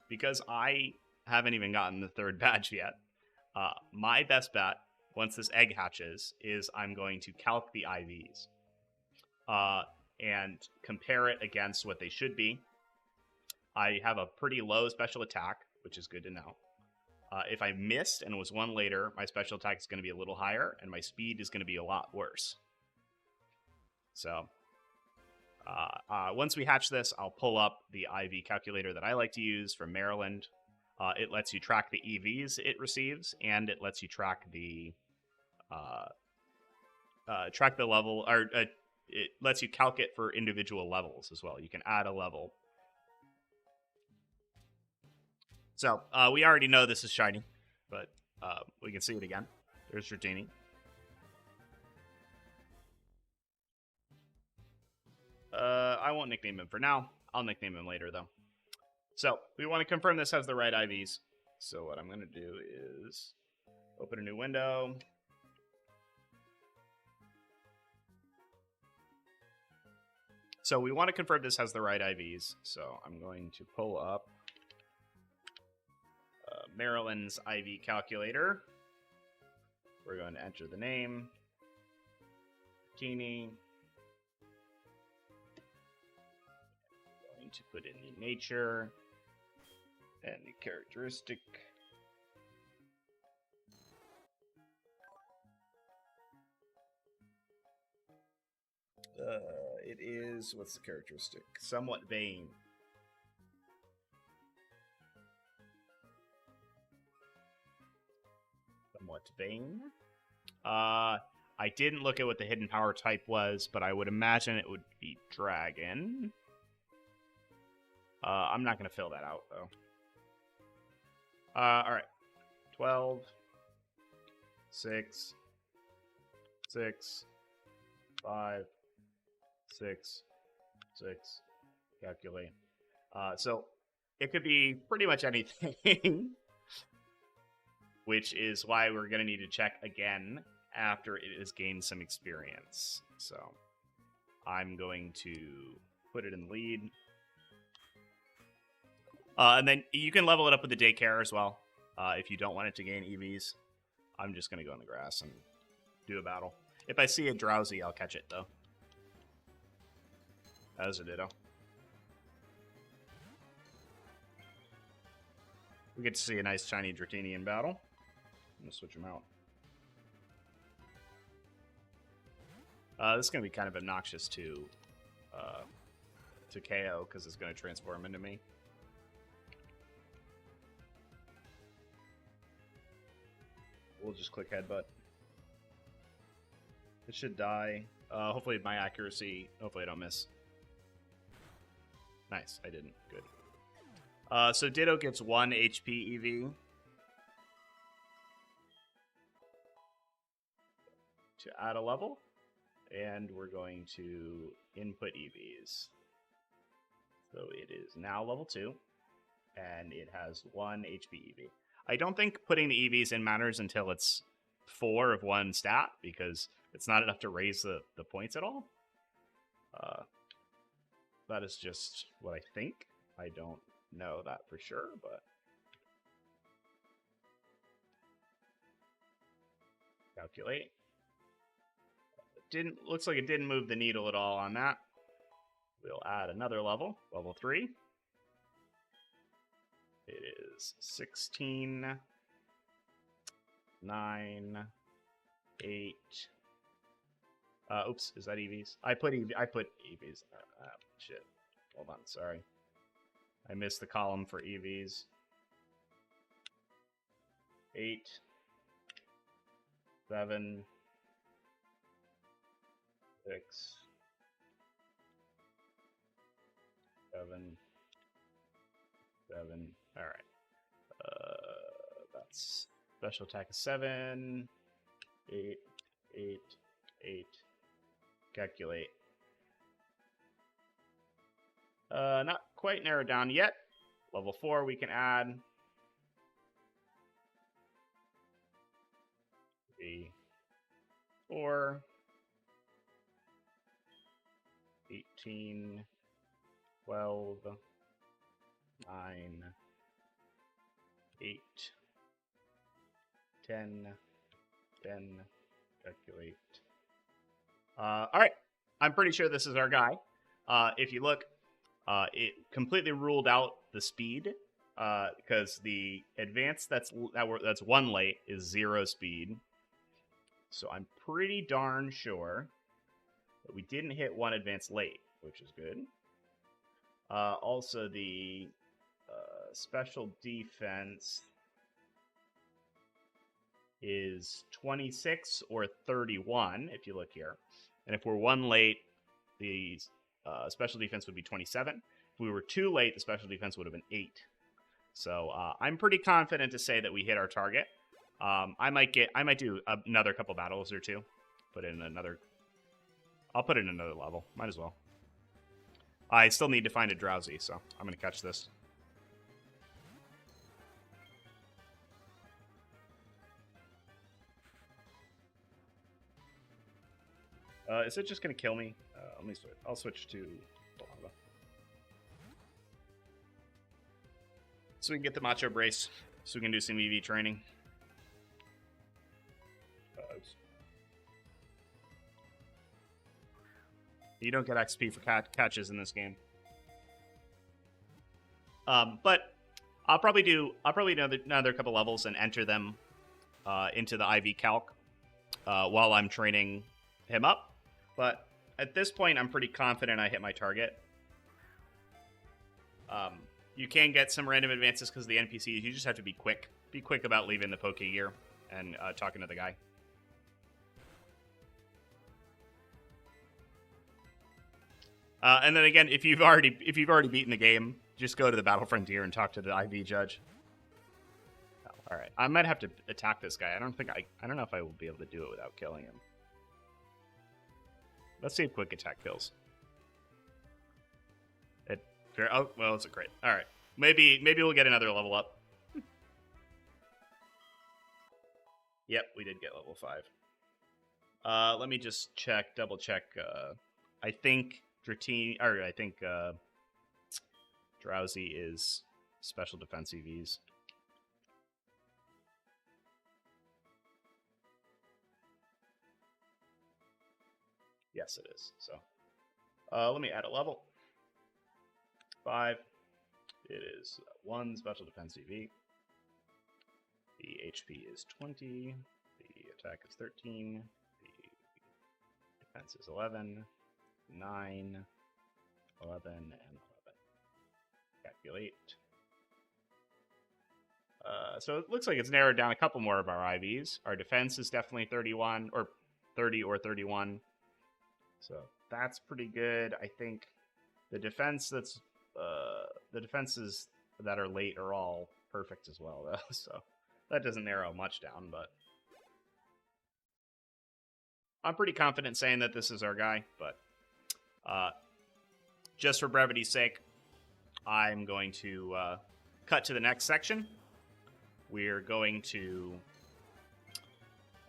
Because I haven't even gotten the 3rd badge yet, my best bet, once this egg hatches, is I'm going to calc the IVs and compare it against what they should be. I have a pretty low special attack, which is good to know. If I missed and was one later, my special attack is going to be a little higher, and my speed is going to be a lot worse. So, once we hatch this, I'll pull up the IV calculator that I like to use from Maryland. It lets you track the EVs it receives, and it lets you track the level, or it lets you calc it for individual levels as well. You can add a level. So, we already know this is shiny, but we can see it again. There's Dratini. I won't nickname him for now. I'll nickname him later, though. So, we want to confirm this has the right IVs. So what I'm going to do is open a new window. So we want to confirm this has the right IVs. So I'm going to pull up Maryland's IV calculator. We're going to enter the name, Dratini. Going to put in the nature and the characteristic. It is, what's the characteristic? Somewhat vain. somewhat vain. I didn't look at what the hidden power type was, but I would imagine it would be dragon. I'm not going to fill that out, though. Alright. 12. 6. 6. 5. 6. 6. Calculate. So, it could be pretty much anything. Which is why we're going to need to check again after it has gained some experience. So, I'm going to put it in the lead. And then you can level it up with the daycare as well, if you don't want it to gain EVs. I'm just going to go in the grass and do a battle. If I see a Drowzee, I'll catch it, though. As a Ditto. We get to see a nice shiny Dratini in battle. I'm going to switch them out. This is going to be kind of obnoxious to KO, because it's going to transform into me. We'll just click headbutt. It should die. Hopefully my accuracy... Hopefully I don't miss. Nice, I didn't. Good. So Ditto gets 1 HP EV. To add a level. And we're going to input EVs. So it is now level 2. And it has 1 HP EV. I don't think putting the EVs in matters until it's 4 of one stat, because it's not enough to raise the points at all. That is just what I think. I don't know that for sure, but... Calculate. Looks like it didn't move the needle at all on that. We'll add another level, level 3. It is 16, 9, 8. Oops, is that EVs? I put EVs. Shit. Hold on, sorry. I missed the column for EVs. 8, 7, 6, 7, 7. All right. That's special attack is 7, 8, 8, 8. Calculate. Not quite narrowed down yet. Level 4 we can add. 3, 4, 18, 12, 9, 8, 10, 10, calculate. Alright, I'm pretty sure this is our guy. If you look, it completely ruled out the speed, because the advance that's 1 late is 0 speed. So I'm pretty darn sure that we didn't hit 1 advance late, which is good. Also, the special defense is 26 or 31, if you look here. And if we're 1 late, the special defense would be 27. If we were 2 late, the special defense would have been 8. So I'm pretty confident to say that we hit our target. I might do another couple battles or two. I'll put in another level. Might as well. I still need to find a Drowzee, so I'm going to catch this. Is it just going to kill me? Let me switch. I'll switch to Lava. So we can get the Macho Brace, so we can do some EV training. You don't get XP for catches in this game. But I'll probably do another couple levels and enter them into the IV calc while I'm training him up. But at this point, I'm pretty confident I hit my target. You can get some random advances because of the NPCs. You just have to be quick. Be quick about leaving the Poke Gear and talking to the guy. And then again, if you've already beaten the game, just go to the Battle Frontier and talk to the IV judge. Oh, all right, I might have to attack this guy. I don't know if I will be able to do it without killing him. Let's see if quick attack kills. Oh, well, it's a crit. All right, maybe we'll get another level up. Yep, we did get level 5. Let me just double check. I think Dratini, or I think Drowzee is special defense EVs. Yes, it is. So let me add a level. 5. It is 1 special defense EV. The HP is 20. The attack is 13. The defense is 11. 9. 11 and 11. Calculate. So it looks like it's narrowed down a couple more of our IVs. Our defense is definitely 31 or 30 or 31. So that's pretty good. I think the defenses that are late are all perfect as well, though. So that doesn't narrow much down, but I'm pretty confident saying that this is our guy. But just for brevity's sake, I'm going to cut to the next section. We're going to...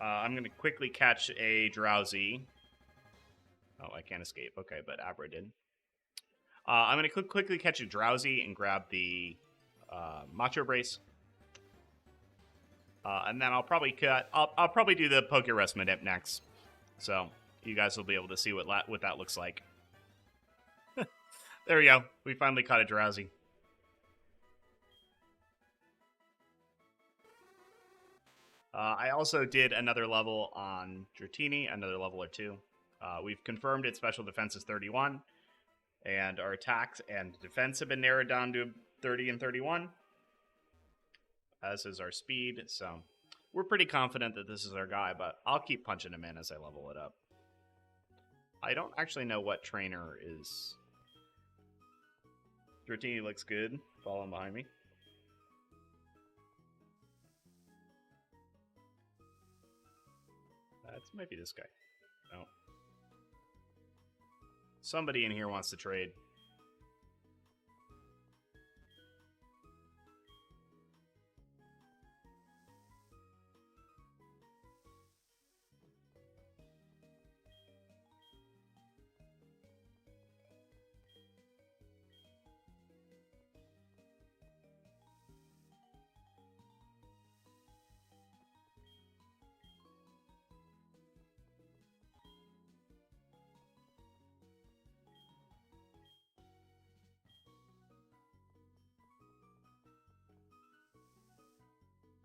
I'm going to quickly catch a Drowzee. Oh, I can't escape. Okay, but Abra did. I'm going to quickly catch a Drowzee and grab the Macho Brace. And then I'll probably do the Pokerus Manip next. So you guys will be able to see what that looks like. There we go. We finally caught a Drowzee. I also did another level on Dratini, another level or 2. We've confirmed its special defense is 31, and our attacks and defense have been narrowed down to 30 and 31, as is our speed. So we're pretty confident that this is our guy, but I'll keep punching him in as I level it up. I don't actually know what trainer is. Dratini looks good, following behind me. That's maybe this guy. No. Somebody in here wants to trade.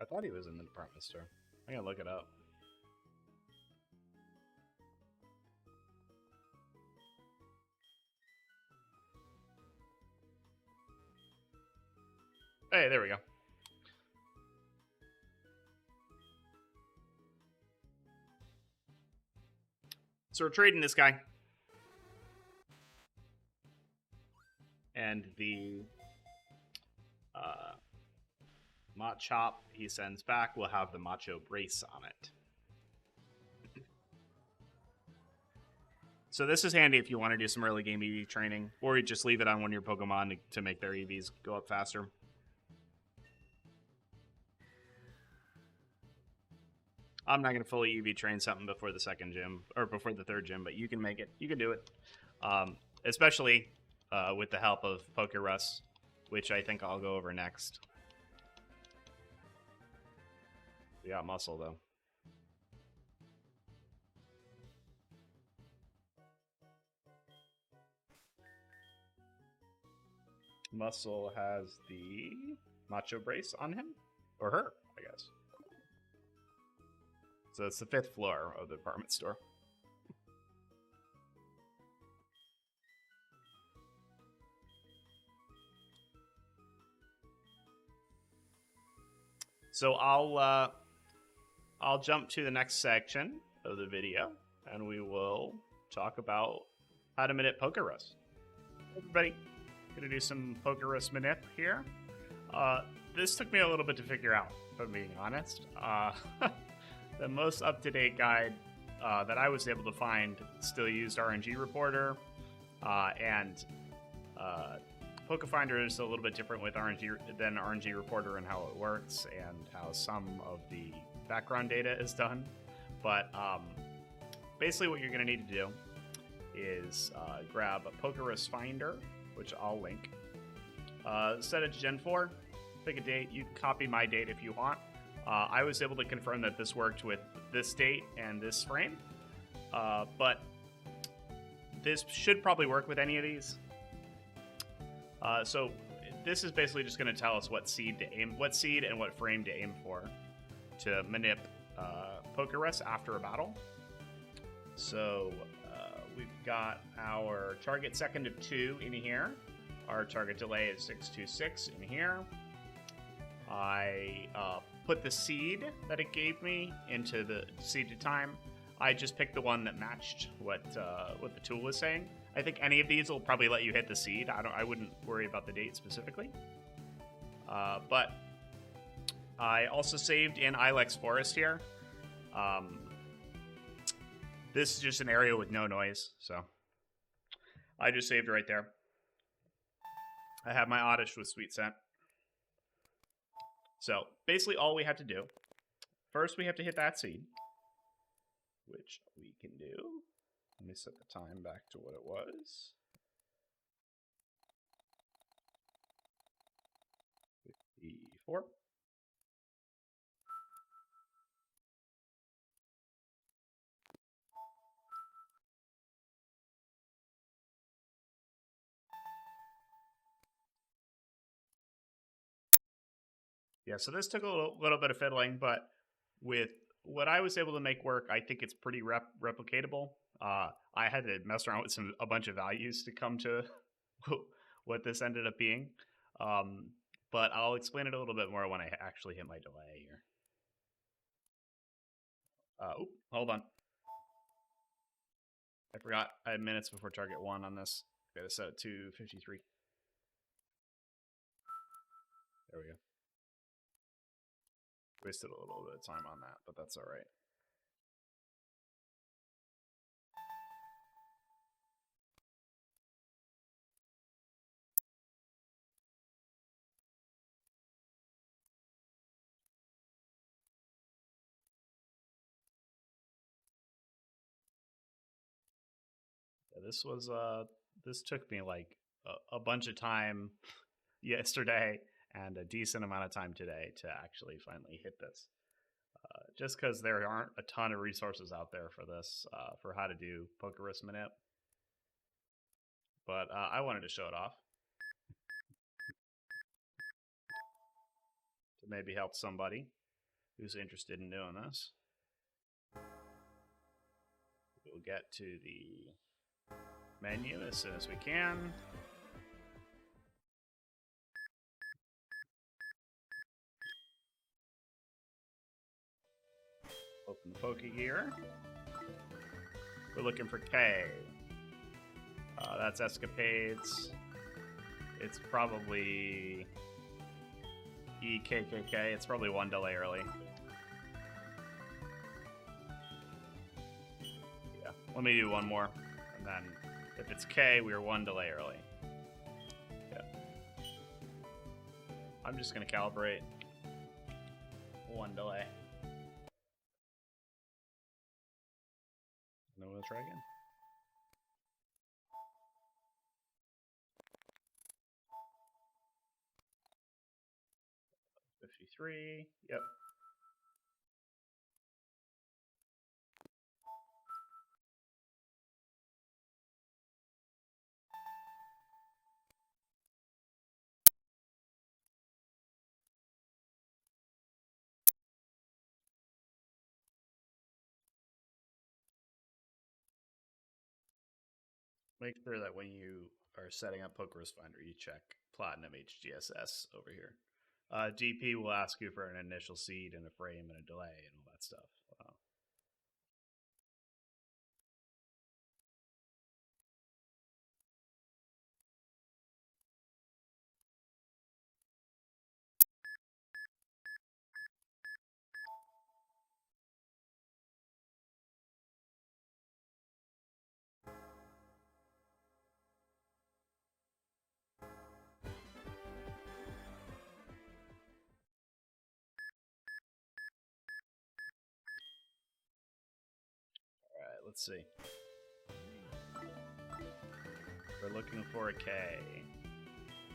I thought he was in the department store. I'm gonna look it up. Hey, there we go. So we're trading this guy. And the Machop he sends back will have the Macho Brace on it. So this is handy if you want to do some early game EV training, or you just leave it on one of your Pokemon to make their EVs go up faster. I'm not going to fully EV train something before the second gym, or before the third gym, but you can make it. You can do it. Especially with the help of Pokerus, which I think I'll go over next. We got muscle, though. Muscle has the Macho Brace on him? Or her, I guess. So it's the 5th floor of the department store. So I'll I'll jump to the next section of the video, and we will talk about how to manip Pokerus. Everybody, gonna do some Pokerus manip here. This took me a little bit to figure out, if I'm being honest. The most up-to-date guide that I was able to find still used RNG Reporter, and Pokefinder is a little bit different with RNG Reporter and how it works and how some of the background data is done. But basically what you're going to need to do is grab a Pokerus Finder, which I'll link, set it to Gen 4, pick a date. You can copy my date if you want. I was able to confirm that this worked with this date and this frame, but this should probably work with any of these. So this is basically just going to tell us what seed and what frame to aim for to manip Pokerus after a battle. So we've got our target second of 2 in here. Our target delay is 626 in here. I put the seed that it gave me into the seeded time. I just picked the one that matched what the tool was saying. I think any of these will probably let you hit the seed. I wouldn't worry about the date specifically. But I also saved in Ilex Forest here. This is just an area with no noise, so I just saved right there. I have my Oddish with Sweet Scent. So basically all we have to do, first we have to hit that seed, which we can do. Let me set the time back to what it was. 54. Yeah, so this took a little bit of fiddling, but with what I was able to make work, I think it's pretty replicatable. I had to mess around with a bunch of values to come to what this ended up being. But I'll explain it a little bit more when I actually hit my delay here. Hold on. I forgot I had minutes before target 1 on this. Gotta set it to 53. There we go. Wasted a little bit of time on that, but that's all right. Yeah, this took me like a bunch of time yesterday and a decent amount of time today to actually finally hit this. Just because there aren't a ton of resources out there for this, for how to do Pokerus manip. But I wanted to show it off to maybe help somebody who's interested in doing this. We'll get to the menu as soon as we can. Open the Pokegear. We're looking for K. That's Escapades. It's probably EKKK. It's probably 1 delay early. Yeah, let me do one more. And then if it's K, we're 1 delay early. Yeah. I'm just going to calibrate 1 delay. And then we'll try again. Yep. Make sure that when you are setting up Pokerus Finder, you check Platinum HGSS over here. DP will ask you for an initial seed and a frame and a delay and all that stuff. Alright, let's see. We're looking for a K.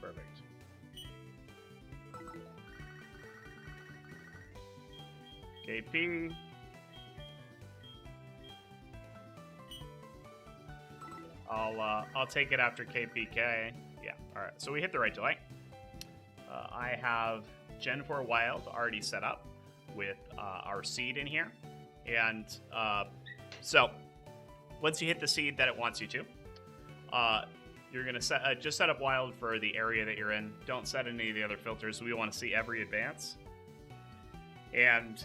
Perfect. KP. I'll take it after KPK. Yeah, alright. So we hit the right delay. I have Gen 4 Wild already set up with our seed in here. And so once you hit the seed that it wants you to, you're going to just set up Wild for the area that you're in. Don't set any of the other filters. We want to see every advance. And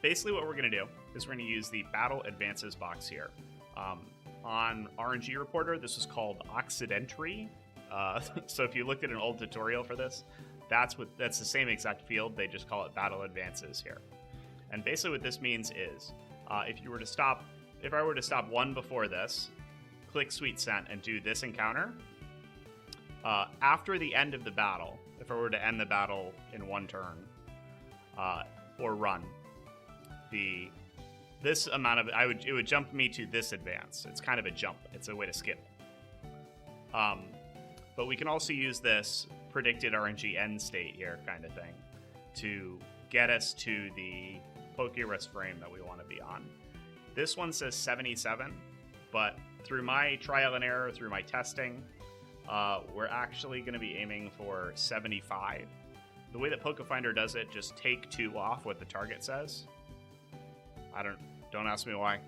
basically what we're going to do is we're going to use the Battle Advances box here. On RNG Reporter, this is called Occidentary. So if you looked at an old tutorial for this, that's the same exact field. They just call it Battle Advances here. And basically what this means is, if I were to stop one before this, click Sweet Scent and do this encounter, after the end of the battle, if I were to end the battle in one turn, or run, this amount of it would jump me to this advance. It's kind of a jump. It's a way to skip. But we can also use this predicted RNG end state here kind of thing to get us to the Pokerus frame that we want to be on. This one says 77, but through my trial and error, through my testing, we're actually going to be aiming for 75. The way that Pokefinder does it, just take 2 off what the target says. Don't ask me why.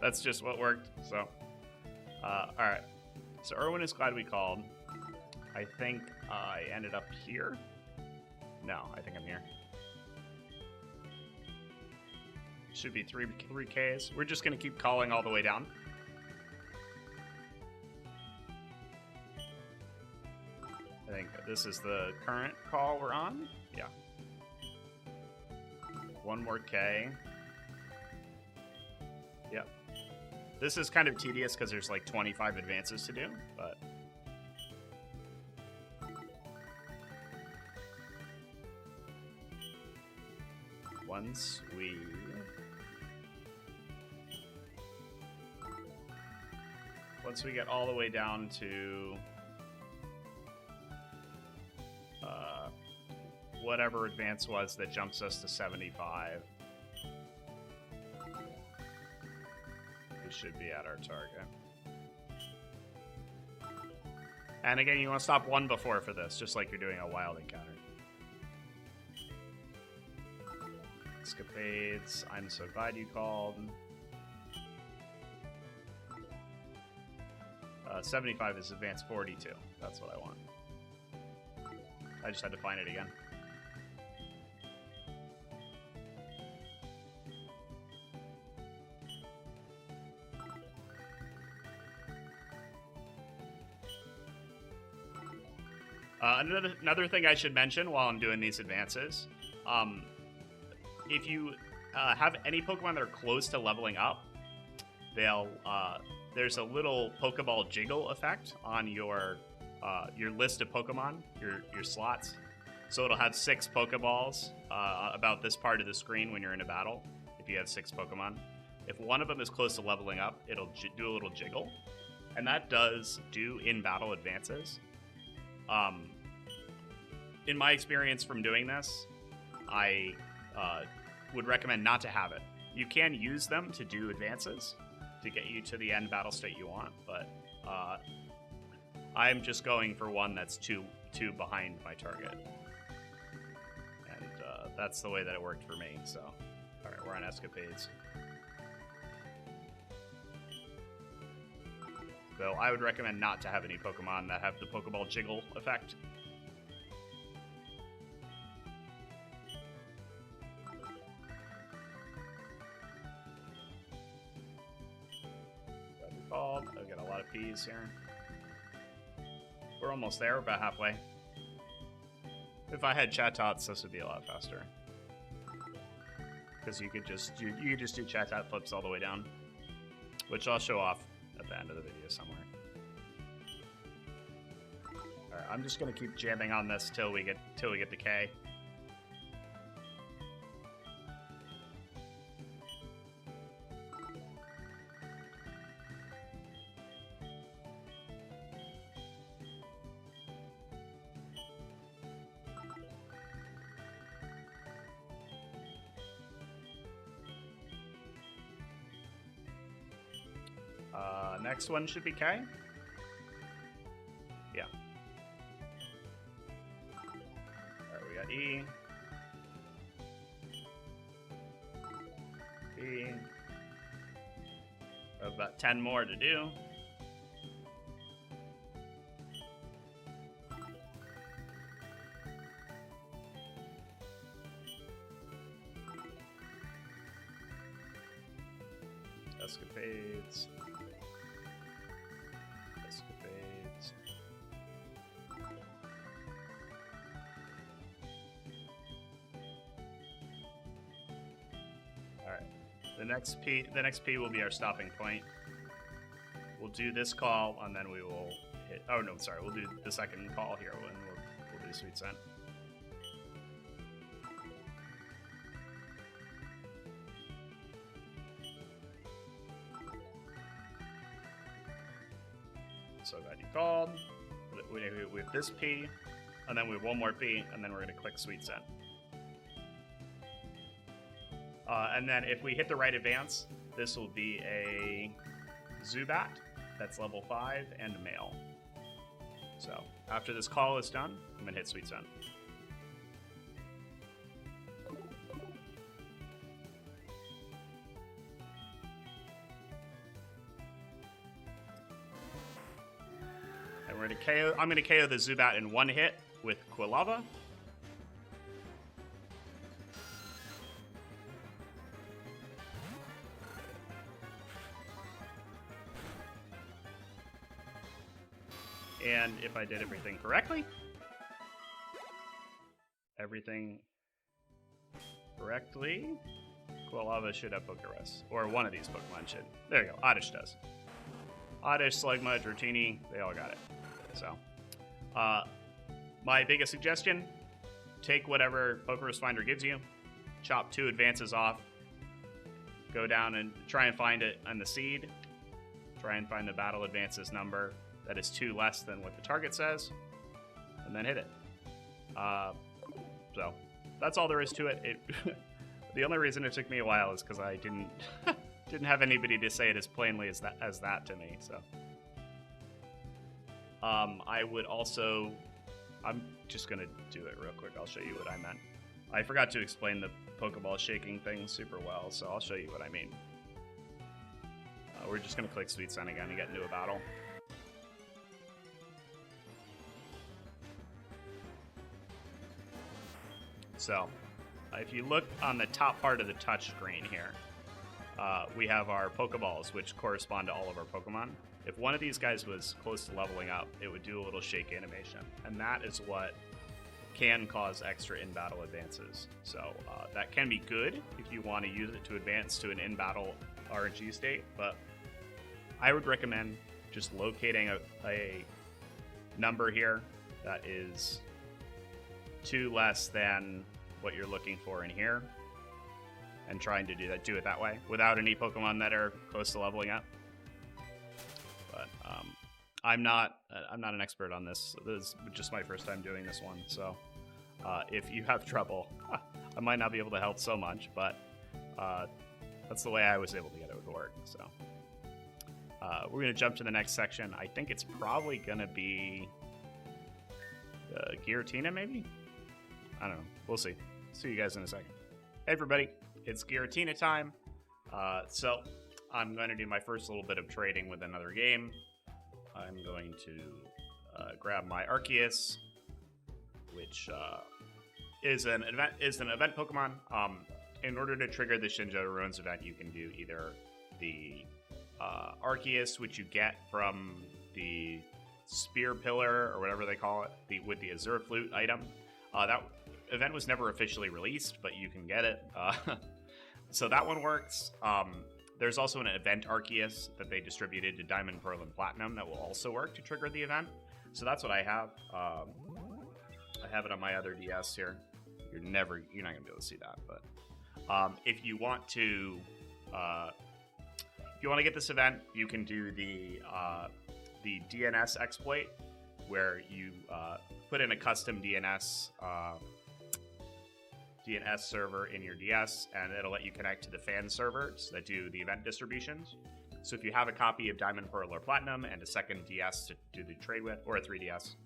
That's just what worked. So, all right. So Irwin is glad we called. I think I ended up here. No, I think I'm here. Should be 3Ks. We're just going to keep calling all the way down. I think this is the current call we're on. Yeah. One more K. Yep. This is kind of tedious because there's like 25 advances to do, but... Once we get all the way down to whatever advance was that jumps us to 75, we should be at our target. And again, you want to stop one before for this, just like you're doing a wild encounter. Escapades, I'm so glad you called. 75 is advance 42. That's what I want. I just had to find it again. Another thing I should mention while I'm doing these advances, if you have any Pokemon that are close to leveling up, there's a little Pokeball jiggle effect on your list of Pokemon, your slots. So it'll have 6 Pokeballs about this part of the screen when you're in a battle, if you have 6 Pokemon. If one of them is close to leveling up, it'll do a little jiggle. And that does do in-battle advances. In my experience from doing this, I would recommend not to have it. You can use them to do advances to get you to the end battle state you want, but I'm just going for one that's two behind my target. And that's the way that it worked for me, so. Alright, we're on Escapades. So I would recommend not to have any Pokemon that have the Pokeball jiggle effect. called. I've got a lot of P's here. We're almost there, we're about halfway. If I had Chatots, this would be a lot faster. Because you could just do Chatot flips all the way down. Which I'll show off at the end of the video somewhere. Alright, I'm just gonna keep jamming on this till we get to K. Next one should be K. Yeah. Alright, we got E. B. We have about 10 more to do. Escapades. Escapades. Alright. The next P will be our stopping point. We'll do this call and then we will hit, oh no, sorry, we'll do the second call here and we'll do Sweet Scent. So glad you called. We have this P, and then we have one more P, and then we're going to click Sweet Scent. And then if we hit the right advance, this will be a Zubat that's level 5 and a male. So after this call is done, I'm going to hit Sweet Scent. We're gonna KO. I'm gonna KO the Zubat in one hit with Quilava. And if I did everything correctly, Quilava should have Pokerus, or one of these Pokemon should. There you go. Oddish does. Oddish, Slugma, Dratini, they all got it. So, my biggest suggestion, take whatever Pokefinder gives you, chop 2 advances off, go down and try and find it on the seed, try and find the battle advances number that is 2 less than what the target says, and then hit it. So, that's all there is to it. The only reason it took me a while is because I didn't have anybody to say it as plainly as that to me, so. I would also, I'm just going to do it real quick. I'll show you what I meant. I forgot to explain the Pokeball shaking thing super well, so I'll show you what I mean. We're just going to click Sweet Scent again and get into a battle. So, if you look on the top part of the touch screen here, we have our Pokeballs, which correspond to all of our Pokemon. If one of these guys was close to leveling up, it would do a little shake animation. And that is what can cause extra in-battle advances. So that can be good if you want to use it to advance to an in-battle RNG state. But I would recommend just locating a number here that is 2 less than what you're looking for in here. And trying to do it that way without any Pokemon that are close to leveling up. But I'm not an expert on this. This is just my first time doing this one, so if you have trouble, I might not be able to help so much, but that's the way I was able to get it to work. So we're gonna jump to the next section. I think it's probably gonna be Giratina, maybe. I don't know. We'll see. See you guys in a second. Hey everybody. It's Giratina time, so I'm going to do my first little bit of trading with another game. I'm going to grab my Arceus, which is an event Pokemon. In order to trigger the Shinjo Ruins event, you can do either the Arceus, which you get from the Spear Pillar, or whatever they call it, with the Azure Flute item. That event was never officially released, but you can get it. So that one works. There's also an event Arceus that they distributed to Diamond, Pearl, and Platinum that will also work to trigger the event. So that's what I have. I have it on my other DS here. You're not gonna be able to see that, but if you want to get this event, you can do the DNS exploit, where you put in a custom DNS server in your DS, and it'll let you connect to the fan servers that do the event distributions. So if you have a copy of Diamond, Pearl, or Platinum and a second DS to do the trade with, or a 3DS,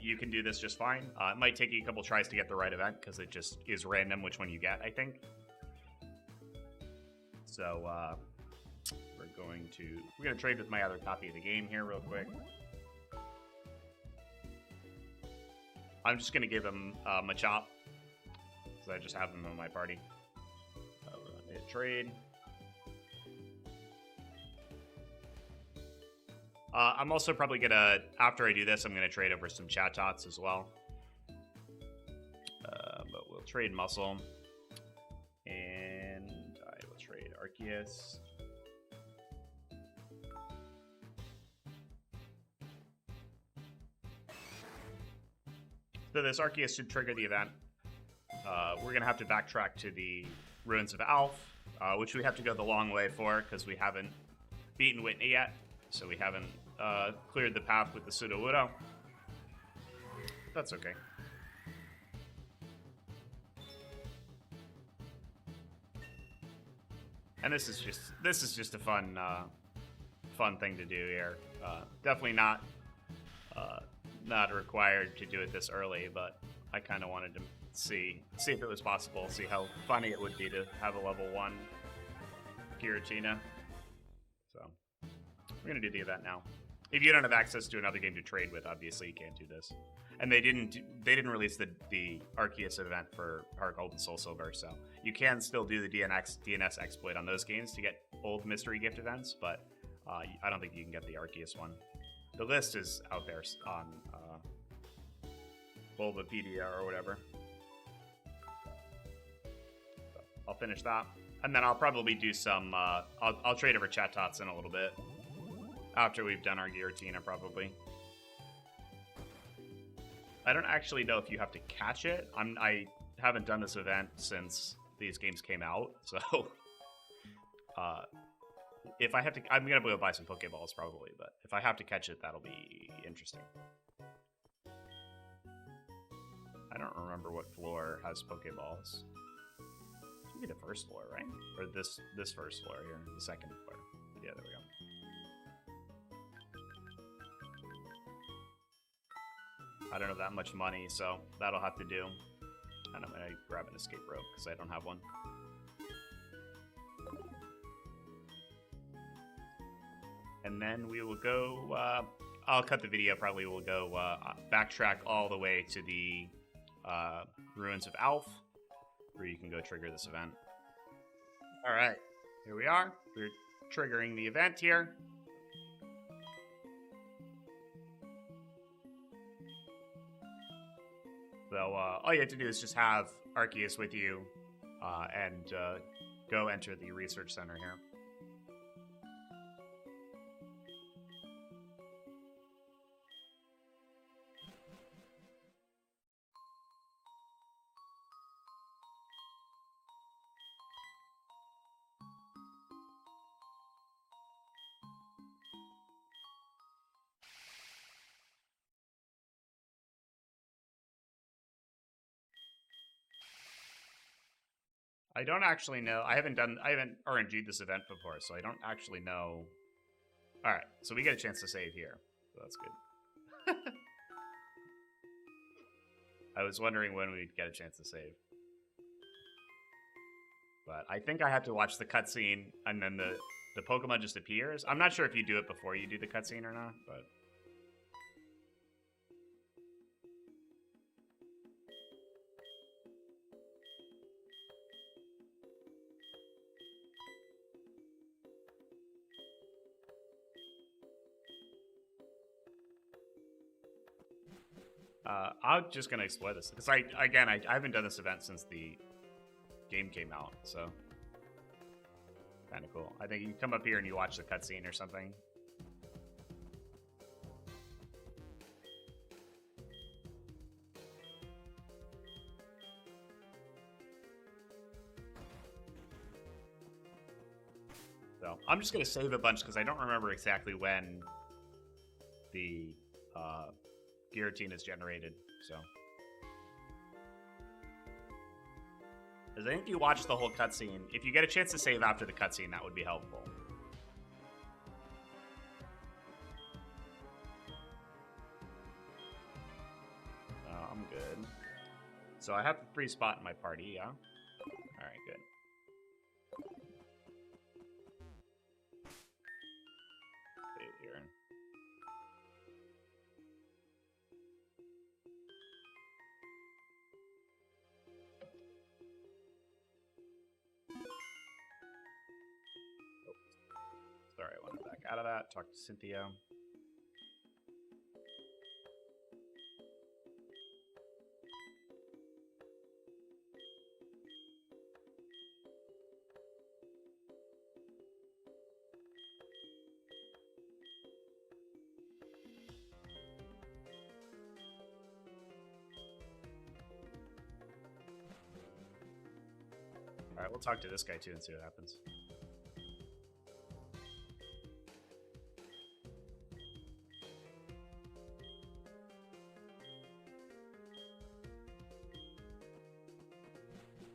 you can do this just fine. It might take you a couple tries to get the right event, because it just is random which one you get, I think. So we're gonna trade with my other copy of the game here real quick. I'm just gonna give him Machop, because I just have him in my party. We're gonna hit trade. I'm also probably gonna, after I do this, I'm gonna trade over some Chatots as well. But we'll trade Muscle, and I will trade Arceus. So this Arceus should trigger the event. We're going to have to backtrack to the Ruins of Alph, which we have to go the long way for, because we haven't beaten Whitney yet. So we haven't cleared the path with the Sudowoodo. That's okay. And this is just a fun thing to do here. Definitely not required to do it this early, but I kind of wanted to see if it was possible, see how funny it would be to have a level 1 Giratina. So we're gonna do the event now. If you don't have access to another game to trade with, obviously you can't do this. And they didn't release the Arceus event for Heart Gold and Soul Silver, so you can still do the DNS exploit on those games to get old mystery gift events, but I don't think you can get the Arceus one. The list is out there on Bulbapedia or whatever. So I'll finish that, and then I'll probably do some. I'll trade over Chatots in a little bit after we've done our Giratina, probably. I don't actually know if you have to catch it. I haven't done this event since these games came out, so if I have to, I'm gonna go buy some Pokeballs probably. But if I have to catch it, that'll be interesting. I don't remember what floor has Pokeballs. It should be the first floor, right? Or this first floor here, the second floor. Yeah, there we go. I don't have that much money, so that'll have to do. And I'm gonna grab an escape rope because I don't have one. And then we will go, I'll cut the video, probably we'll go backtrack all the way to the Ruins of Alph, where you can go trigger this event. Alright, here we are. We're triggering the event here. So all you have to do is just have Arceus with you and go enter the research center here. I don't actually know. I haven't RNG'd this event before, so I don't actually know. All right, so we get a chance to save here, so that's good. I was wondering when we'd get a chance to save, but I think I have to watch the cutscene and then the Pokemon just appears. I'm not sure if you do it before you do the cutscene or not, but. I'm just gonna explore this because I haven't done this event since the game came out, so kind of cool. I think you come up here and you watch the cutscene or something. So I'm just gonna save a bunch because I don't remember exactly when the Giratina is generated. So, because I think you watch the whole cutscene. If you get a chance to save after the cutscene, that would be helpful. I'm good. So I have a free spot in my party, yeah? Alright, good. Save here. Oh. Sorry, I wanted back out of that. Talk to Cynthia. Alright, we'll talk to this guy too and see what happens.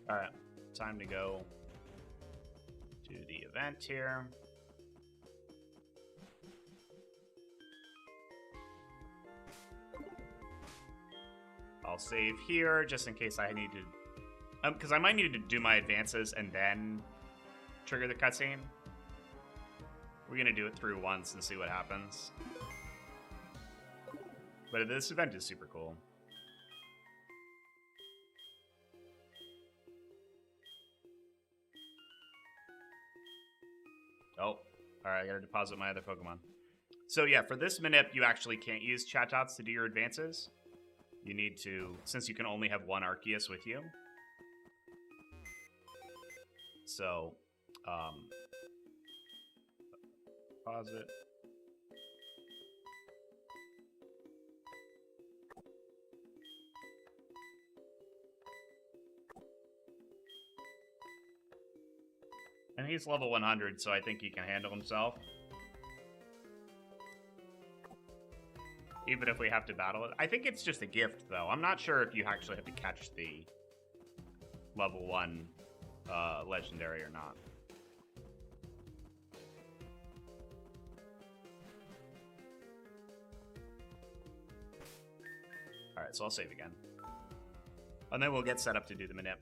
Alright, time to go to the event here. I'll save here just in case I need to... because I might need to do my advances and then trigger the cutscene. We're going to do it through once and see what happens. But this event is super cool. Oh, alright, I gotta deposit my other Pokemon. So yeah, for this Manip, you actually can't use Chatots to do your advances. You need to, since you can only have one Arceus with you. So, deposit. And he's level 100, so I think he can handle himself. Even if we have to battle it. I think it's just a gift, though. I'm not sure if you actually have to catch the level 1 legendary or not. Alright, so I'll save again. And then we'll get set up to do the Manip.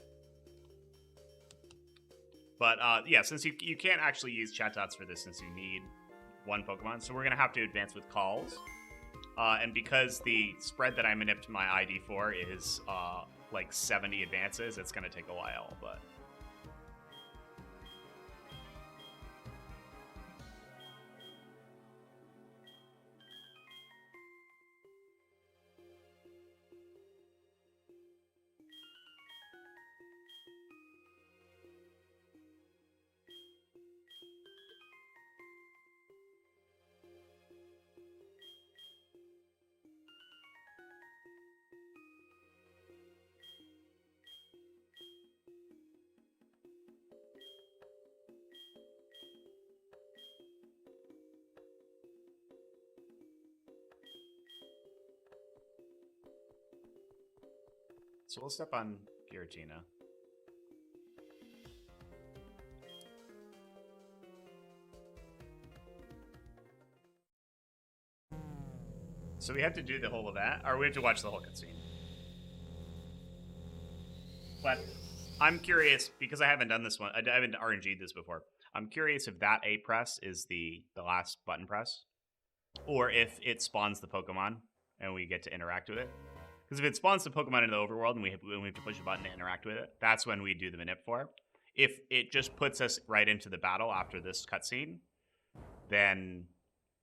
But, yeah, since you can't actually use Chatots for this since you need one Pokemon, so we're going to have to advance with calls. And because the spread that I manipped my ID for is, like, 70 advances, it's going to take a while, but... So we'll step on Giratina. So we have to do the whole event, or we have to watch the whole cutscene. But I'm curious, because I haven't done this one, I haven't RNG'd this before. I'm curious if that A press is the last button press, or if it spawns the Pokemon and we get to interact with it. Because if it spawns the Pokemon into the overworld and we have to push a button to interact with it, that's when we do the Manip for. If it just puts us right into the battle after this cutscene, then,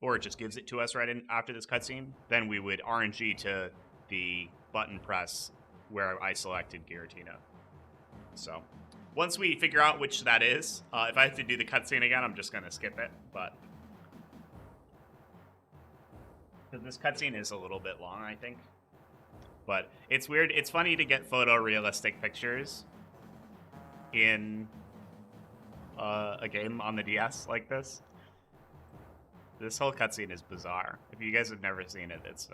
or it just gives it to us right in after this cutscene, then we would RNG to the button press where I selected Giratina. So once we figure out which that is, if I have to do the cutscene again, I'm just going to skip it. But this cutscene is a little bit long, I think. But it's weird. It's funny to get photorealistic pictures in a game on the DS like this. This whole cutscene is bizarre. If you guys have never seen it, it's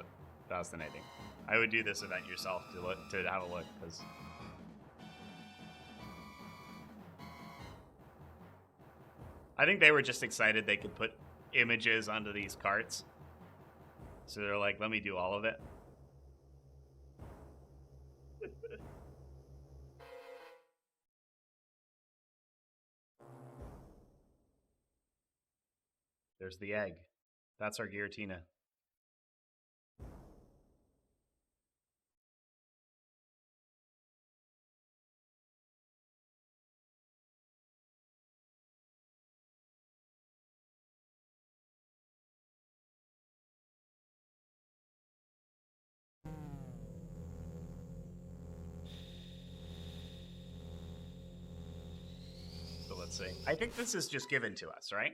fascinating. I would do this event yourself to have a look, because I think they were just excited they could put images onto these carts. So they're like, let me do all of it. There's the egg. That's our Giratina. So let's see. I think this is just given to us, right?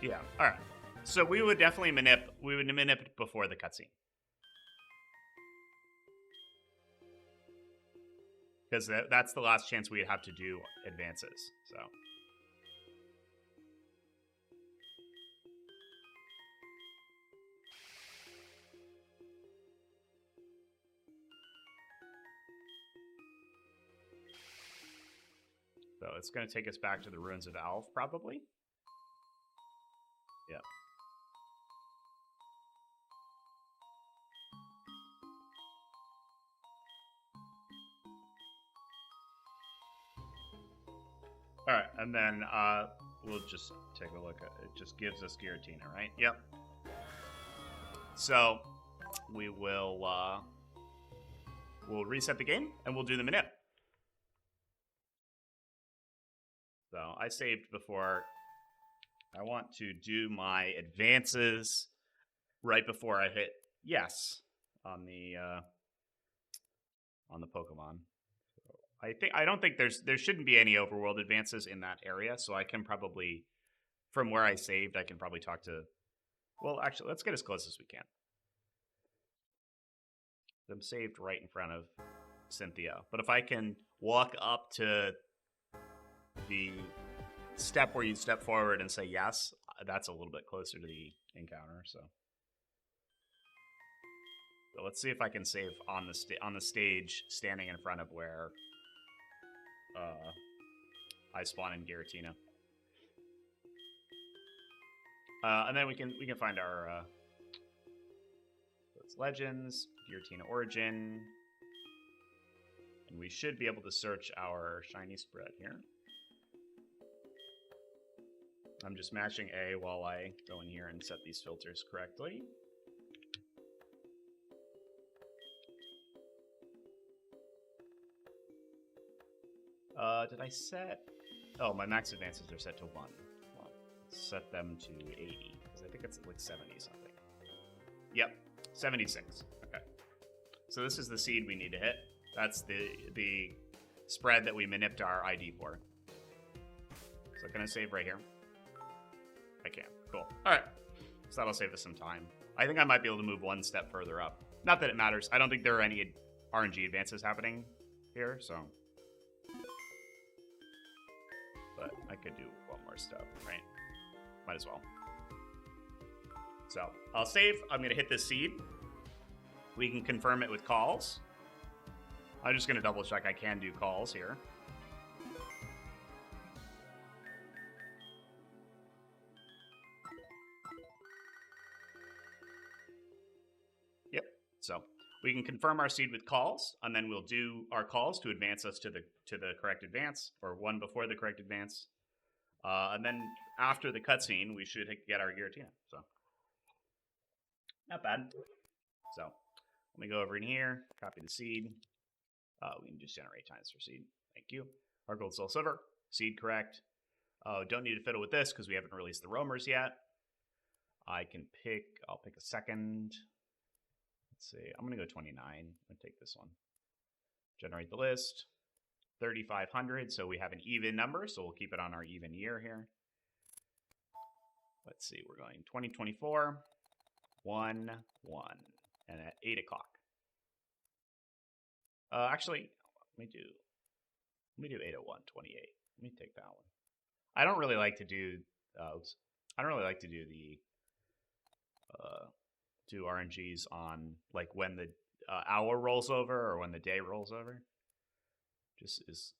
Yeah. All right. So we would definitely manip. We would manip before the cutscene, because that's the last chance we'd have to do advances. So it's going to take us back to the ruins of Alf, probably. Yeah. All right, and then we'll just take a look at it. It just gives us Giratina, right? Yep. So we will we'll reset the game and we'll do the manip. So I saved before. I want to do my advances right before I hit yes on the Pokemon. I don't think there shouldn't be any overworld advances in that area, so I can probably, from where I saved, I can probably talk to. Well, actually, let's get as close as we can. I'm saved right in front of Cynthia, but if I can walk up to the step where you step forward and say yes, that's a little bit closer to the encounter. So let's see if I can save on the stage, standing in front of where I spawn in Giratina, and then we can find our it's Legends, Giratina Origin, and we should be able to search our shiny spread here. I'm just mashing A while I go in here and set these filters correctly. Did I set? Oh, my max advances are set to 1. Well, set them to 80, because I think it's like 70 something. Yep, 76. Okay. So this is the seed we need to hit. That's the spread that we manipped our ID for. So can I save right here? I can. Cool. All right. So that'll save us some time. I think I might be able to move one step further up. Not that it matters. I don't think there are any RNG advances happening here, so. But I could do one more step, right? Might as well. So I'll save. I'm going to hit this seed. We can confirm it with calls. I'm just going to double check I can do calls here. Yep. So we can confirm our seed with calls, and then we'll do our calls to advance us to the correct advance, or one before the correct advance. And then after the cutscene, we should get our Giratina. So not bad. So let me go over in here, copy the seed. We can just generate times for seed. Thank you. Our gold, soul, silver. Seed correct. Don't need to fiddle with this because we haven't released the roamers yet. I'll pick a second. Let's see, I'm gonna go 29. I'm gonna take this one. Generate the list. 3,500, so we have an even number, so we'll keep it on our even year here. Let's see, we're going 2024, 1, 1, and at 8 o'clock. Actually, let me do 801, 28. Let me take that one. I don't really like to do, I don't really like to do the, do RNGs on, like, when the hour rolls over or when the day rolls over. Just is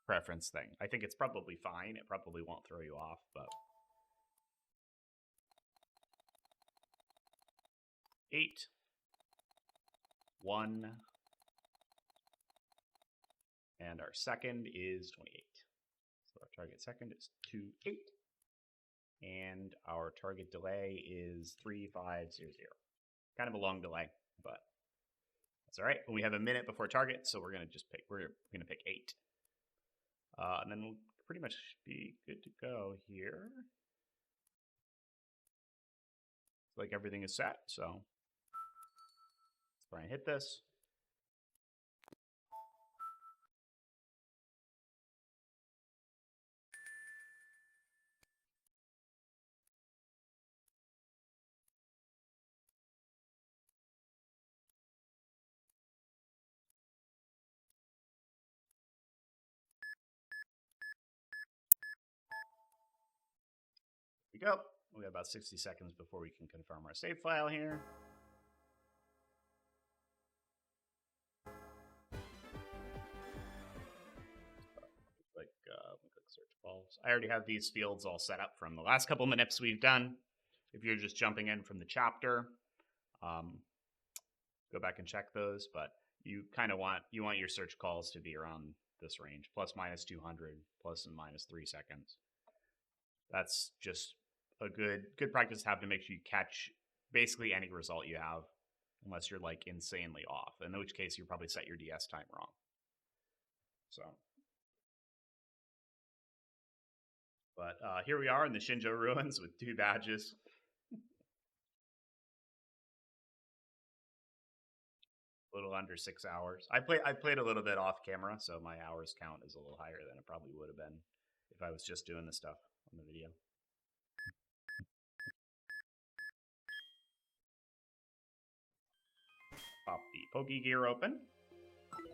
preference thing. I think it's probably fine. It probably won't throw you off, but 8, 1, and our second is 28. So our target second is 28, and our target delay is 3500. Kind of a long delay, but that's all right. We have a minute before target, so we're gonna pick 8, and then we'll pretty much be good to go here. It's like everything is set, so let's try and hit this. We go. We got about 60 seconds before we can confirm our save file here. Like, click search calls. I already have these fields all set up from the last couple manips we've done. If you're just jumping in from the chapter, go back and check those. But you kind of want your search calls to be around this range, plus minus 200, plus and minus 3 seconds. That's just a good practice to have to make sure you catch basically any result you have, unless you're like insanely off, in which case you probably set your DS time wrong. So, but here we are in the Shinjo ruins with 2 badges. A little under 6 hours. I played a little bit off camera, so my hours count is a little higher than it probably would have been if I was just doing the stuff on the video. Pop the Poke Gear open,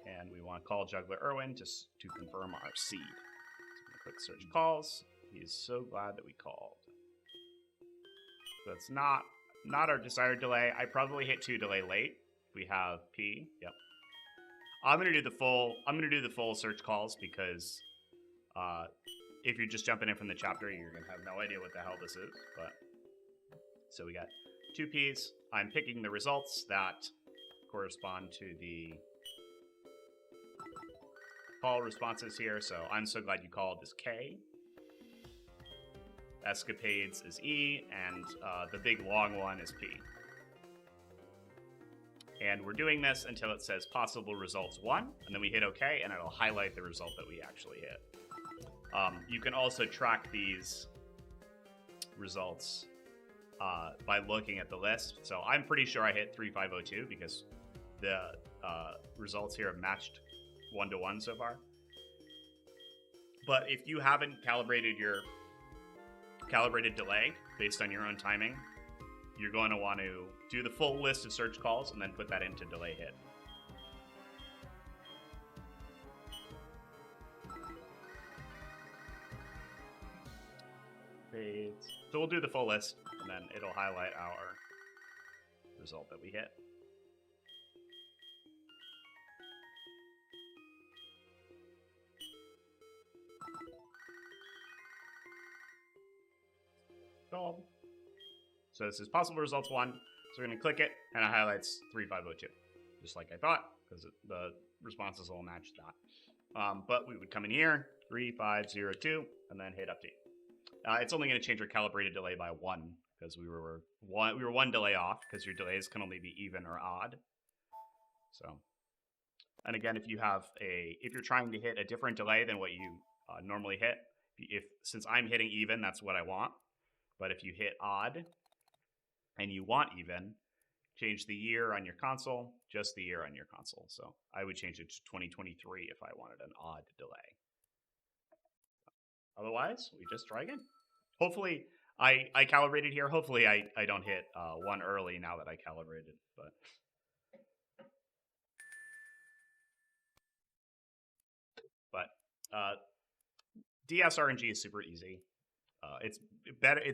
and we want to call Juggler Irwin to confirm our seed. So I'm going to click search calls. He is so glad that we called. So it's not our desired delay. I probably hit 2 delay late. We have P. Yep. I'm gonna do the full search calls because if you're just jumping in from the chapter, you're gonna have no idea what the hell this is. But so we got 2 Ps. I'm picking the results that correspond to the call responses here. So I'm so glad you called is K. Escapades is E, and the big long one is P. And we're doing this until it says possible results 1, and then we hit OK, and it'll highlight the result that we actually hit. You can also track these results by looking at the list. So I'm pretty sure I hit 3502 because the results here have matched 1-to-1 so far. But if you haven't calibrated your delay based on your own timing, you're going to want to do the full list of search calls and then put that into delay hit. So we'll do the full list, and then it'll highlight our result that we hit. Called. So this is possible results 1. So we're going to click it, and it highlights 3502, just like I thought, because the responses will match that. But we would come in here, 3502, and then hit update. It's only going to change our calibrated delay by 1, because we were one delay off, because your delays can only be even or odd. So, and again, if you're trying to hit a different delay than what you normally hit, Since I'm hitting even, that's what I want. But if you hit odd and you want even, change the year on your console, just the year on your console. So I would change it to 2023 if I wanted an odd delay. Otherwise, we just try again. Hopefully, I calibrated here. Hopefully, I don't hit one early now that I calibrated. But DS RNG is super easy. It's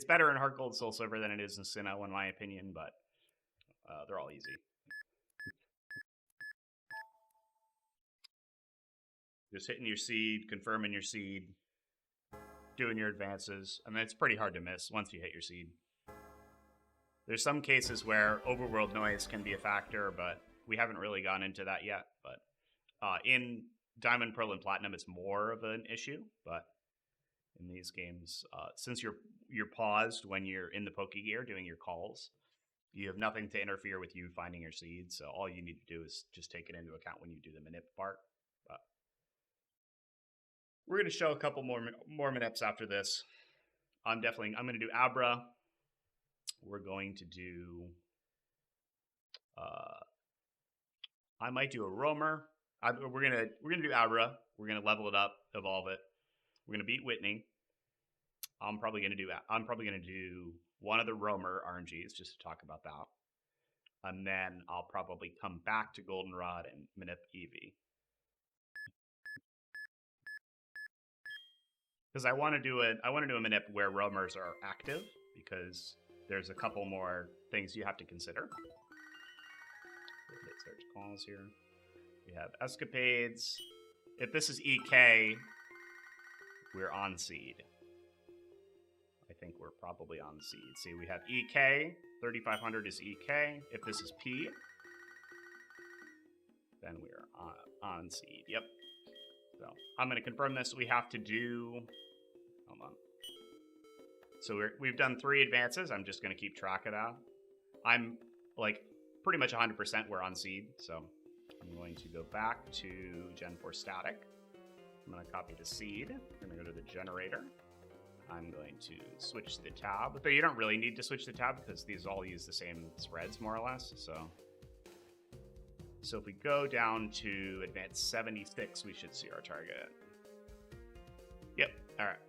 better in Heart Gold Soul Silver than it is in Sinnoh, in my opinion. But they're all easy. Just hitting your seed, confirming your seed, doing your advances, and it's pretty hard to miss once you hit your seed. There's some cases where overworld noise can be a factor, but we haven't really gone into that yet. But in Diamond, Pearl, and Platinum, it's more of an issue. But in these games, since you're paused when you're in the Pokegear doing your calls, you have nothing to interfere with you finding your seeds. So all you need to do is just take it into account when you do the manip part. But we're going to show a couple more manips after this. I'm going to do Abra. We're going to do I might do a roamer. We're gonna do Abra. We're gonna level it up, evolve it. We're gonna beat Whitney. I'm probably gonna do one of the roamer RNGs just to talk about that, and then I'll probably come back to Goldenrod and manip Eevee, because I want to do a manip where roamers are active, because there's a couple more things you have to consider. Hit search calls here. We have escapades. If this is EK, we're on seed. I think we're probably on seed. See, we have EK. 3500 is EK. If this is P, then we're on seed. Yep. So I'm going to confirm this. We have to do. Hold on. So we've done 3 advances. I'm just going to keep track of that. I'm like pretty much 100% we're on seed. So I'm going to go back to Gen 4 static. I'm going to copy the seed. I'm going to go to the generator. I'm going to switch the tab. But you don't really need to switch the tab because these all use the same spreads more or less. So if we go down to advanced 76, we should see our target. Yep. All right.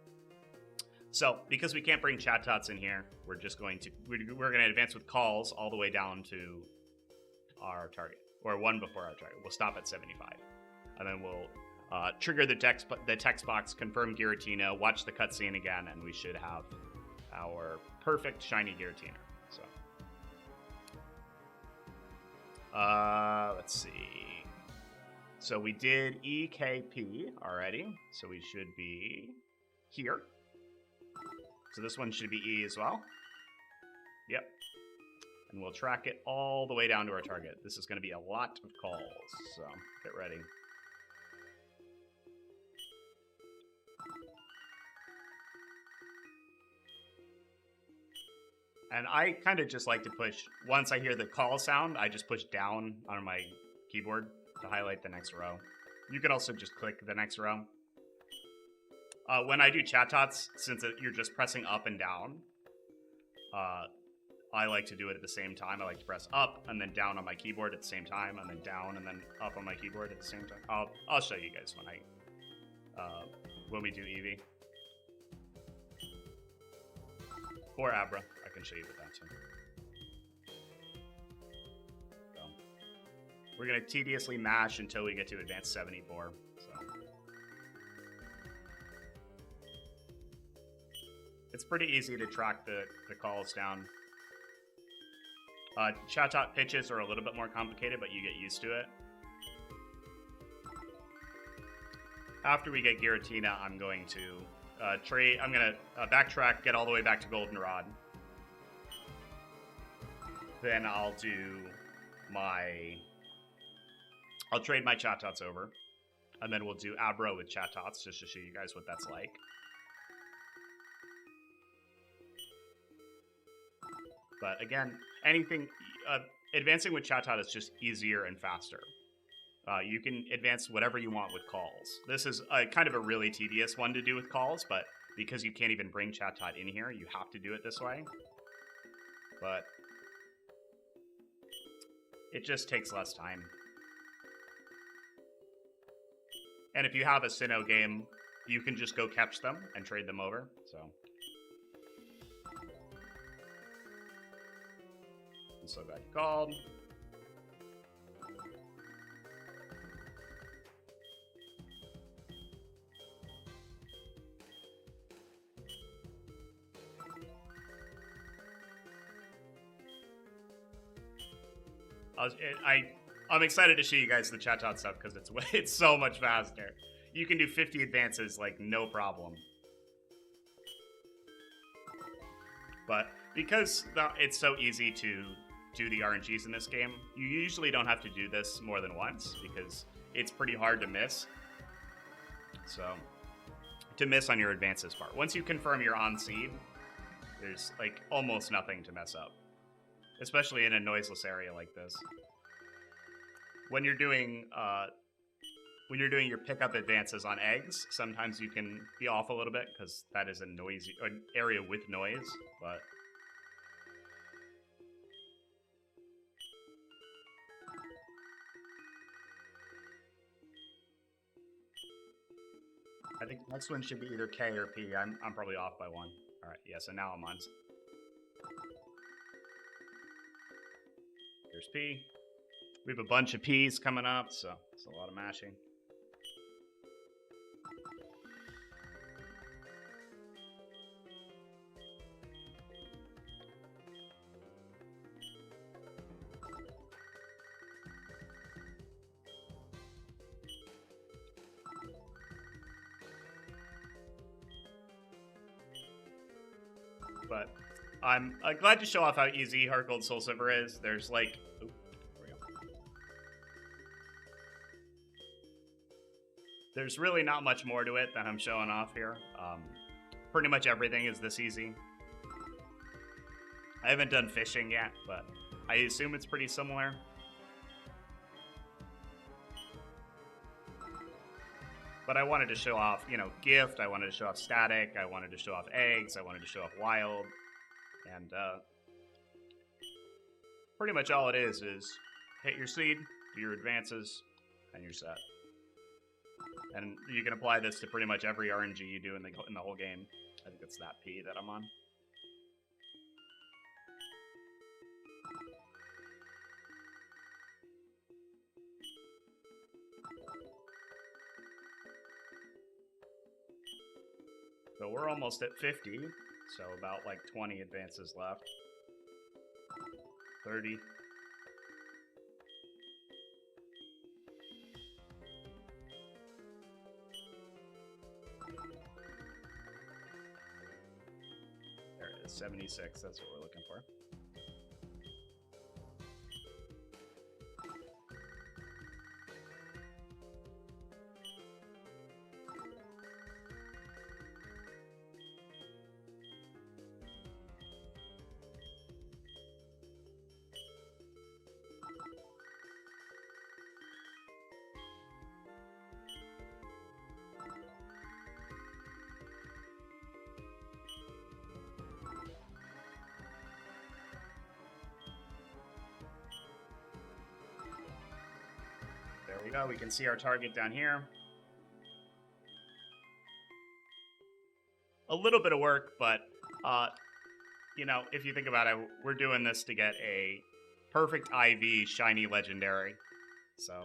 So because we can't bring Chatots in here, we're going to advance with calls all the way down to our target, or one before our target. We'll stop at 75, and then we'll trigger the text box, confirm Giratina, watch the cutscene again, and we should have our perfect shiny Giratina. So let's see. So we did EKP already, so we should be here. So this one should be E as well. Yep. And we'll track it all the way down to our target. This is going to be a lot of calls, so get ready. And I kind of just like to push, once I hear the call sound, I just push down on my keyboard to highlight the next row. You can also just click the next row. When I do Chatots, since you're just pressing up and down, I like to do it at the same time. I like to press up and then down on my keyboard at the same time, and then down and then up on my keyboard at the same time. I'll show you guys when we do Eevee. Or Abra. I can show you with that too. So, we're going to tediously mash until we get to advanced 74. So it's pretty easy to track the calls down. Chatot pitches are a little bit more complicated, but you get used to it. After we get Giratina, I'm going to I'm going to backtrack, get all the way back to Goldenrod. Then I'll trade my Chatots over. And then we'll do Abra with Chatots just to show you guys what that's like. But again, advancing with Chatot is just easier and faster. You can advance whatever you want with calls. This is kind of a really tedious one to do with calls, but because you can't even bring Chatot in here, you have to do it this way. But it just takes less time. And if you have a Sinnoh game, you can just go catch them and trade them over, so. I'm so glad you called. I'm excited to show you guys the Chatot stuff because it's so much faster. You can do 50 advances like no problem. But because it's so easy to do the RNGs in this game, you usually don't have to do this more than once because it's pretty hard to miss. So, to miss on your advances part. Once you confirm you're on seed, there's like almost nothing to mess up. Especially in a noiseless area like this. When you're doing your pickup advances on eggs, sometimes you can be off a little bit because that is an area with noise, but I think the next one should be either K or P. I'm probably off by one. All right, yeah, so now I'm on. Here's P. We have a bunch of P's coming up, so it's a lot of mashing. But I'm glad to show off how easy Heart Gold Soul Silver is. There's like... There's really not much more to it than I'm showing off here. Pretty much everything is this easy. I haven't done fishing yet, but I assume it's pretty similar. But I wanted to show off, you know, gift, I wanted to show off static, I wanted to show off eggs, I wanted to show off wild. And pretty much all it is hit your seed, do your advances, and you're set. And you can apply this to pretty much every RNG you do in the whole game. I think it's that P that I'm on. So we're almost at 50, so about like 20 advances left. 30. There it is, 76, that's what we're looking for. There we go, we can see our target down here. A little bit of work, but, you know, if you think about it, we're doing this to get a perfect IV shiny legendary. So,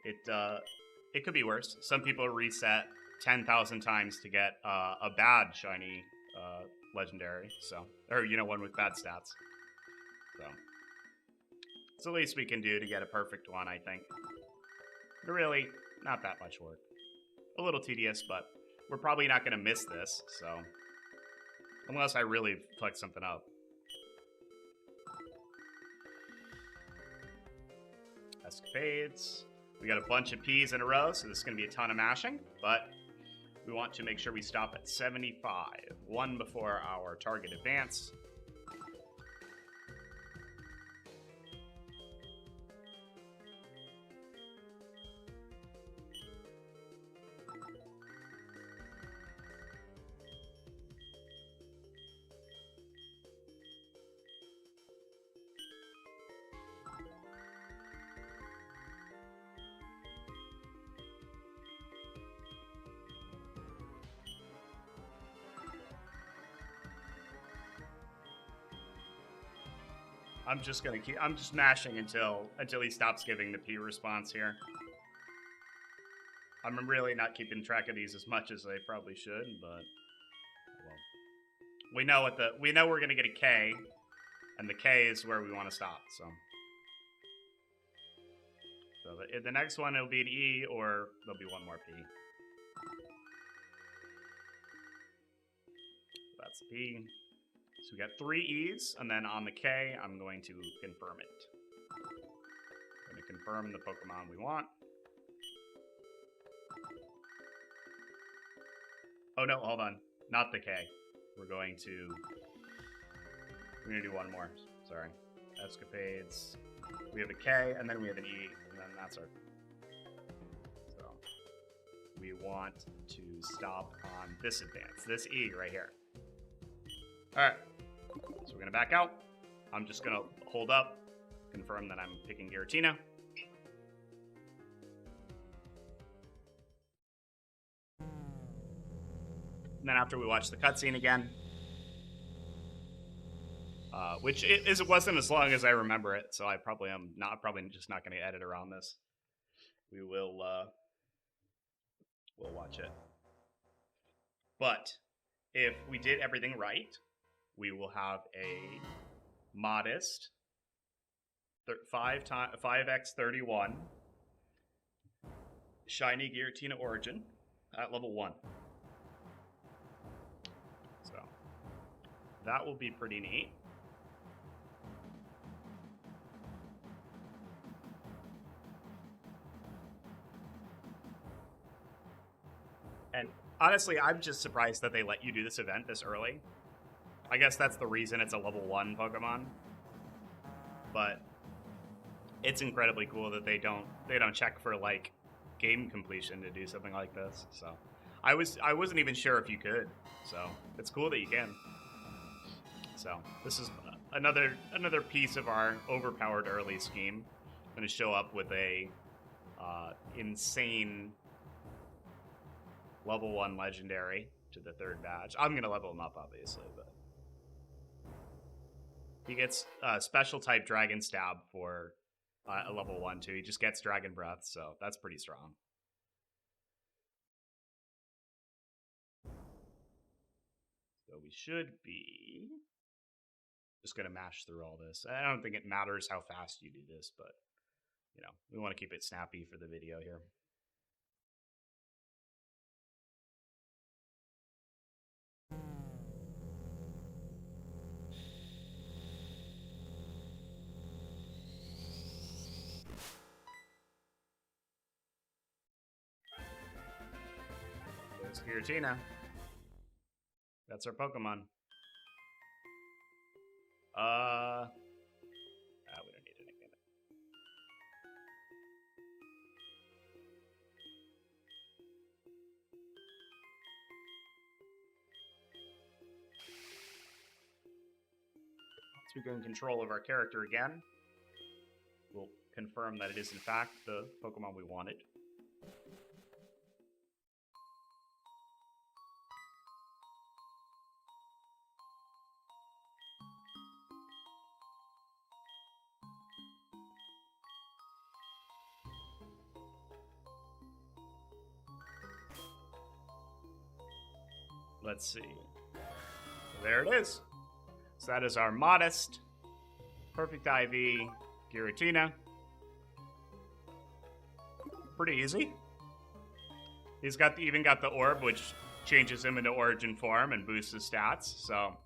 it could be worse. Some people reset 10,000 times to get a bad shiny legendary, so, or, you know, one with bad stats. So, it's the least we can do to get a perfect one, I think. But really, not that much work. A little tedious, but we're probably not going to miss this, so... Unless I really fuck something up. Escapades. We got a bunch of P's in a row, so this is going to be a ton of mashing, but we want to make sure we stop at 75. One before our target advance. I'm just gonna keep. I'm just mashing until he stops giving the P response here. I'm really not keeping track of these as much as I probably should, but well, we know we're gonna get a K, and the K is where we want to stop. So the next one it'll be an E, or there'll be one more P. That's P. So we got 3 E's, and then on the K, I'm going to confirm it. I'm going to confirm the Pokemon we want. Oh no, hold on. Not the K. We're going to do one more. Sorry. Escapades. We have a K, and then we have an E, and then that's our... So, we want to stop on this advance. This E right here. Alright. So we're going to back out. I'm just going to hold up, confirm that I'm picking Giratina. And then after we watch the cutscene again, which it wasn't as long as I remember it, so I probably am not just not going to edit around this. We will we'll watch it. But if we did everything right, we will have a modest 5x31 shiny Giratina Origin at level 1. So that will be pretty neat. And honestly, I'm just surprised that they let you do this event this early. I guess that's the reason it's a level 1 Pokemon. But it's incredibly cool that they don't check for like game completion to do something like this. So I wasn't even sure if you could. So it's cool that you can. So this is another piece of our overpowered early scheme. I'm going to show up with a insane level 1 legendary to the 3rd badge. I'm going to level him up, obviously, but he gets special type Dragon Stab for a level 1 too. He just gets Dragon Breath, so that's pretty strong. So we should be just going to mash through all this. I don't think it matters how fast you do this, but you know, we want to keep it snappy for the video here. There's Giratina. That's our Pokemon. We don't need it again. Once we gain control of our character again, we'll confirm that it is in fact the Pokemon we wanted. Let's see. There it is. So that is our modest, perfect IV Giratina. Pretty easy. He's got even got the orb, which changes him into origin form and boosts his stats. So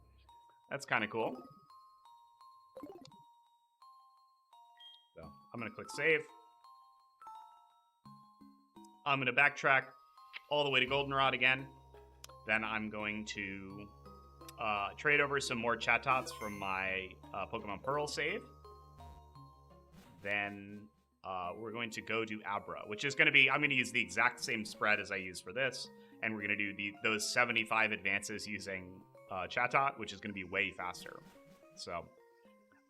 that's kind of cool. So I'm gonna click save. I'm gonna backtrack all the way to Goldenrod again. Then I'm going to trade over some more Chatots from my Pokemon Pearl save. Then we're going to go do Abra, which is going to be, I'm going to use the exact same spread as I used for this. And we're going to do those 75 advances using Chatot, which is going to be way faster. So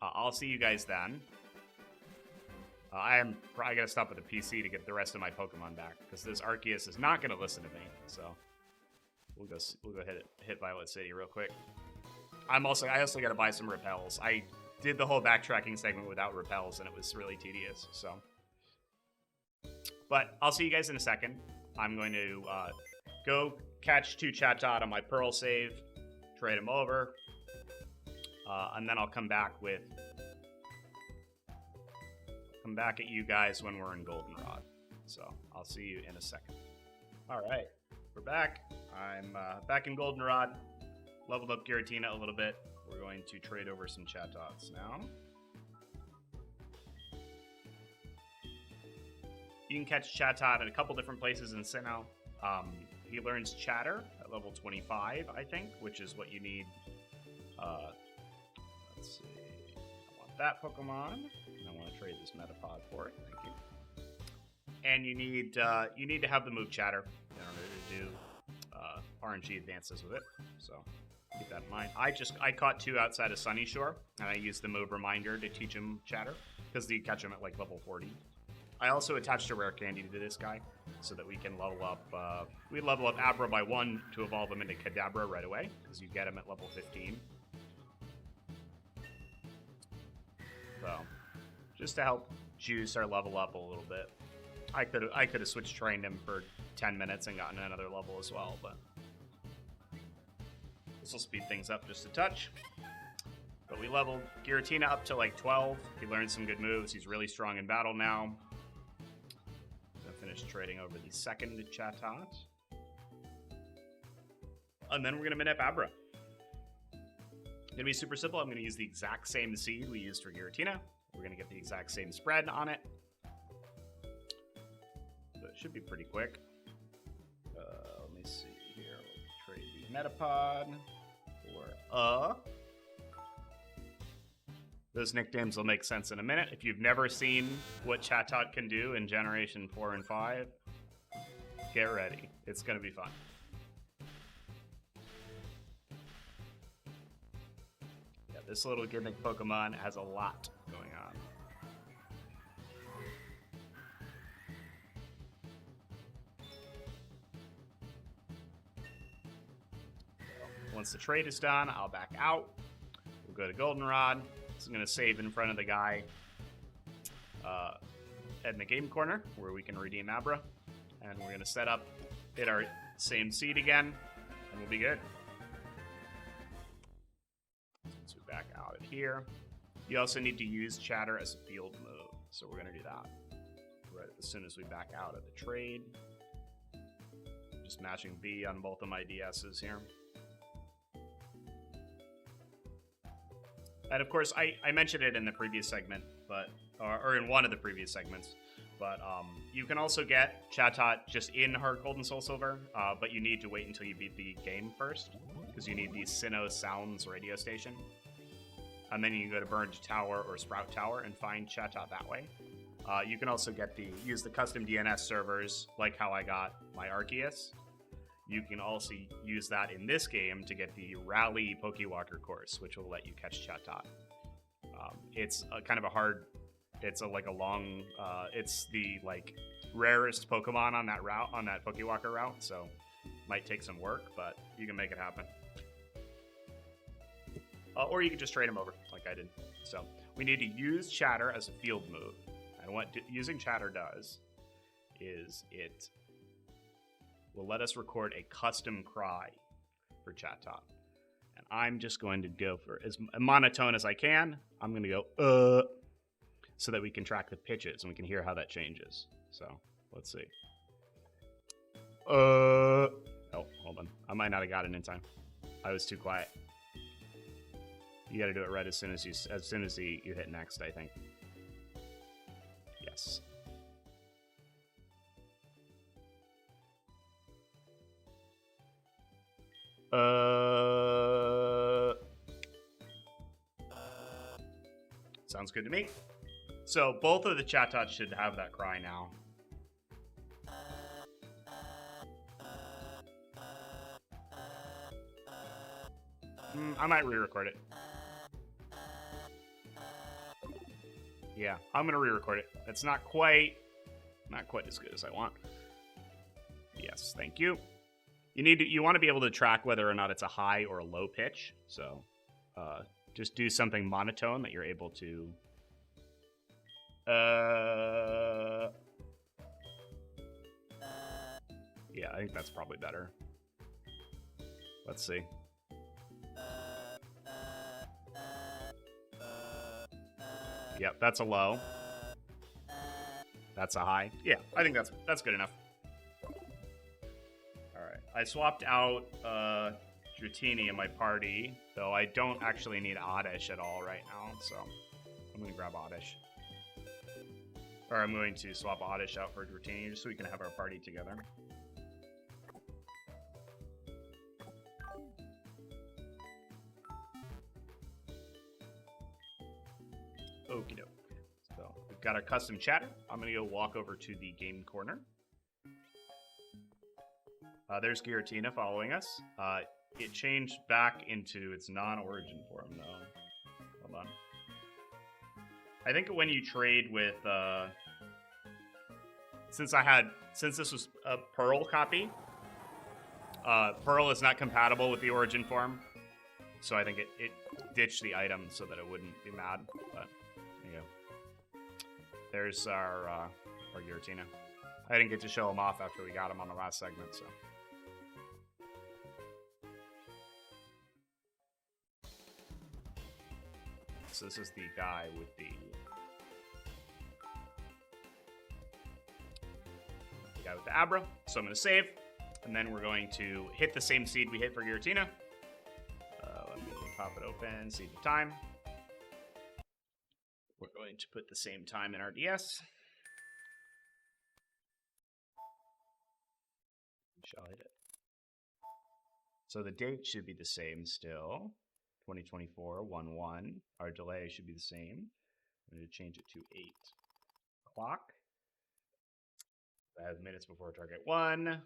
I'll see you guys then. I am probably going to stop at the PC to get the rest of my Pokemon back, because this Arceus is not going to listen to me, so... We'll go hit Violet City real quick. I also got to buy some repels. I did the whole backtracking segment without repels, and it was really tedious. So, but I'll see you guys in a second. I'm going to go catch 2 Chatot on my Pearl save, trade them over, and then I'll come back at you guys when we're in Goldenrod. So I'll see you in a second. All right, we're back. I'm back in Goldenrod. Leveled up Giratina a little bit. We're going to trade over some Chatots now. You can catch Chatot at a couple different places in Sinnoh. He learns Chatter at level 25, I think, which is what you need. Let's see. I want that Pokemon, and I want to trade this Metapod for it. Thank you. And you need to have the move Chatter in order to do RNG advances with it. So keep that in mind. I caught 2 outside of Sunny Shore, and I used the move Reminder to teach him Chatter, because you catch him at like level 40. I also attached a rare candy to this guy, so that we can level up. We level up Abra by 1 to evolve him into Kadabra right away, because you get him at level 15. So, just to help juice our level up a little bit. I could have switch trained him for 10 minutes and gotten another level as well, but this will speed things up just a touch. But we leveled Giratina up to like 12. He learned some good moves. He's really strong in battle now. Finish trading over the second Chatot. And then we're going to Manip Abra. Going to be super simple. I'm going to use the exact same seed we used for Giratina. We're going to get the exact same spread on it. So it should be pretty quick. Let me see here. We'll trade the Metapod for Those nicknames will make sense in a minute. If you've never seen what Chatot can do in Generation 4 and 5, get ready. It's going to be fun. Yeah, this little gimmick Pokemon has a lot going on. Once the trade is done, I'll back out. We'll go to Goldenrod. So I'm going to save in front of the guy in the game corner where we can redeem Abra. And we're going to set up, hit our same seed again, and we'll be good. So we back out of here. You also need to use Chatter as a field move. So we're going to do that right as soon as we back out of the trade. Just matching B on both of my DSs here. And of course, I mentioned it in the previous segment, but or in one of the previous segments, but you can also get Chatot just in Heart Gold and Soul Silver, but you need to wait until you beat the game first, because you need the Sinnoh Sounds radio station. And then you can go to Burned Tower or Sprout Tower and find Chatot that way. You can also use the custom DNS servers, like how I got my Arceus. You can also use that in this game to get the Rally Pokewalker course, which will let you catch Chatot. It's kind of a hard. It's it's the rarest Pokemon on that route, on that Pokewalker route. So might take some work, but you can make it happen. Or you can just trade them over, like I did. So we need to use Chatter as a field move, and what using Chatter does is it will let us record a custom cry for Chatot. And I'm just going to go for as monotone as I can. I'm going to go, so that we can track the pitches and we can hear how that changes. So, let's see. Oh, hold on. I might not have got it in time. I was too quiet. You got to do it right as soon as you hit next, I think. Yes. Sounds good to me. So both of the Chatots should have that cry now. I might re-record it. Yeah, I'm gonna re-record it. It's not quite as good as I want. Yes, thank you. You want to be able to track whether or not it's a high or a low pitch. So Just do something monotone that you're able to... Yeah, I think that's probably better. Let's see. Yep, that's a low. That's a high. Yeah, I think that's good enough. Alright, I swapped out Dratini in my party, though I don't actually need Oddish at all right now, so I'm going to grab Oddish. Or I'm going to swap Oddish out for Dratini just so we can have our party together. Okie doke. So we've got our custom chatter. I'm going to go walk over to the game corner. There's Giratina following us. It changed back into its non-origin form, though. Hold on. I think when you trade with... Since this was a Pearl copy, Pearl is not compatible with the origin form. So I think it ditched the item so that it wouldn't be mad, but... There you go. There's our Giratina. I didn't get to show him off after we got him on the last segment, so. So this is the guy with the Abra. So I'm going to save, and then we're going to hit the same seed we hit for Giratina. Let me pop it open, seed the time. We're going to put the same time in our DS. Shall I hit it? So the date should be the same still. 2024, 1-1. Our delay should be the same. I'm going to change it to 8 o'clock. 5 minutes before target 1.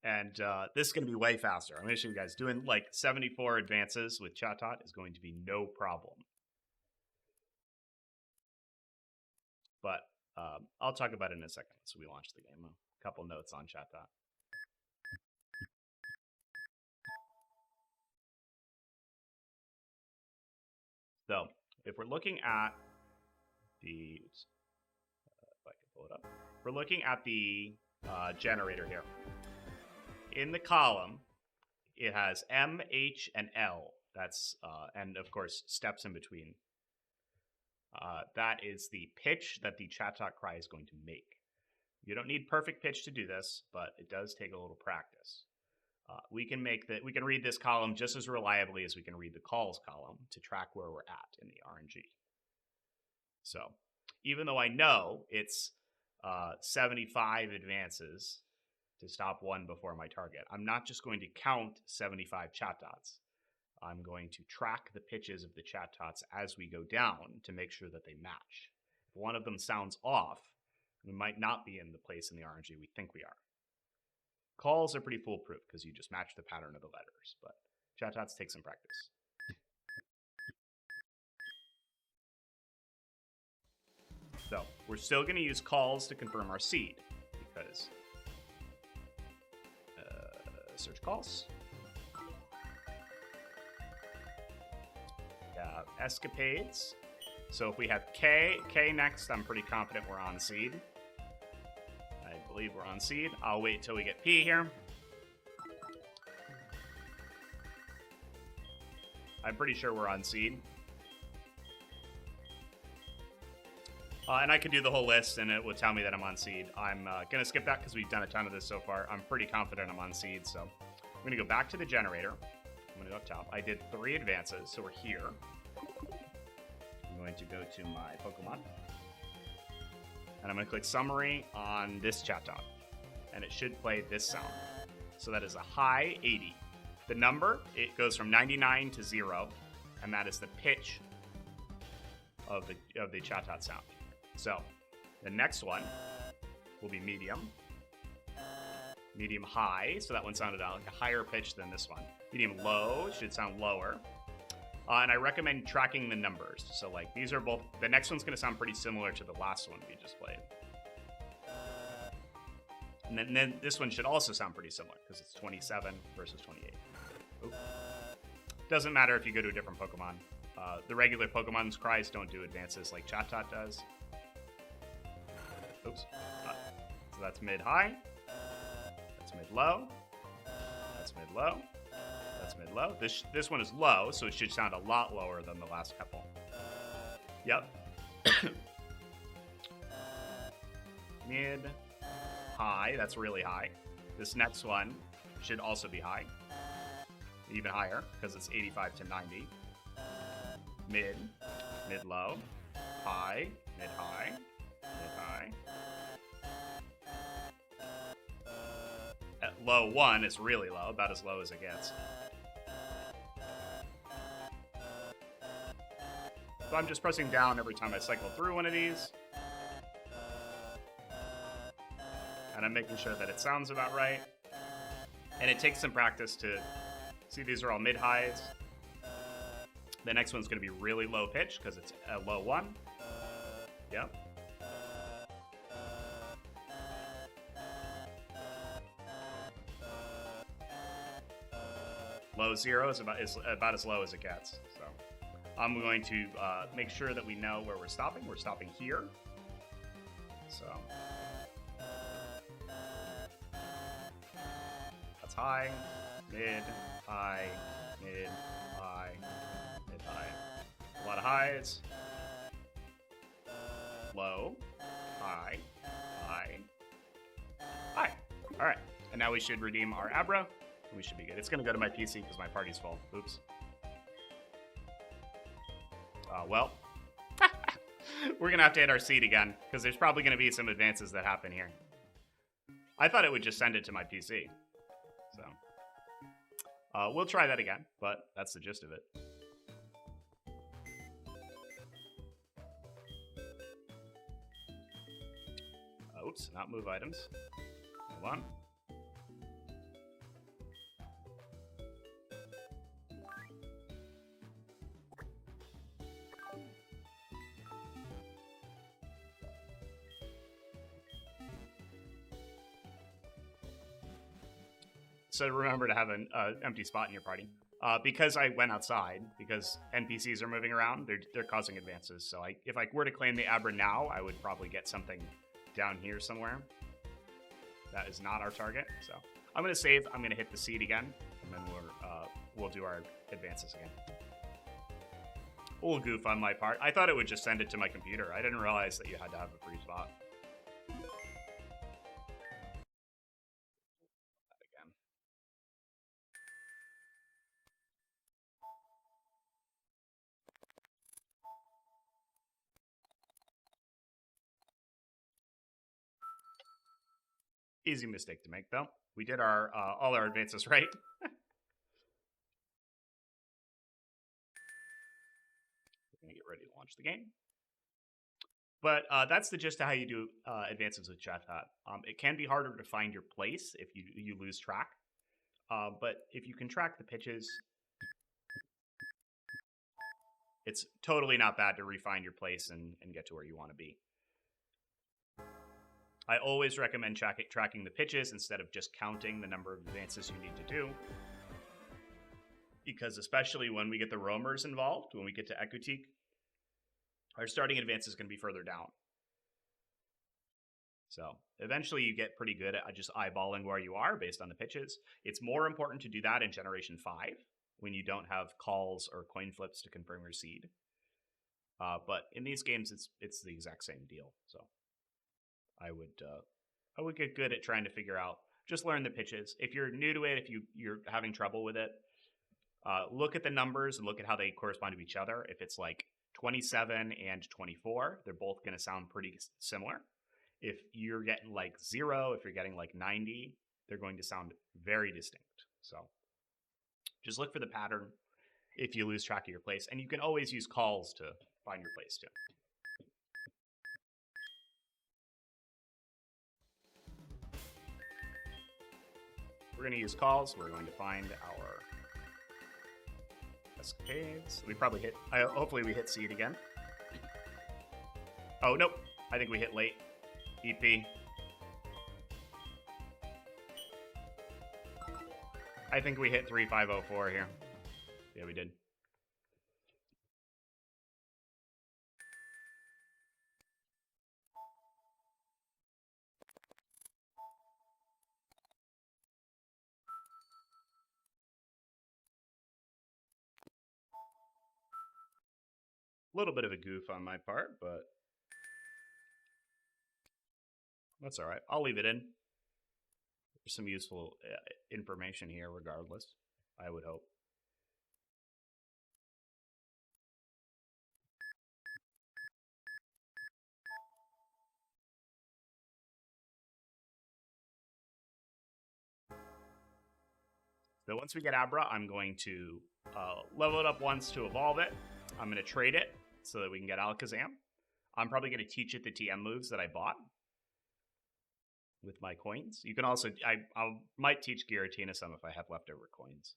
And this is going to be way faster. I'm going to show you guys. Doing like 74 advances with Chatot is going to be no problem. But I'll talk about it in a second. So we launch the game. A couple notes on Chatot. So if we're looking at the, if I can pull it up, we're looking at the generator here. In the column, it has M, H, and L. That's and of course steps in between. That is the pitch that the Chatot cry is going to make. You don't need perfect pitch to do this, but it does take a little practice. We can read this column just as reliably as we can read the calls column to track where we're at in the RNG. So even though I know it's 75 advances to stop one before my target, I'm not just going to count 75 Chatots. I'm going to track the pitches of the Chatots as we go down to make sure that they match. If one of them sounds off, we might not be in the place in the RNG we think we are. Calls are pretty foolproof because you just match the pattern of the letters, but Chatots take some practice. So we're still going to use calls to confirm our seed because search calls. We have escapades. So if we have K next, I'm pretty confident we're on seed. I believe we're on seed. I'll wait till we get P here. I'm pretty sure we're on seed. And I could do the whole list and it would tell me that I'm on seed. I'm going to skip that because we've done a ton of this so far. I'm pretty confident I'm on seed, so I'm going to go back to the generator. I'm going to go up top. I did 3 advances, so we're here. I'm going to go to my Pokemon. And I'm going to click Summary on this Chatot. And it should play this sound. So that is a high 80. The number, it goes from 99 to 0. And that is the pitch of the Chatot sound. So the next one will be medium. Medium high, so that one sounded like a higher pitch than this one. Medium low should sound lower. And I recommend tracking the numbers. So like these are both, the next one's gonna sound pretty similar to the last one we just played. And then this one should also sound pretty similar because it's 27 versus 28. Oop. Doesn't matter if you go to a different Pokemon. The regular Pokemon's cries don't do advances like Chatot does. Oops. So that's mid-high. That's mid-low. That's mid-low. That's mid-low. This one is low, so it should sound a lot lower than the last couple. Yep. Mid. High. That's really high. This next one should also be high. Even higher, because it's 85 to 90. Mid. Mid-low. High. Mid-high. Mid-high. At low 1, it's really low, about as low as it gets. So I'm just pressing down every time I cycle through one of these. And I'm making sure that it sounds about right. And it takes some practice to see these are all mid-highs. The next one's going to be really low pitch because it's a low 1. Yep. Low 0 is about as low as it gets. So I'm going to make sure that we know where we're stopping. We're stopping here. So that's high, mid, high, mid, high, mid, high. A lot of highs. Low, high, high, high. All right, and now we should redeem our Abra. We should be good. It's going to go to my PC because my party's full. Oops. Well, we're going to have to hit our seed again because there's probably going to be some advances that happen here. I thought it would just send it to my PC. So we'll try that again, but that's the gist of it. Oops, not move items. Hold on. So remember to have an empty spot in your party. Because I went outside, because NPCs are moving around, they're causing advances. So if I were to claim the Abra now, I would probably get something down here somewhere. That is not our target. So I'm going to save. I'm going to hit the seed again, and then we'll do our advances again. A little goof on my part. I thought it would just send it to my computer. I didn't realize that you had to have a free spot. Easy mistake to make, though. We did our all our advances right. We're going to get ready to launch the game. But that's the gist of how you do advances with Chatot. It can be harder to find your place if you lose track. But if you can track the pitches, it's totally not bad to refine your place and get to where you want to be. I always recommend tracking the pitches instead of just counting the number of advances you need to do. Because especially when we get the roamers involved, when we get to Ekutik, our starting advance is going to be further down. So eventually you get pretty good at just eyeballing where you are based on the pitches. It's more important to do that in Generation 5 when you don't have calls or coin flips to confirm your seed. But in these games, it's the exact same deal. So I would get good at trying to figure out, just learn the pitches. If you're new to it, if you're having trouble with it, look at the numbers and look at how they correspond to each other. If it's like 27 and 24, they're both going to sound pretty similar. If you're getting like 0, if you're getting like 90, they're going to sound very distinct. So just look for the pattern if you lose track of your place. And you can always use calls to find your place too. We're going to use calls. We're going to find our escapades. We probably hit, hopefully we hit seed again. Oh, nope. I think we hit late. EP. I think we hit 3504 here. Yeah, we did. A little bit of a goof on my part, but that's all right. I'll leave it in. There's some useful information here regardless, I would hope. So once we get Abra, I'm going to level it up once to evolve it. I'm going to trade it so that we can get Alakazam. I'm probably going to teach it the TM moves that I bought with my coins. You can also, I might teach Giratina some if I have leftover coins.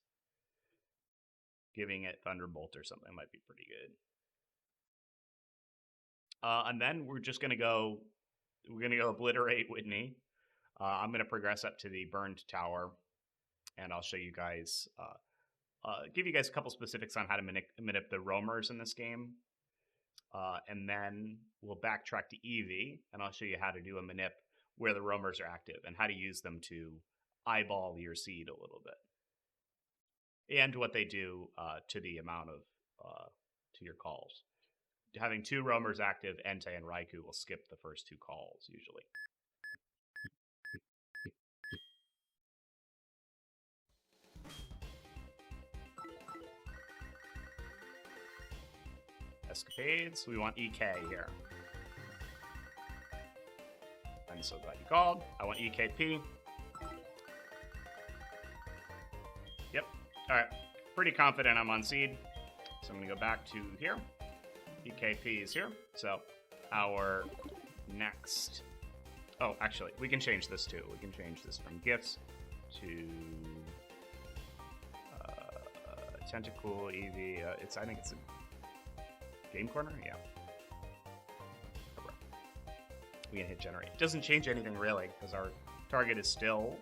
Giving it Thunderbolt or something might be pretty good. And then we're just going to go, obliterate Whitney. I'm going to progress up to the Burned Tower, and I'll show you guys, give you guys a couple specifics on how to manip the roamers in this game. And then we'll backtrack to Eevee, and I'll show you how to do a manip where the roamers are active and how to use them to eyeball your seed a little bit. And what they do to the amount of, to your calls. Having 2 roamers active, Entei and Raikou will skip the first 2 calls, usually. Escapades, we want EK here. I'm so glad you called. I want EKP. Yep, alright. Pretty confident I'm on seed. So I'm going to go back to here. EKP is here. So our next... Oh, actually, we can change this too. We can change this from gifts to Tentacool, Eevee. I think it's a game corner? Yeah. We can hit generate. It doesn't change anything really, because our target is still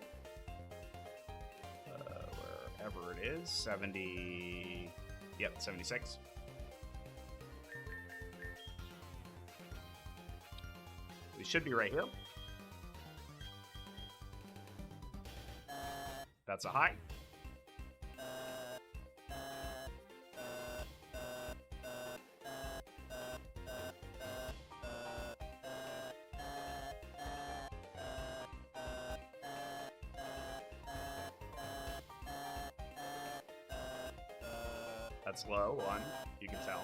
wherever it is. 70. Yep, 76. We should be right here. That's a high. That's low, 1, you can tell.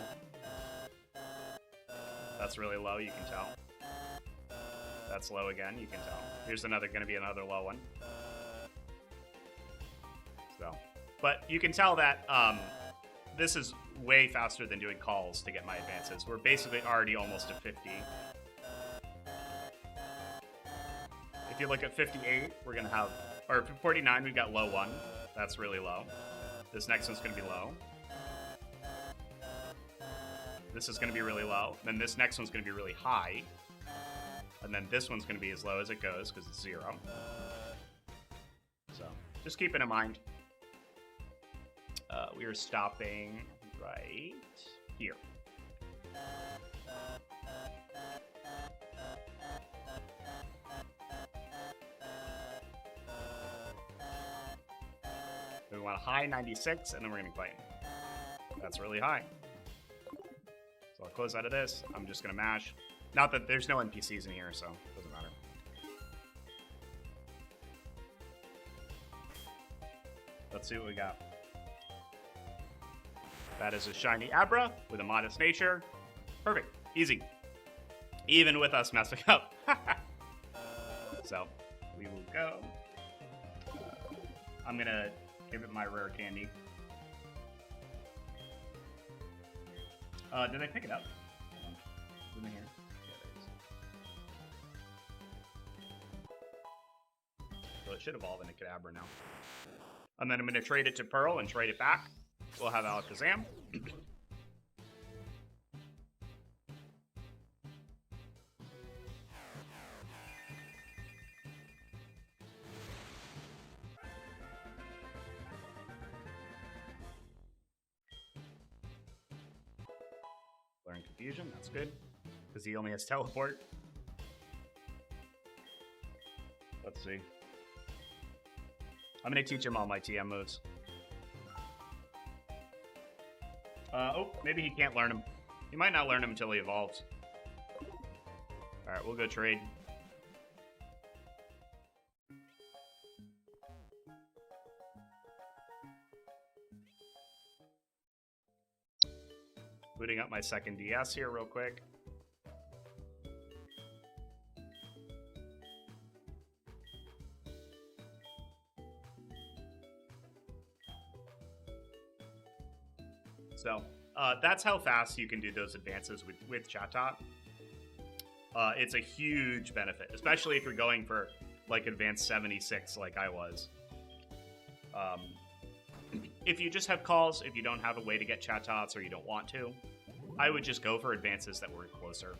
That's really low, you can tell. That's low again, you can tell. Here's another, gonna be another low one. So, but you can tell that this is way faster than doing calls to get my advances. We're basically already almost at 50. If you look at 58, we're gonna have, or 49, we've got low 1. That's really low. This next one's gonna be low. This is going to be really low. Then this next one's going to be really high. And then this one's going to be as low as it goes because it's 0. So just keep it in mind. We are stopping right here. We want a high 96, and then we're going to claim. That's really high. So I'll close out of this. I'm just going to mash. Not that there's no NPCs in here, so it doesn't matter. Let's see what we got. That is a shiny Abra with a modest nature. Perfect. Easy. Even with us messing up. So we will go. I'm going to give it my rare candy. Did I pick it up? Is it in here? Yeah, there it is. So it should evolve into Kadabra now. And then I'm going to trade it to Pearl and trade it back. We'll have Alakazam. learn Confusion. That's good. Because he only has Teleport. Let's see. I'm going to teach him all my TM moves. Oh, maybe he can't learn them. He might not learn them until he evolves. Alright, we'll go trade. Booting up my second DS here real quick. So, that's how fast you can do those advances with Chatot. It's a huge benefit, especially if you're going for, like, advanced 76 like I was. If you just have calls, if you don't have a way to get Chatots or you don't want to, I would just go for advances that were closer.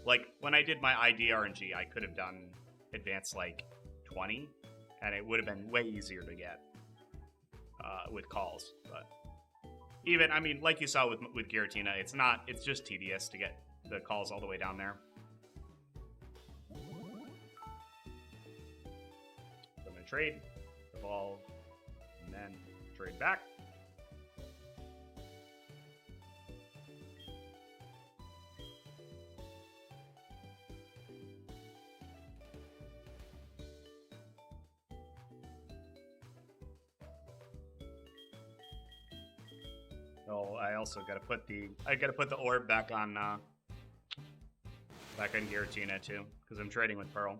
Like, when I did my ID RNG, I could have done advanced, like, 20, and it would have been way easier to get with calls, but... Even, I mean, like you saw with Giratina, it's just tedious to get the calls all the way down there. So I'm going to trade, evolve, and then trade back. Oh, I also gotta put the orb back on Giratina too, because I'm trading with Pearl.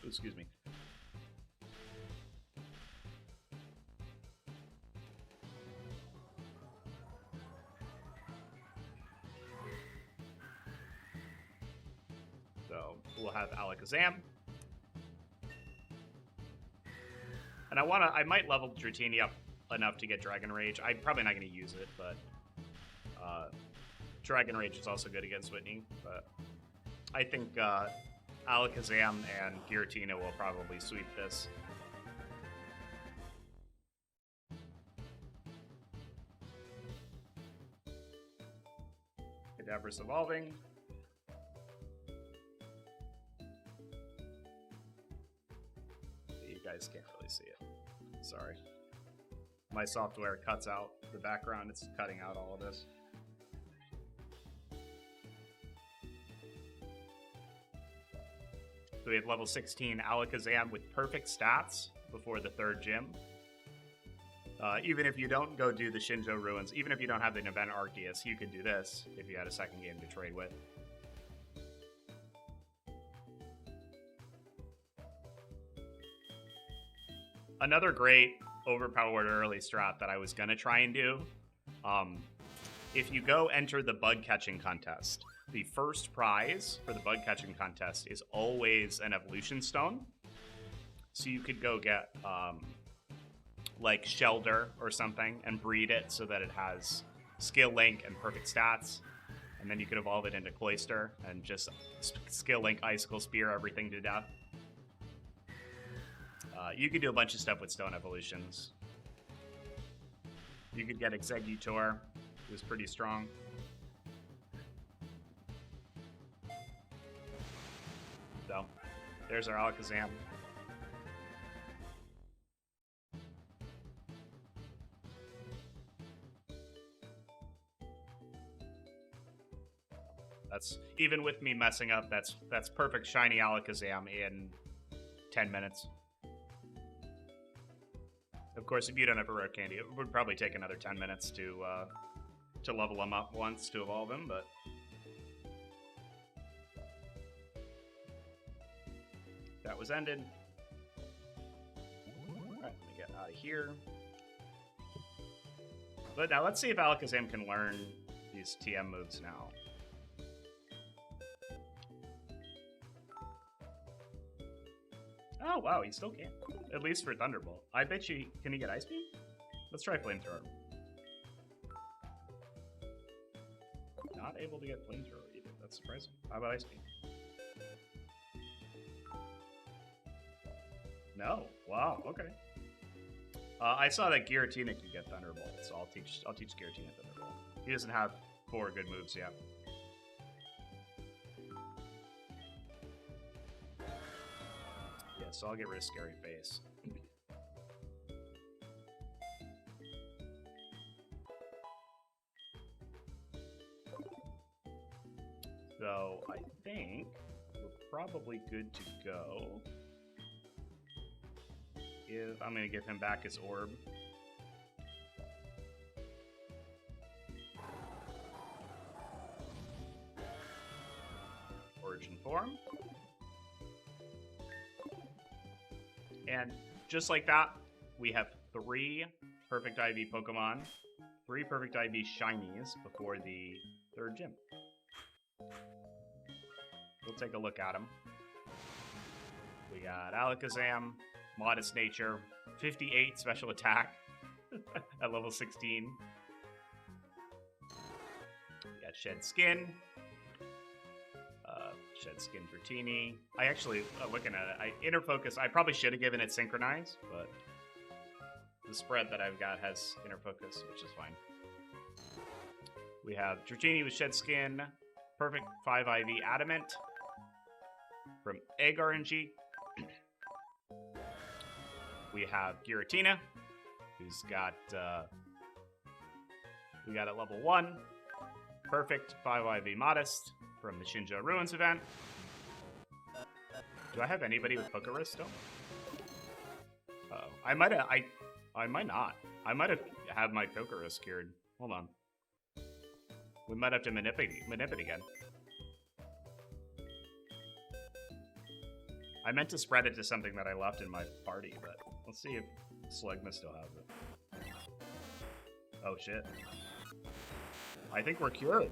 Excuse me. So we'll have Alakazam. And I might level Dratini up enough to get Dragon Rage. I'm probably not going to use it, but Dragon Rage is also good against Whitney. But I think Alakazam and Giratina will probably sweep this. Cadaver's evolving. You guys can't really see it. Sorry. My software cuts out the background. It's cutting out all of this. So we have level 16 Alakazam with perfect stats before the third gym. Even if you don't go do the Shinjo Ruins, even if you don't have the event Arceus, you could do this if you had a second game to trade with. Another great overpowered early strat that I was going to try and do, if you go enter the bug catching contest, the first prize for the bug catching contest is always an evolution stone. So you could go get like Shelder or something and breed it so that it has skill link and perfect stats. And then you could evolve it into Cloyster and just skill link Icicle Spear everything to death. You could do a bunch of stuff with stone evolutions. You could get Exeggutor, who's pretty strong. So, there's our Alakazam. That's, even with me messing up, that's perfect shiny Alakazam in 10 minutes. Of course, if you don't have a rare candy, it would probably take another 10 minutes to level him up once to evolve him, but... That was ended. Alright, let me get out of here. But now let's see if Alakazam can learn these TM moves now. Oh, wow, he still can. At least for Thunderbolt. I bet you... Can he get Ice Beam? Let's try Flamethrower. Not able to get Flamethrower either. That's surprising. How about Ice Beam? No. Wow, okay. I saw that Giratina can get Thunderbolt, so I'll teach Giratina Thunderbolt. He doesn't have 4 good moves yet. Yeah, so I'll get rid of Scary Face. So I think we're probably good to go. I'm going to give him back his orb. Origin form. And just like that, we have 3 perfect IV Pokemon, 3 perfect IV Shinies before the 3rd gym. We'll take a look at them. We got Alakazam, Modest Nature, 58 special attack at level 16. We got Shed Skin. Shed Skin Dratini. I actually, looking at it, Inner Focus, I probably should have given it Synchronize, but the spread that I've got has Inner Focus, which is fine. We have Dratini with Shed Skin, perfect 5 IV Adamant from Egg RNG. We have Giratina, who's got, we got at level 1, perfect 5 IV Modest from the Shinjo Ruins event. Do I have anybody with Pokerus still? Uh-oh. I might have, I might not. I might have my Pokerus cured. Hold on. We might have to manip it again. I meant to spread it to something that I left in my party, but let's see if Slugma still has it. Oh shit. I think we're cured.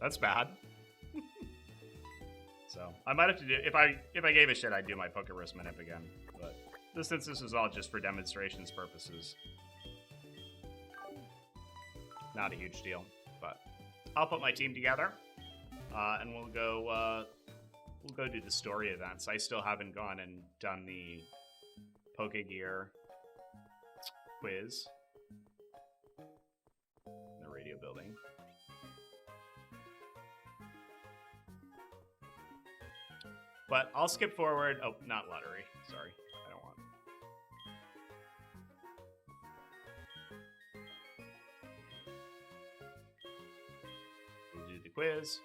That's bad. So I might have to do, if I gave a shit, I'd do my Pokerus Manip again. But since this is all just for demonstrations purposes, not a huge deal. But I'll put my team together, and we'll go do the story events. I still haven't gone and done the Pokegear quiz in the radio building. But I'll skip forward. Oh, not lottery. Sorry. I don't want. We'll do the quiz.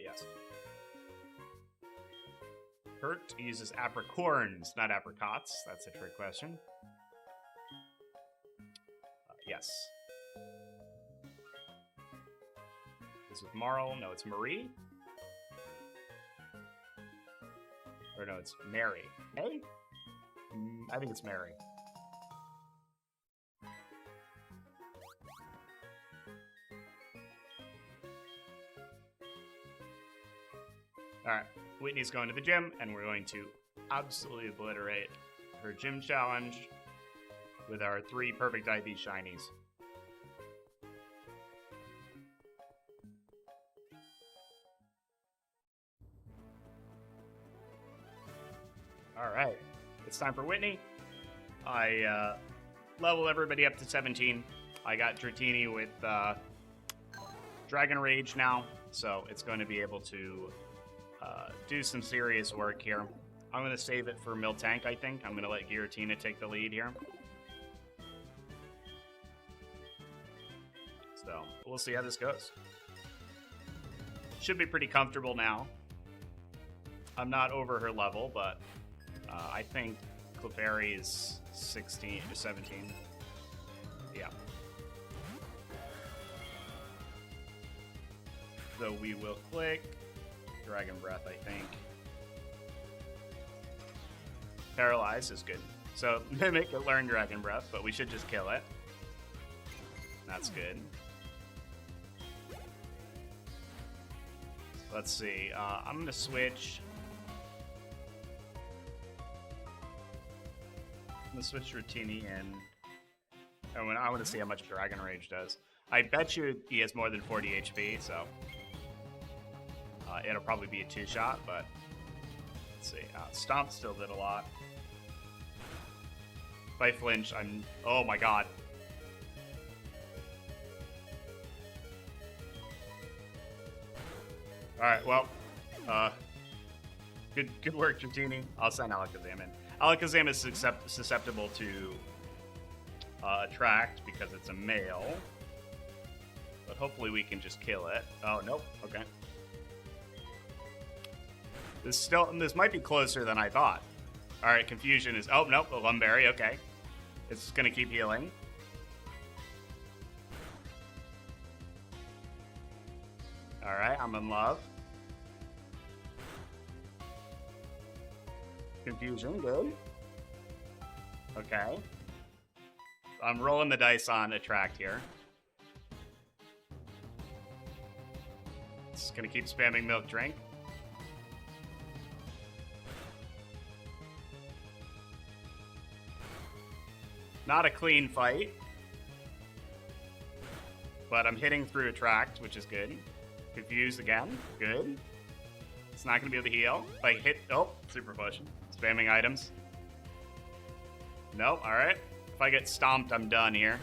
Yes. Hurt uses apricorns, not apricots. That's a trick question. Yes. With Marl. No, it's Marie. Or no, it's Mary. Hey? I think it's Mary. Alright, Whitney's going to the gym, and we're going to absolutely obliterate her gym challenge with our 3 perfect IV Shinies. Alright, it's time for Whitney. I level everybody up to 17. I got Dratini with Dragon Rage now, so it's going to be able to do some serious work here. I'm going to save it for Miltank, I think. I'm going to let Giratina take the lead here. So, we'll see how this goes. Should be pretty comfortable now. I'm not over her level, but I think Clefairy is 16 to 17. Yeah. So we will click Dragon Breath, I think. Paralyze is good. So Mimic can learn Dragon Breath, but we should just kill it. That's good. Let's see. I'm going to switch. I'm going to switch Dratini in. I want to see how much Dragon Rage does. I bet you he has more than 40 HP, so it'll probably be a 2-shot, but Let's see. Stomp still did a lot. If I flinch, I'm... Oh my god. Alright, well. Good work, Dratini. I'll send Alakazam in. Alakazam is susceptible to attract because it's a male. But hopefully we can just kill it. Oh, nope. Okay. This might be closer than I thought. Alright, confusion is... Oh, nope. A Lumberry. Okay. It's just going to keep healing. Alright, I'm in love. Confusion, good. Okay. I'm rolling the dice on attract here. Just gonna keep spamming milk drink. Not a clean fight. But I'm hitting through attract, which is good. Confused again. Good. It's not gonna be able to heal. If I hit... Oh, super potion. Spamming items. Nope, alright. If I get stomped, I'm done here.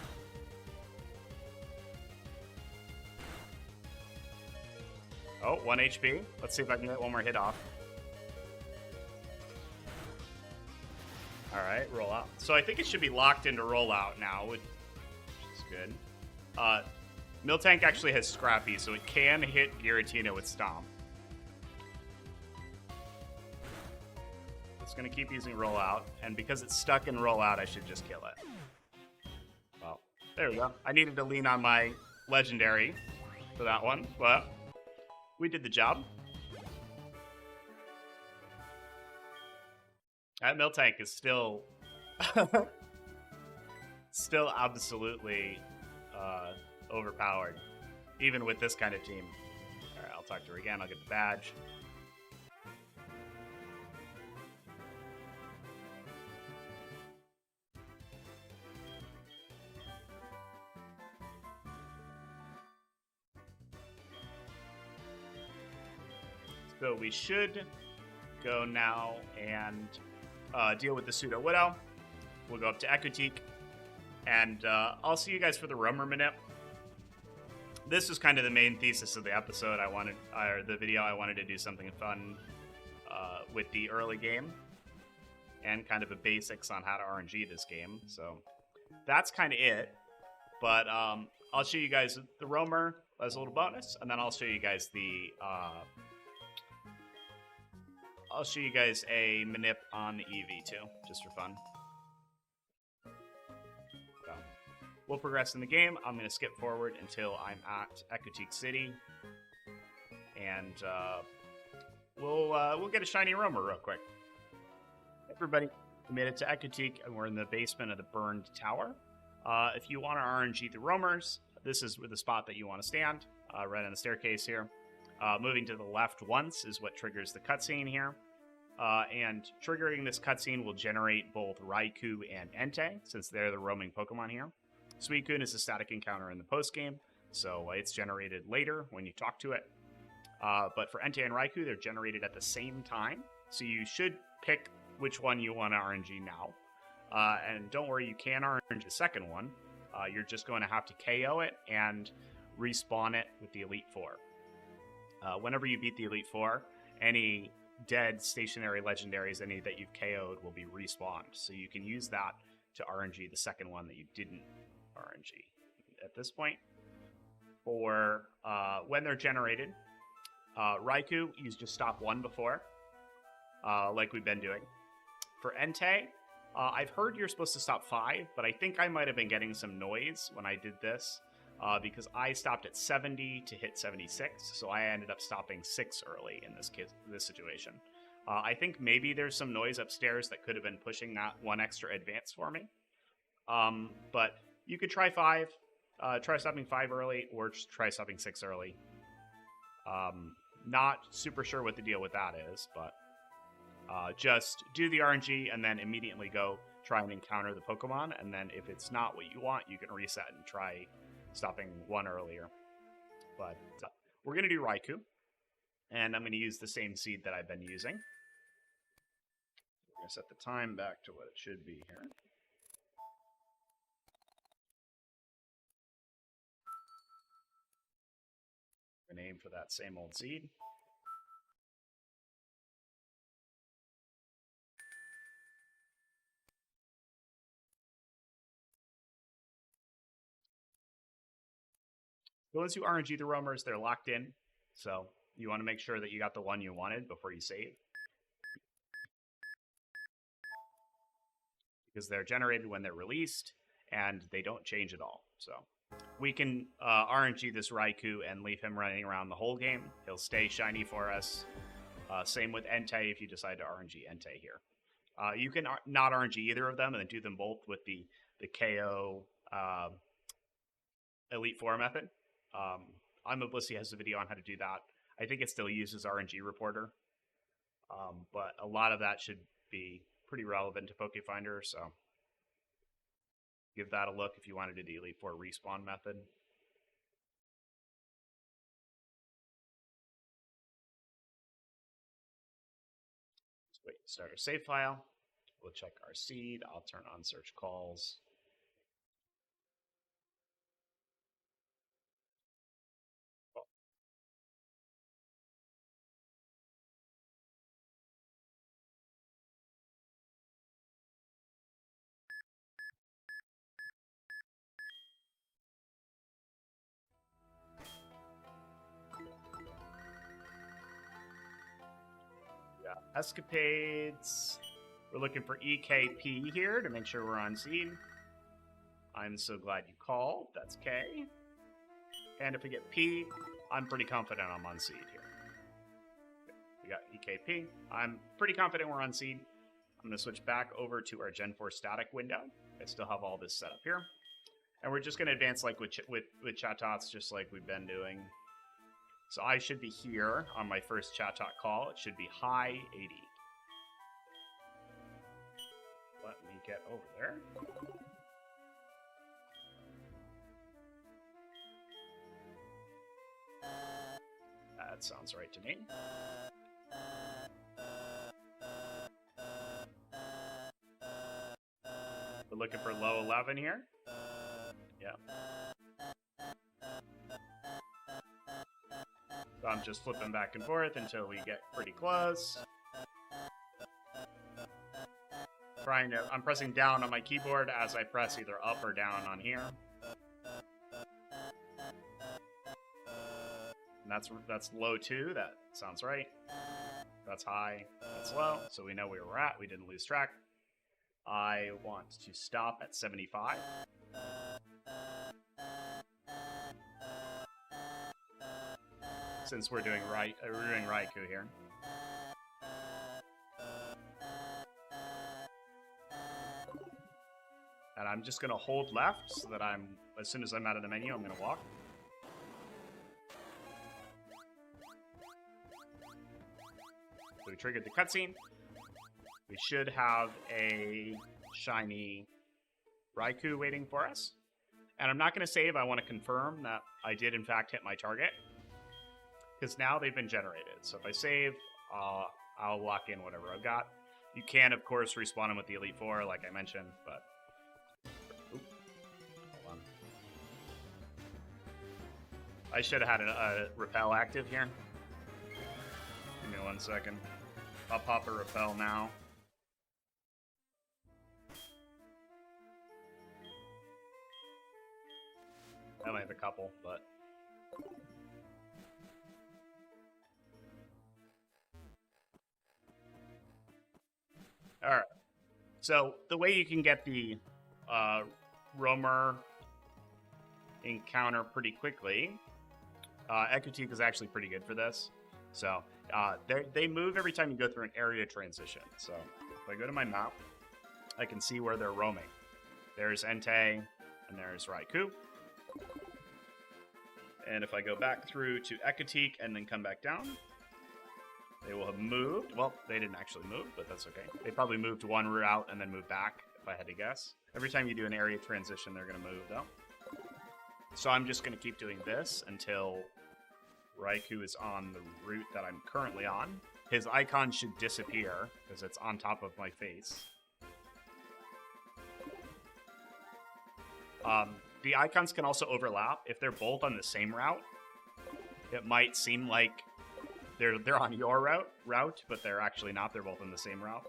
Oh, 1 HP. Let's see if I can get one more hit off. Alright, roll out. So I think it should be locked into rollout now, which is good. Miltank actually has Scrappy, so it can hit Giratina with Stomp. It's going to keep using rollout, and because it's stuck in rollout, I should just kill it. Well, there we go. I needed to lean on my legendary for that one, but we did the job. That Miltank is still still absolutely overpowered, even with this kind of team. Alright, I'll talk to her again. I'll get the badge. So we should go now and deal with the Pseudo Widow. We'll go up to Ecruteak, and I'll see you guys for the Roamer Manip. This is kind of the main thesis of the episode. Or the video. I wanted to do something fun with the early game, and kind of a basics on how to RNG this game. So that's kind of it. But I'll show you guys the Roamer as a little bonus, and then I'll show you guys the I'll show you guys a Manip on the Eevee too, just for fun. So, we'll progress in the game. I'm going to skip forward until I'm at Ecruteak City, and we'll get a shiny Roamer real quick. Everybody, we made it to Ecruteak, and we're in the basement of the burned tower. If you want to RNG the Roamers, this is the spot that you want to stand, right on the staircase here. Moving to the left once is what triggers the cutscene here. And triggering this cutscene will generate both Raikou and Entei, since they're the roaming Pokemon here. Suicune is a static encounter in the post-game, so it's generated later when you talk to it. But for Entei and Raikou, they're generated at the same time, so you should pick which one you want to RNG now. And don't worry, you can RNG the second one. You're just going to have to KO it and respawn it with the Elite Four. Whenever you beat the Elite Four, any dead stationary legendaries, any that you've KO'd, will be respawned. So you can use that to RNG the second one that you didn't RNG. At this point, for when they're generated, Raikou, you just stop one before, like we've been doing. For Entei, I've heard you're supposed to stop 5, but I think I might have been getting some noise when I did this. Because I stopped at 70 to hit 76, so I ended up stopping 6 early in this situation. I think maybe there's some noise upstairs that could have been pushing that one extra advance for me. But you could try 5, try stopping 5 early, or just try stopping 6 early. Not super sure what the deal with that is, but just do the RNG and then immediately go try and encounter the Pokemon, and then if it's not what you want, you can reset and try stopping 1 earlier. But we're going to do Raikou, and I'm going to use the same seed that I've been using. We're going to set the time back to what it should be here. We're going to aim for that same old seed. Once you RNG the roamers, they're locked in. So you want to make sure that you got the one you wanted before you save. Because they're generated when they're released, and they don't change at all. So we can RNG this Raikou and leave him running around the whole game. He'll stay shiny for us. Same with Entei if you decide to RNG Entei here. You can not RNG either of them and then do them both with the KO Elite Four method. I'm a Blisy has a video on how to do that. I think it still uses RNG Reporter, but a lot of that should be pretty relevant to Pokefinder, so give that a look if you want to do the Elite Four respawn method. Let's wait to start our save file. We'll check our seed. I'll turn on search calls. Escapades. We're looking for EKP here to make sure we're on seed. I'm so glad you called. That's K. And if we get P, I'm pretty confident I'm on seed here. We got EKP. I'm pretty confident we're on seed. I'm going to switch back over to our Gen 4 static window. I still have all this set up here. And we're just going to advance like with Chatots, just like we've been doing. So I should be here on my first Chatot call. It should be high 80. Let me get over there. That sounds right to me. We're looking for low 11 here. Yeah. So I'm just flipping back and forth until we get pretty close. I'm pressing down on my keyboard as I press either up or down on here. And that's low 2, that sounds right. That's high, that's low, so we know where we're at, we didn't lose track. I want to stop at 75. Since we're doing Raikou here. And I'm just gonna hold left so that as soon as I'm out of the menu, I'm gonna walk. So we triggered the cutscene. We should have a shiny Raikou waiting for us. And I'm not gonna save, I wanna confirm that I did in fact hit my target. Because now they've been generated. So if I save, I'll lock in whatever I've got. You can, of course, respawn them with the Elite Four, like I mentioned, but... Oop. Hold on. I should have had a repel active here. Give me 1 second. I'll pop a repel now. I only have a couple, but... Alright, so the way you can get the roamer encounter pretty quickly, Ekutik is actually pretty good for this. So they move every time you go through an area transition. So if I go to my map, I can see where they're roaming. There's Entei and there's Raikou. And if I go back through to Ekutik and then come back down, they will have moved. Well, they didn't actually move, but that's okay. They probably moved one route and then moved back, if I had to guess. Every time you do an area transition, they're going to move, though. So I'm just going to keep doing this until Raikou is on the route that I'm currently on. his icon should disappear because it's on top of my face. The icons can also overlap. If they're both on the same route, it might seem like they're on your route, but they're actually not. They're both on the same route.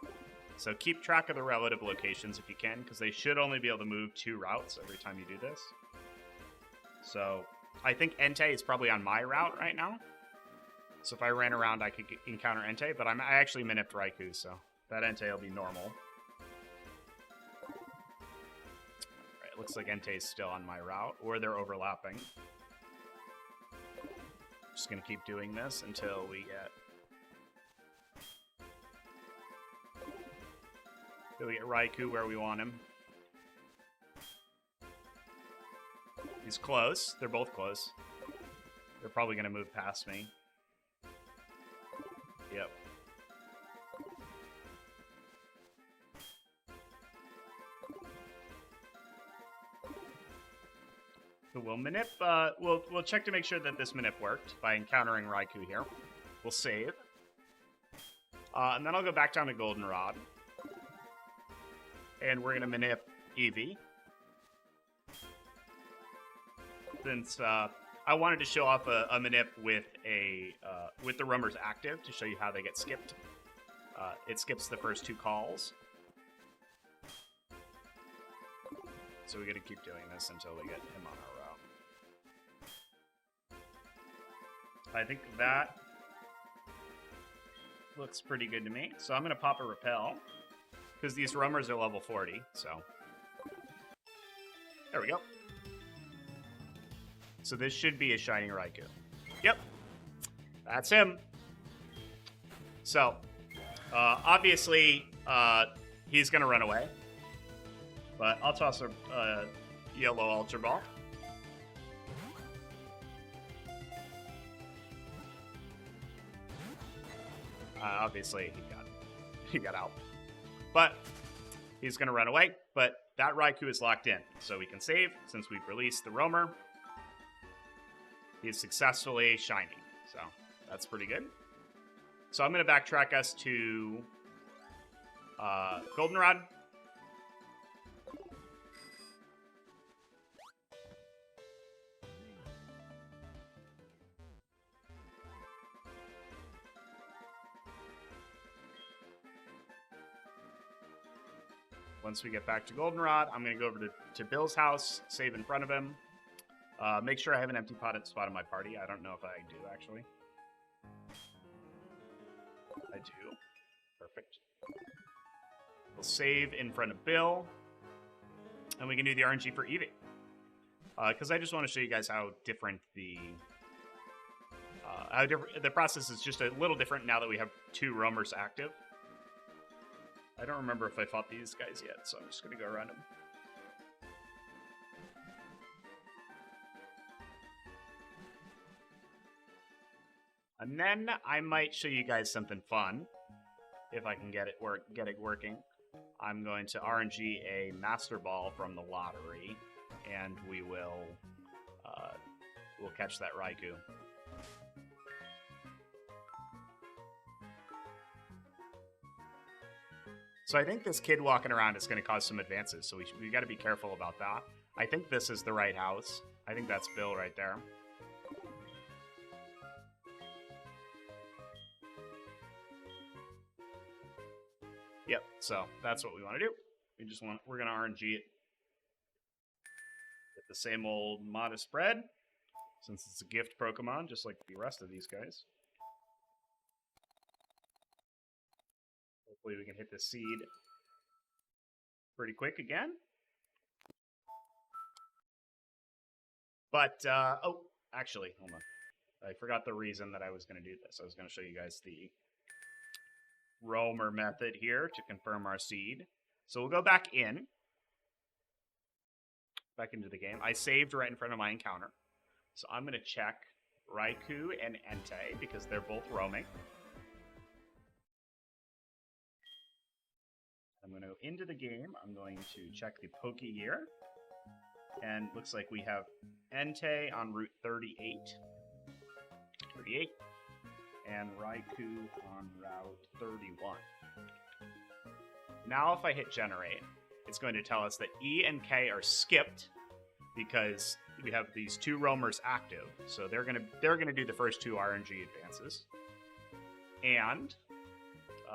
So keep track of the relative locations if you can, because they should only be able to move 2 routes every time you do this. So I think Entei is probably on my route right now. So if I ran around, I could encounter Entei, but I actually manipped Raikou, so that Entei will be normal. Alright, looks like Entei is still on my route, or they're overlapping. Just gonna keep doing this until we get Raikou where we want him. He's close. They're both close. They're probably gonna move past me. Yep. So we'll manip. We'll check to make sure that this manip worked by encountering Raikou here. We'll save, and then I'll go back down to Goldenrod, and we're gonna manip Eevee. Since I wanted to show off a manip with the roamers active to show you how they get skipped. It skips the first 2 calls. So we're gonna keep doing this until we get him on our route. I think that looks pretty good to me. So I'm gonna pop a repel, because these roamers are level 40, so. There we go. So this should be a Shining Raikou. Yep. That's him. So, obviously, he's going to run away. But I'll toss a yellow Ultra Ball. Obviously, he got out. But he's going to run away. But that Raikou is locked in. So we can save since we've released the roamer. He's successfully shining, so that's pretty good. So I'm going to backtrack us to Goldenrod. Once we get back to Goldenrod, I'm going to go over to Bill's house, save in front of him. Make sure I have an empty spot in my party. I don't know if I do, actually. I do. Perfect. We'll save in front of Bill. And we can do the RNG for Eevee. Because I just want to show you guys how different the process is just a little different now that we have 2 roamers active. I don't remember if I fought these guys yet, so I'm just going to go around them. And then I might show you guys something fun, if I can get it working. I'm going to RNG a Master Ball from the lottery, and we'll catch that Raikou. So I think this kid walking around is going to cause some advances, so we got to be careful about that. I think this is the right house. I think that's Bill right there. Yep, so that's what we want to do. We're going to RNG it with the same old modest spread, since it's a gift Pokemon, just like the rest of these guys. Hopefully we can hit the seed pretty quick again. But, oh, actually, hold on. I forgot the reason that I was going to do this. I was going to show you guys the roamer method here to confirm our seed. So we'll go back into the game. I saved right in front of my encounter. So I'm going to check Raikou and Entei because they're both roaming. I'm going to go into the game. I'm going to check the Poke Gear. And looks like we have Entei on Route 38. and Raikou on Route 31. Now if I hit generate, it's going to tell us that E and K are skipped because we have these 2 roamers active. So they're gonna do the first 2 RNG advances. And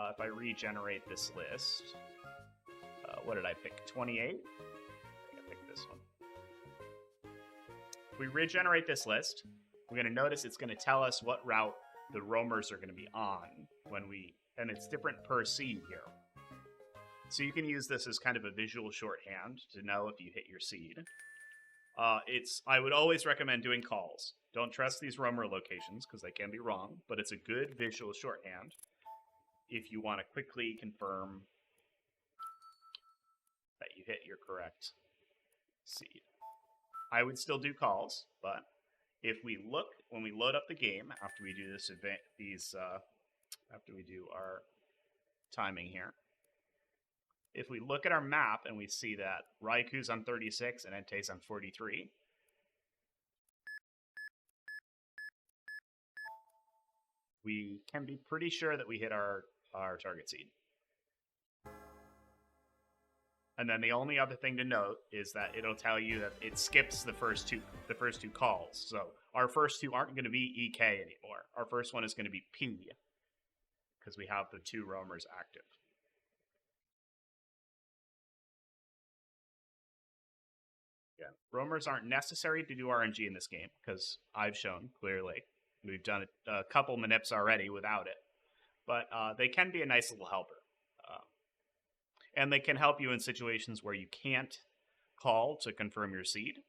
if I regenerate this list, what did I pick? 28? I think I picked this one. If we regenerate this list, we're going to notice it's going to tell us what route the roamers are going to be on and it's different per seed here. So you can use this as kind of a visual shorthand to know if you hit your seed. I would always recommend doing calls. Don't trust these roamer locations because they can be wrong, but it's a good visual shorthand if you want to quickly confirm that you hit your correct seed. I would still do calls, but if we look when we load up the game after we do after we do our timing here, if we look at our map and we see that Raikou's on 36 and Entei's on 43, we can be pretty sure that we hit our target seed. And then the only other thing to note is that it'll tell you that it skips the first two calls. So our first 2 aren't going to be EK anymore. Our first one is going to be P because we have the 2 roamers active. Yeah, roamers aren't necessary to do RNG in this game because I've shown clearly we've done a couple manips already without it, but they can be a nice little helper. And they can help you in situations where you can't call to confirm your seed.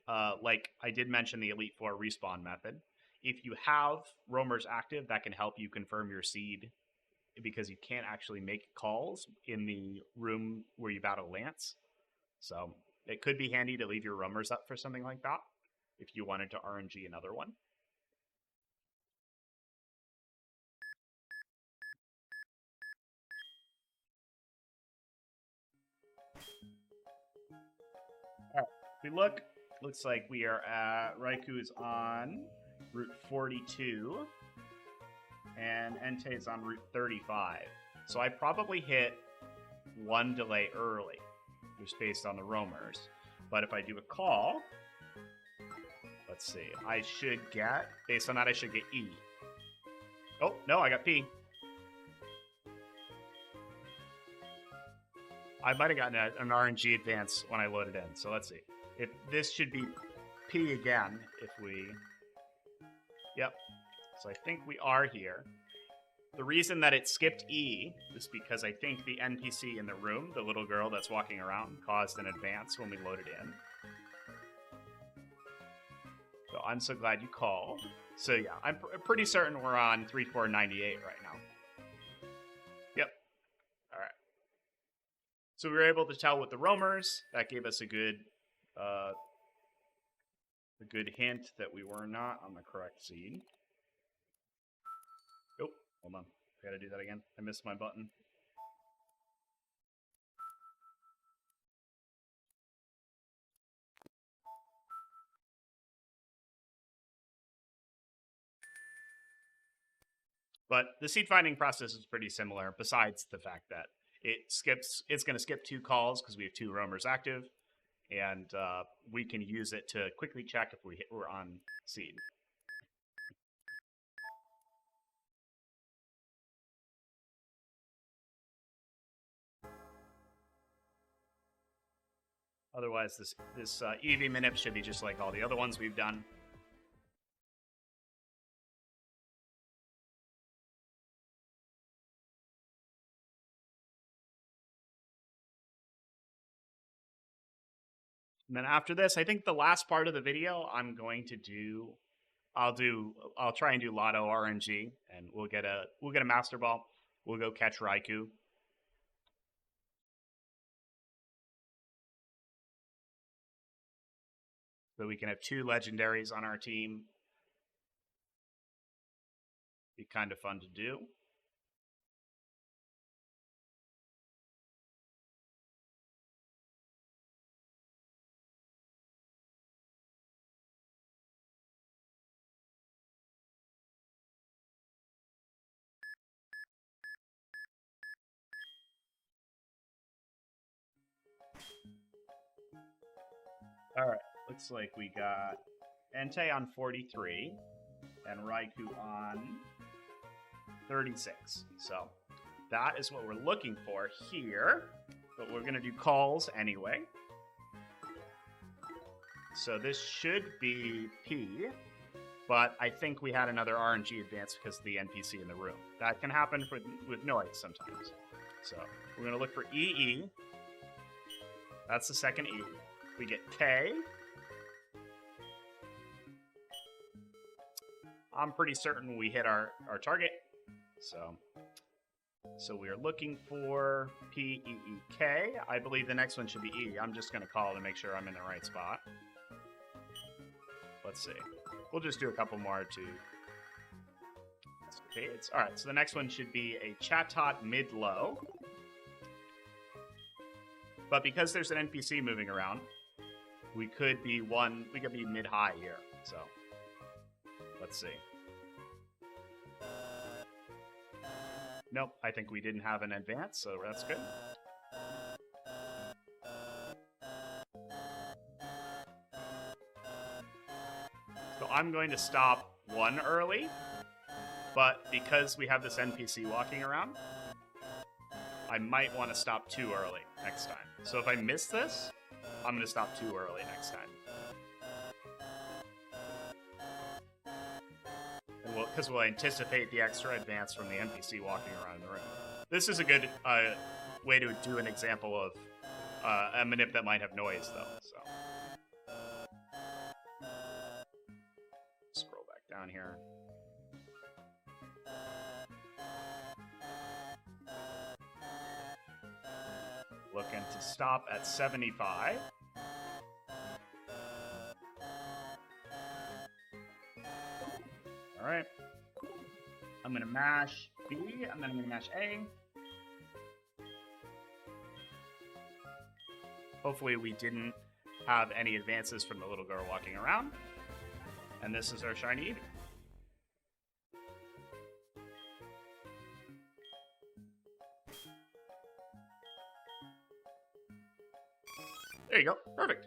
Like I did mention the Elite Four respawn method. If you have roamers active, that can help you confirm your seed because you can't actually make calls in the room where you battle Lance. So it could be handy to leave your roamers up for something like that if you wanted to RNG another one. All right. If we look, looks like we are at Raikou's on Route 42, and Entei's on Route 35. So I probably hit 1 delay early, just based on the roamers. But if I do a call, let's see, I should get, based on that, I should get E. Oh, no, I got P. I might have gotten an RNG advance when I loaded in, so let's see. If this should be P again, if we... Yep. So I think we are here. The reason that it skipped E is because I think the NPC in the room, the little girl that's walking around, caused an advance when we loaded in. So I'm so glad you called. So yeah, I'm pretty certain we're on 3498 right now. Yep. All right. So we were able to tell with the roamers. That gave us a good hint that we were not on the correct seed. Oh, hold on. I gotta do that again. I missed my button. But the seed finding process is pretty similar, besides the fact that it's going to skip 2 calls because we have 2 roamers active, and we can use it to quickly check if we're on seed. Otherwise, this Eevee manip should be just like all the other ones we've done. And then after this, I think the last part of the video I'm going to do, I'll try and do Lotto RNG, and we'll get a Master Ball. We'll go catch Raikou. So we can have 2 legendaries on our team. Be kind of fun to do. All right, looks like we got Entei on 43 and Raikou on 36. So that is what we're looking for here, but we're going to do calls anyway. So this should be P, but I think we had another RNG advance because of the NPC in the room. That can happen with noise sometimes. So we're going to look for EE. That's the second E. We get K. I'm pretty certain we hit our target. So we are looking for P-E-E-K. I believe the next one should be E. I'm just going to call to make sure I'm in the right spot. Let's see. We'll just do a couple more to... All right, so the next one should be a Chatot mid-low. But because there's an NPC moving around, we could be mid-high here. So let's see. Nope, I think we didn't have an advance, so that's good. So I'm going to stop one early, but because we have this NPC walking around, I might want to stop 2 early next time. So if I miss this, I'm going to stop 2 early next time. Because we'll anticipate the extra advance from the NPC walking around in the room. This is a good way to do an example of a manip that might have noise, though. So scroll back down here. Looking to stop at 75. All right. I'm going to mash B, and then I'm going to mash A. Hopefully we didn't have any advances from the little girl walking around. And this is our shiny Eevee. There you go. Perfect.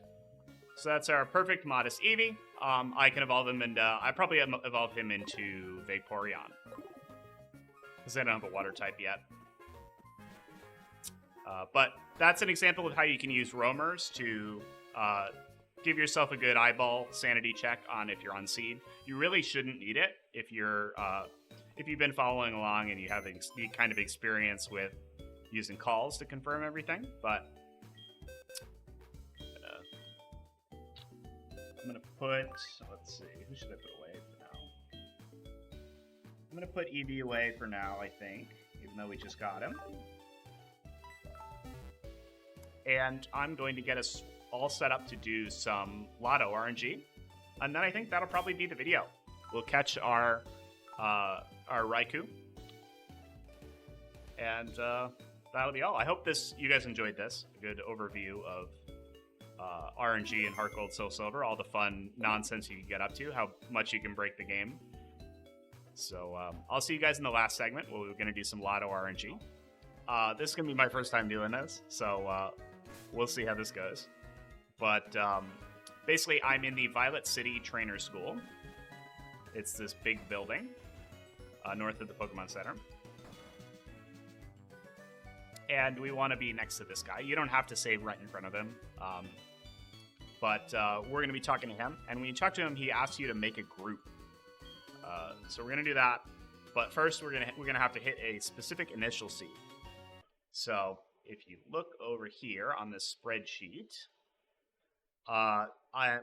So that's our perfect modest Eevee. I can evolve him, and I probably evolve him into Vaporeon, because I don't have a water type yet. But that's an example of how you can use roamers to give yourself a good eyeball sanity check on if you're on seed. You really shouldn't need it if you've been following along and you have the kind of experience with using calls to confirm everything. But I'm going to put, let's see, who should I put away for now? I'm going to put Eevee away for now, I think, even though we just got him. And I'm going to get us all set up to do some Lotto RNG. And then I think that'll probably be the video. We'll catch our Raikou. And that'll be all. I hope you guys enjoyed this. A good overview of RNG and Heart Gold, Soul Silver, all the fun nonsense you can get up to, how much you can break the game. So I'll see you guys in the last segment where we're going to do some Lotto RNG. This is going to be my first time doing this, so we'll see how this goes. But basically, I'm in the Violet City Trainer School. It's this big building north of the Pokemon Center. And we want to be next to this guy. You don't have to save right in front of him. But we're going to be talking to him. And when you talk to him, he asks you to make a group. So we're going to do that. But first, we're going to have to hit a specific initial seed. So if you look over here on this spreadsheet,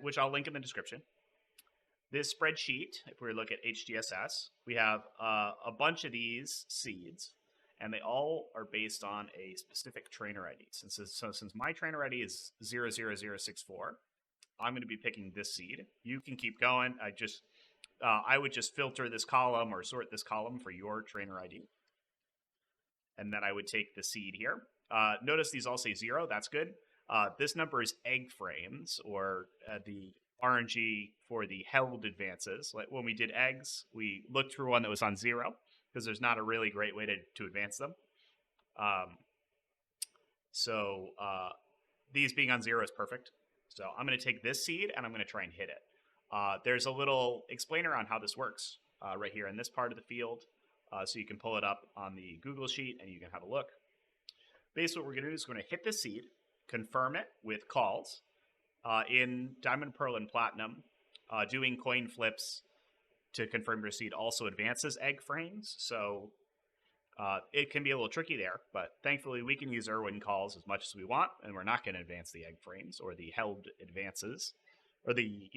which I'll link in the description, this spreadsheet, if we look at HGSS, we have a bunch of these seeds. And they all are based on a specific trainer ID. So since my trainer ID is 00064, I'm going to be picking this seed. You can keep going. I would just filter this column or sort this column for your trainer ID. And then I would take the seed here. Notice these all say 0. That's good. This number is egg frames, or the RNG for the held advances. Like when we did eggs, we looked for one that was on 0. Because there's not a really great way to advance them. So these being on 0 is perfect. So I'm going to take this seed and I'm going to try and hit it. There's a little explainer on how this works right here in this part of the field. So you can pull it up on the Google Sheet and you can have a look. Basically what we're going to do is we're going to hit this seed, confirm it with calls in Diamond, Pearl, and Platinum. Doing coin flips to confirm your seed also advances egg frames. So it can be a little tricky there, but thankfully we can use Irwin calls as much as we want, and we're not going to advance the egg frames or the held advances, or the,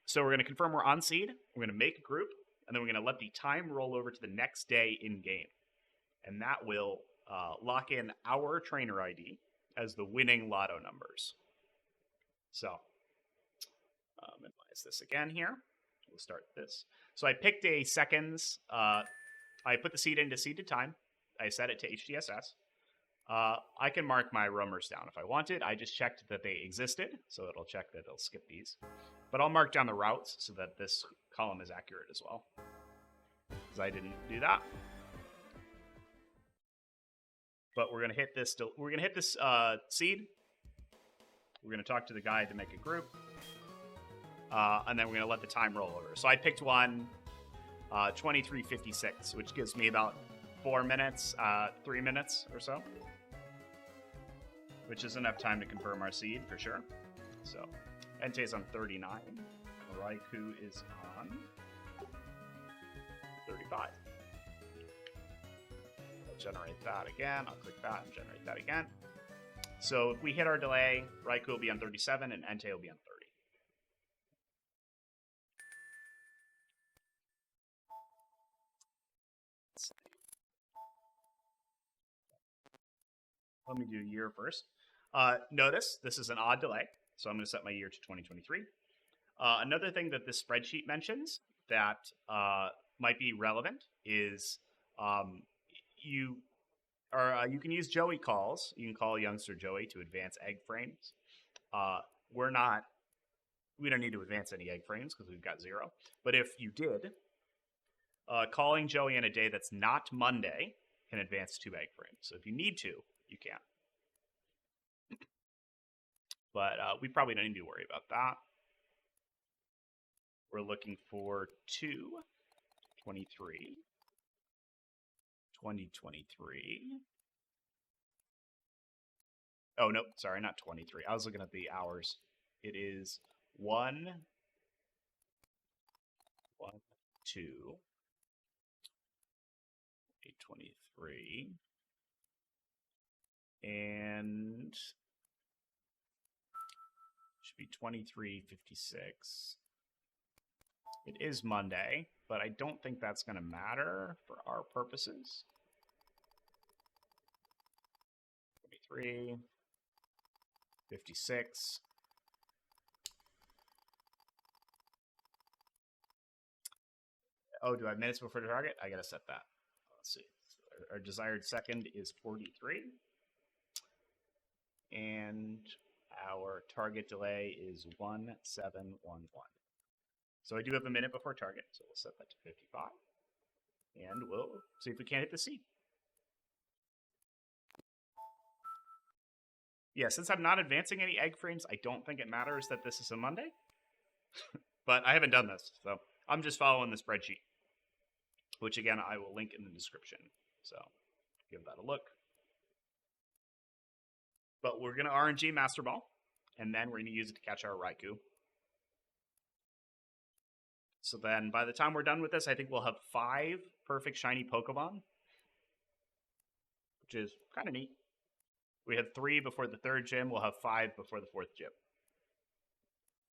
so we're going to confirm we're on seed, we're going to make a group, and then we're going to let the time roll over to the next day in game. And that will lock in our trainer ID as the winning lotto numbers. So, minimize this again here. We'll start this. So I picked a seconds. I put the seed into seeded time. I set it to HGSS. I can mark my roamers down if I wanted. I just checked that they existed, so it'll check that it'll skip these. But I'll mark down the routes so that this column is accurate as well, because I didn't do that. But we're gonna hit this. We're gonna hit this seed. We're gonna talk to the guy to make a group. And then we're going to let the time roll over. So I picked one, 23:56, which gives me about 4 minutes, 3 minutes or so. Which is enough time to confirm our seed, for sure. So, Entei's on 39. Raikou is on 35. I'll generate that again. I'll click that and generate that again. So if we hit our delay, Raikou will be on 37 and Entei will be on 30. Let me do year first. Notice this is an odd delay, so I'm going to set my year to 2023. Another thing that this spreadsheet mentions that might be relevant is you can use Joey calls. You can call youngster Joey to advance egg frames. We don't need to advance any egg frames because we've got 0. But if you did, calling Joey in a day that's not Monday can advance 2 egg frames. So if you need to, you can. But we probably don't need to worry about that. We're looking for 2023. Oh, nope, sorry, not 23. I was looking at the hours. It is 1, 2, 8:23. And should be 23:56. It is Monday, but I don't think that's going to matter for our purposes. 23:56. Oh, do I have minutes before the target? I gotta set that. Let's see. Our desired second is 43. And our target delay is 1711. So I do have a minute before target, so we'll set that to 55. And we'll see if we can't hit the seed. Yeah, since I'm not advancing any egg frames, I don't think it matters that this is a Monday. But I haven't done this, so I'm just following the spreadsheet, which again, I will link in the description. So give that a look. But we're going to RNG Master Ball, and then we're going to use it to catch our Raikou. So then by the time we're done with this, I think we'll have 5 perfect shiny Pokemon, which is kind of neat. We had 3 before the 3rd gym. We'll have 5 before the 4th gym.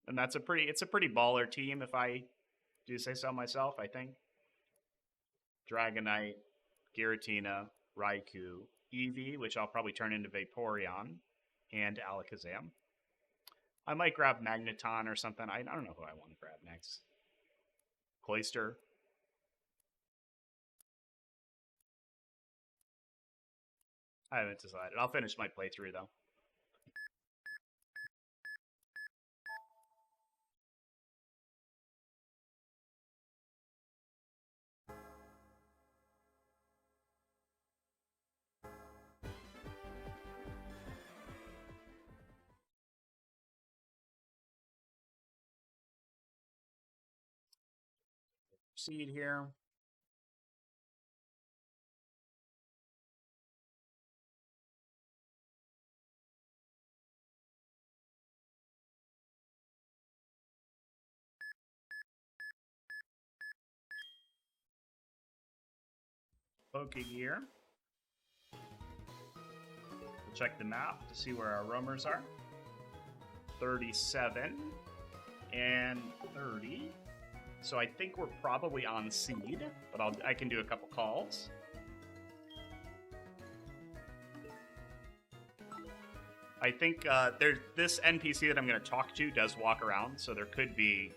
And that's it's a pretty baller team, if I do say so myself, I think. Dragonite, Giratina, Raikou, Eevee, which I'll probably turn into Vaporeon, and Alakazam. I might grab Magneton or something. I don't know who I want to grab next. Cloyster. I haven't decided. I'll finish my playthrough, though. seed here. Pokegear. We'll check the map to see where our roamers are. 37 and 30. So I think we're probably on seed, but I can do a couple calls. I think this NPC that I'm going to talk to does walk around, so there could be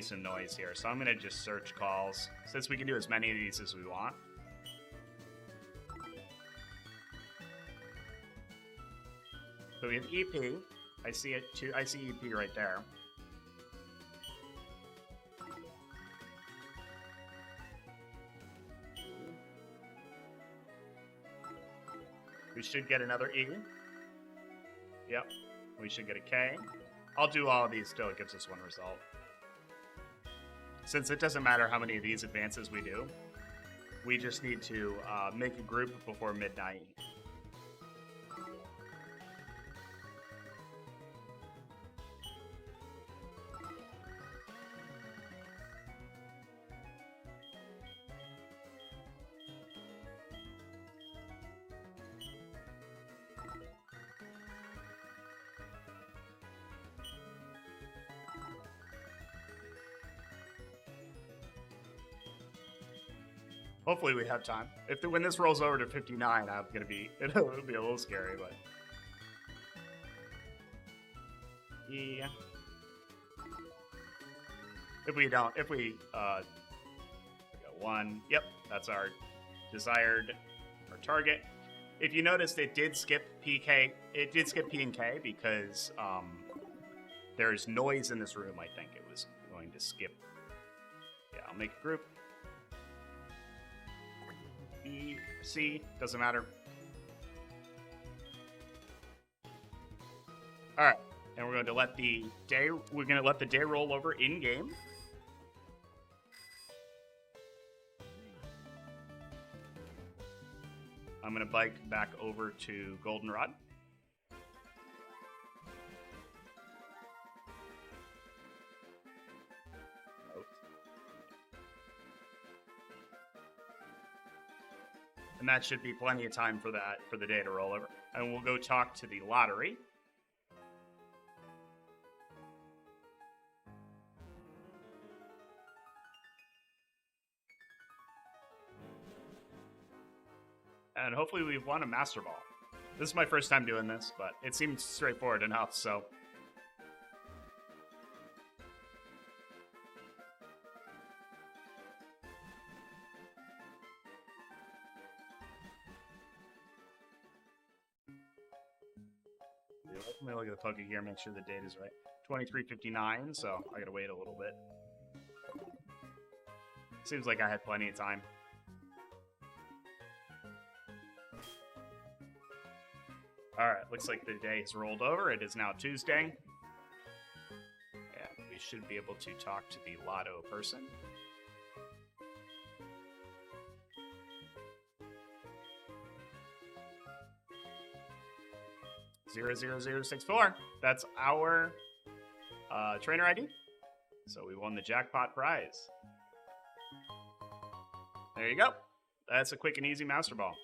some noise here. So I'm going to just search calls, since we can do as many of these as we want. So we have EP. I see it too. I see EP right there. We should get another E. Yep. We should get a K. I'll do all of these till it gives us one result. Since it doesn't matter how many of these advances we do, we just need to make a group before midnight. Hopefully we have time. When this rolls over to 59, it'll be a little scary, but yeah. We got one. Yep, that's our desired target. If you noticed, it did skip PK. It did skip P and K because there's noise in this room. I think it was going to skip. Yeah, I'll make a group. E, C, doesn't matter. All right, and we're going to let the day. We're going to let the day roll over in game. I'm going to bike back over to Goldenrod. And that should be plenty of time for the day to roll over. And we'll go talk to the lottery. And hopefully we've won a Master Ball. This is my first time doing this, but it seems straightforward enough, so. Let me look at the poke here, make sure the date is right. 23:59, so I gotta wait a little bit. Seems like I had plenty of time. Alright, looks like the day has rolled over. It is now Tuesday. And we should be able to talk to the Lotto person. (00064). That's our trainer ID. So we won the jackpot prize. There you go. That's a quick and easy Master Ball.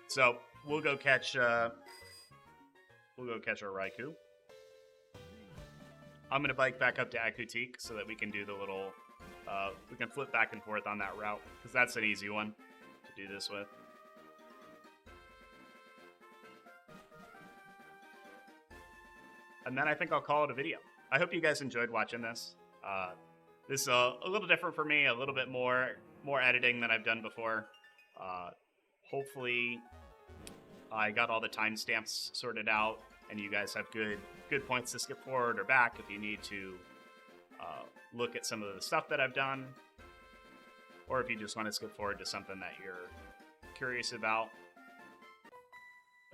So we'll go catch our Raikou. I'm gonna bike back up to Akutik so that we can do the little we can flip back and forth on that route, because that's an easy one to do this with. And then I think I'll call it a video. I hope you guys enjoyed watching this. This is a little different for me, a little bit more editing than I've done before. Hopefully I got all the timestamps sorted out, and you guys have good points to skip forward or back if you need to look at some of the stuff that I've done, or if you just want to skip forward to something that you're curious about.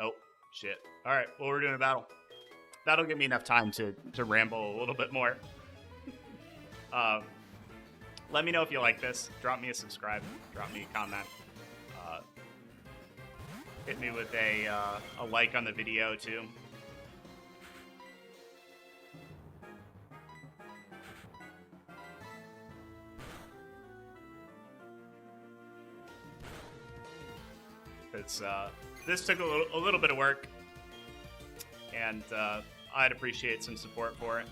Oh, shit. All right, well, we're doing a battle. that'll give me enough time to ramble a little bit more. Let me know if you like this. Drop me a subscribe. Drop me a comment. Hit me with a like on the video, too. It's, this took a little bit of work, and I'd appreciate some support for it.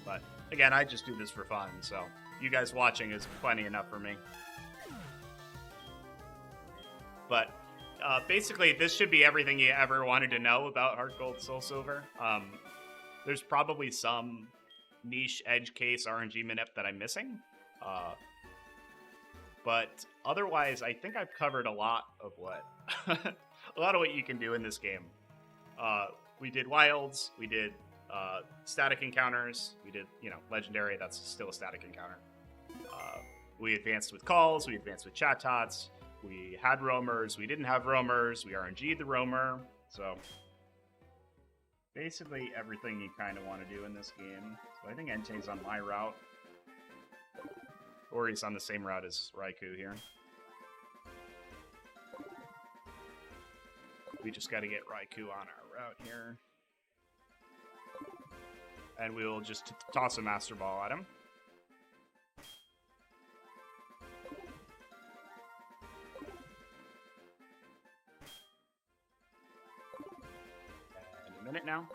But again, I just do this for fun, so you guys watching is plenty enough for me. But basically, this should be everything you ever wanted to know about Heart Gold Soul Silver. There's probably some niche edge case RNG manip that I'm missing. But otherwise, I think I've covered a lot of what you can do in this game. We did wilds, we did static encounters, we did, legendary, that's still a static encounter. We advanced with calls, we advanced with Chatots, we had roamers, we didn't have roamers, we RNG'd the roamer, so basically everything you kind of want to do in this game. So I think Entei's on my route, or he's on the same route as Raikou here. We just got to get Raikou on our route here. And we will just toss a Master Ball at him. And a minute now.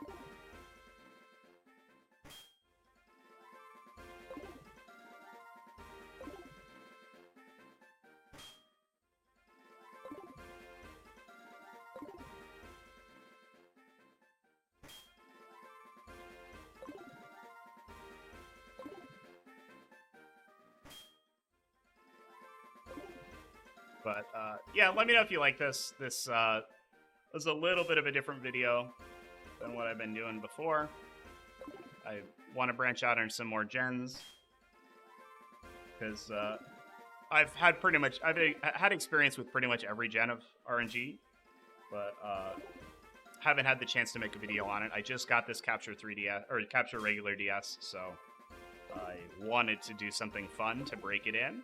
But, yeah, let me know if you like this. This was a little bit of a different video than what I've been doing before. I want to branch out into some more gens. Because I've had experience with pretty much every gen of RNG. But haven't had the chance to make a video on it. I just got this Capture 3DS, or Capture Regular DS, so I wanted to do something fun to break it in.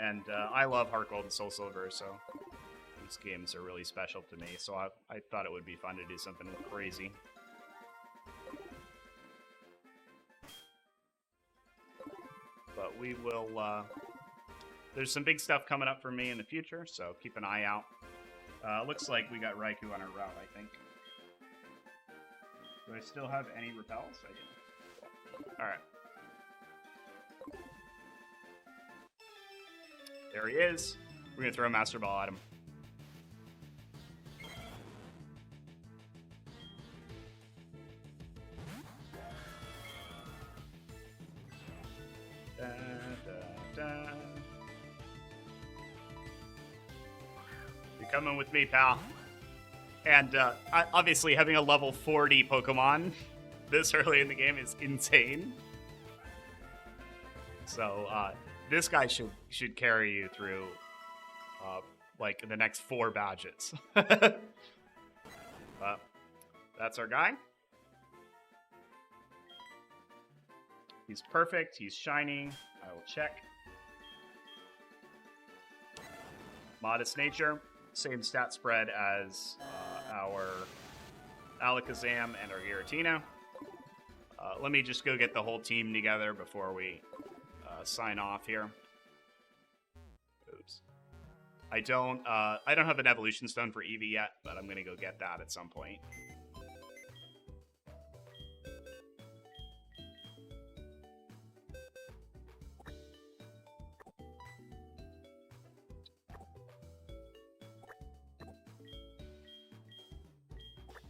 And I love Heart Gold and Soul Silver, so these games are really special to me. So I thought it would be fun to do something crazy. But we will... there's some big stuff coming up for me in the future, so keep an eye out. Looks like we got Raikou on our route, I think. Do I still have any repels? I do. Alright. There he is. We're going to throw a Master Ball at him. Da, da, da. You're coming with me, pal. And obviously having a level 40 Pokemon this early in the game is insane. So, this guy should carry you through, like, the next 4 badges. That's our guy. He's perfect. He's shiny. I will check. Modest nature. Same stat spread as our Alakazam and our Giratina. Let me just go get the whole team together before we... sign off here. Oops. I don't have an evolution stone for Eevee yet, but I'm gonna go get that at some point.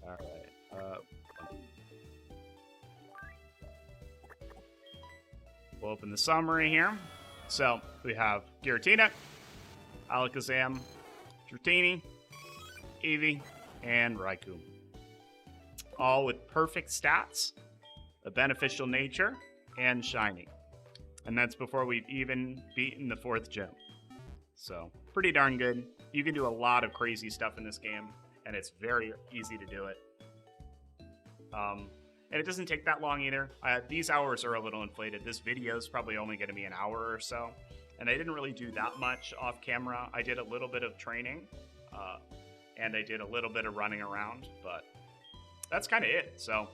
Alright, we'll open the summary here. So, we have Giratina, Alakazam, Dratini, Eevee, and Raikou. All with perfect stats, a beneficial nature, and shiny. And that's before we've even beaten the 4th gym. So, pretty darn good. You can do a lot of crazy stuff in this game. and it's very easy to do it. And it doesn't take that long either. These hours are a little inflated. This video is probably only going to be an hour or so, and I didn't really do that much off camera. I did a little bit of training, and I did a little bit of running around, but that's kind of it. So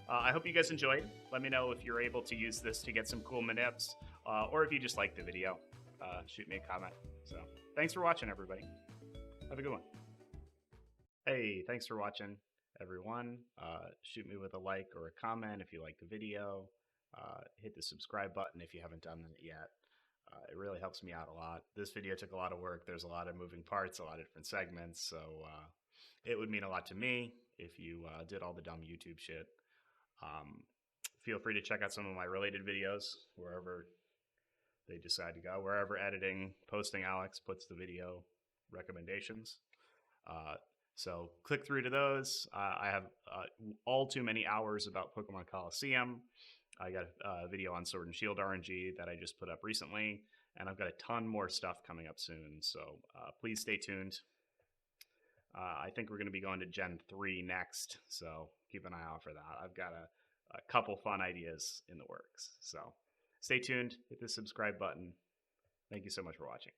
I hope you guys enjoyed. Let me know if you're able to use this to get some cool manips, or if you just liked the video. Shoot me a comment. So thanks for watching, everybody. Have a good one. Hey, thanks for watching, everyone. Shoot me with a like or a comment if you like the video. Hit the subscribe button if you haven't done that yet. It really helps me out a lot. This video took a lot of work. There's a lot of moving parts, a lot of different segments, so it would mean a lot to me if you did all the dumb YouTube shit. Feel free to check out some of my related videos wherever they decide to go, wherever editing, posting Alex puts the video recommendations. So click through to those. I have all too many hours about Pokemon Coliseum. I got a video on Sword and Shield RNG that I just put up recently, and I've got a ton more stuff coming up soon, so please stay tuned. I think we're going to be going to Gen 3 next, so keep an eye out for that. I've got a couple fun ideas in the works, so stay tuned. Hit the subscribe button. Thank you so much for watching.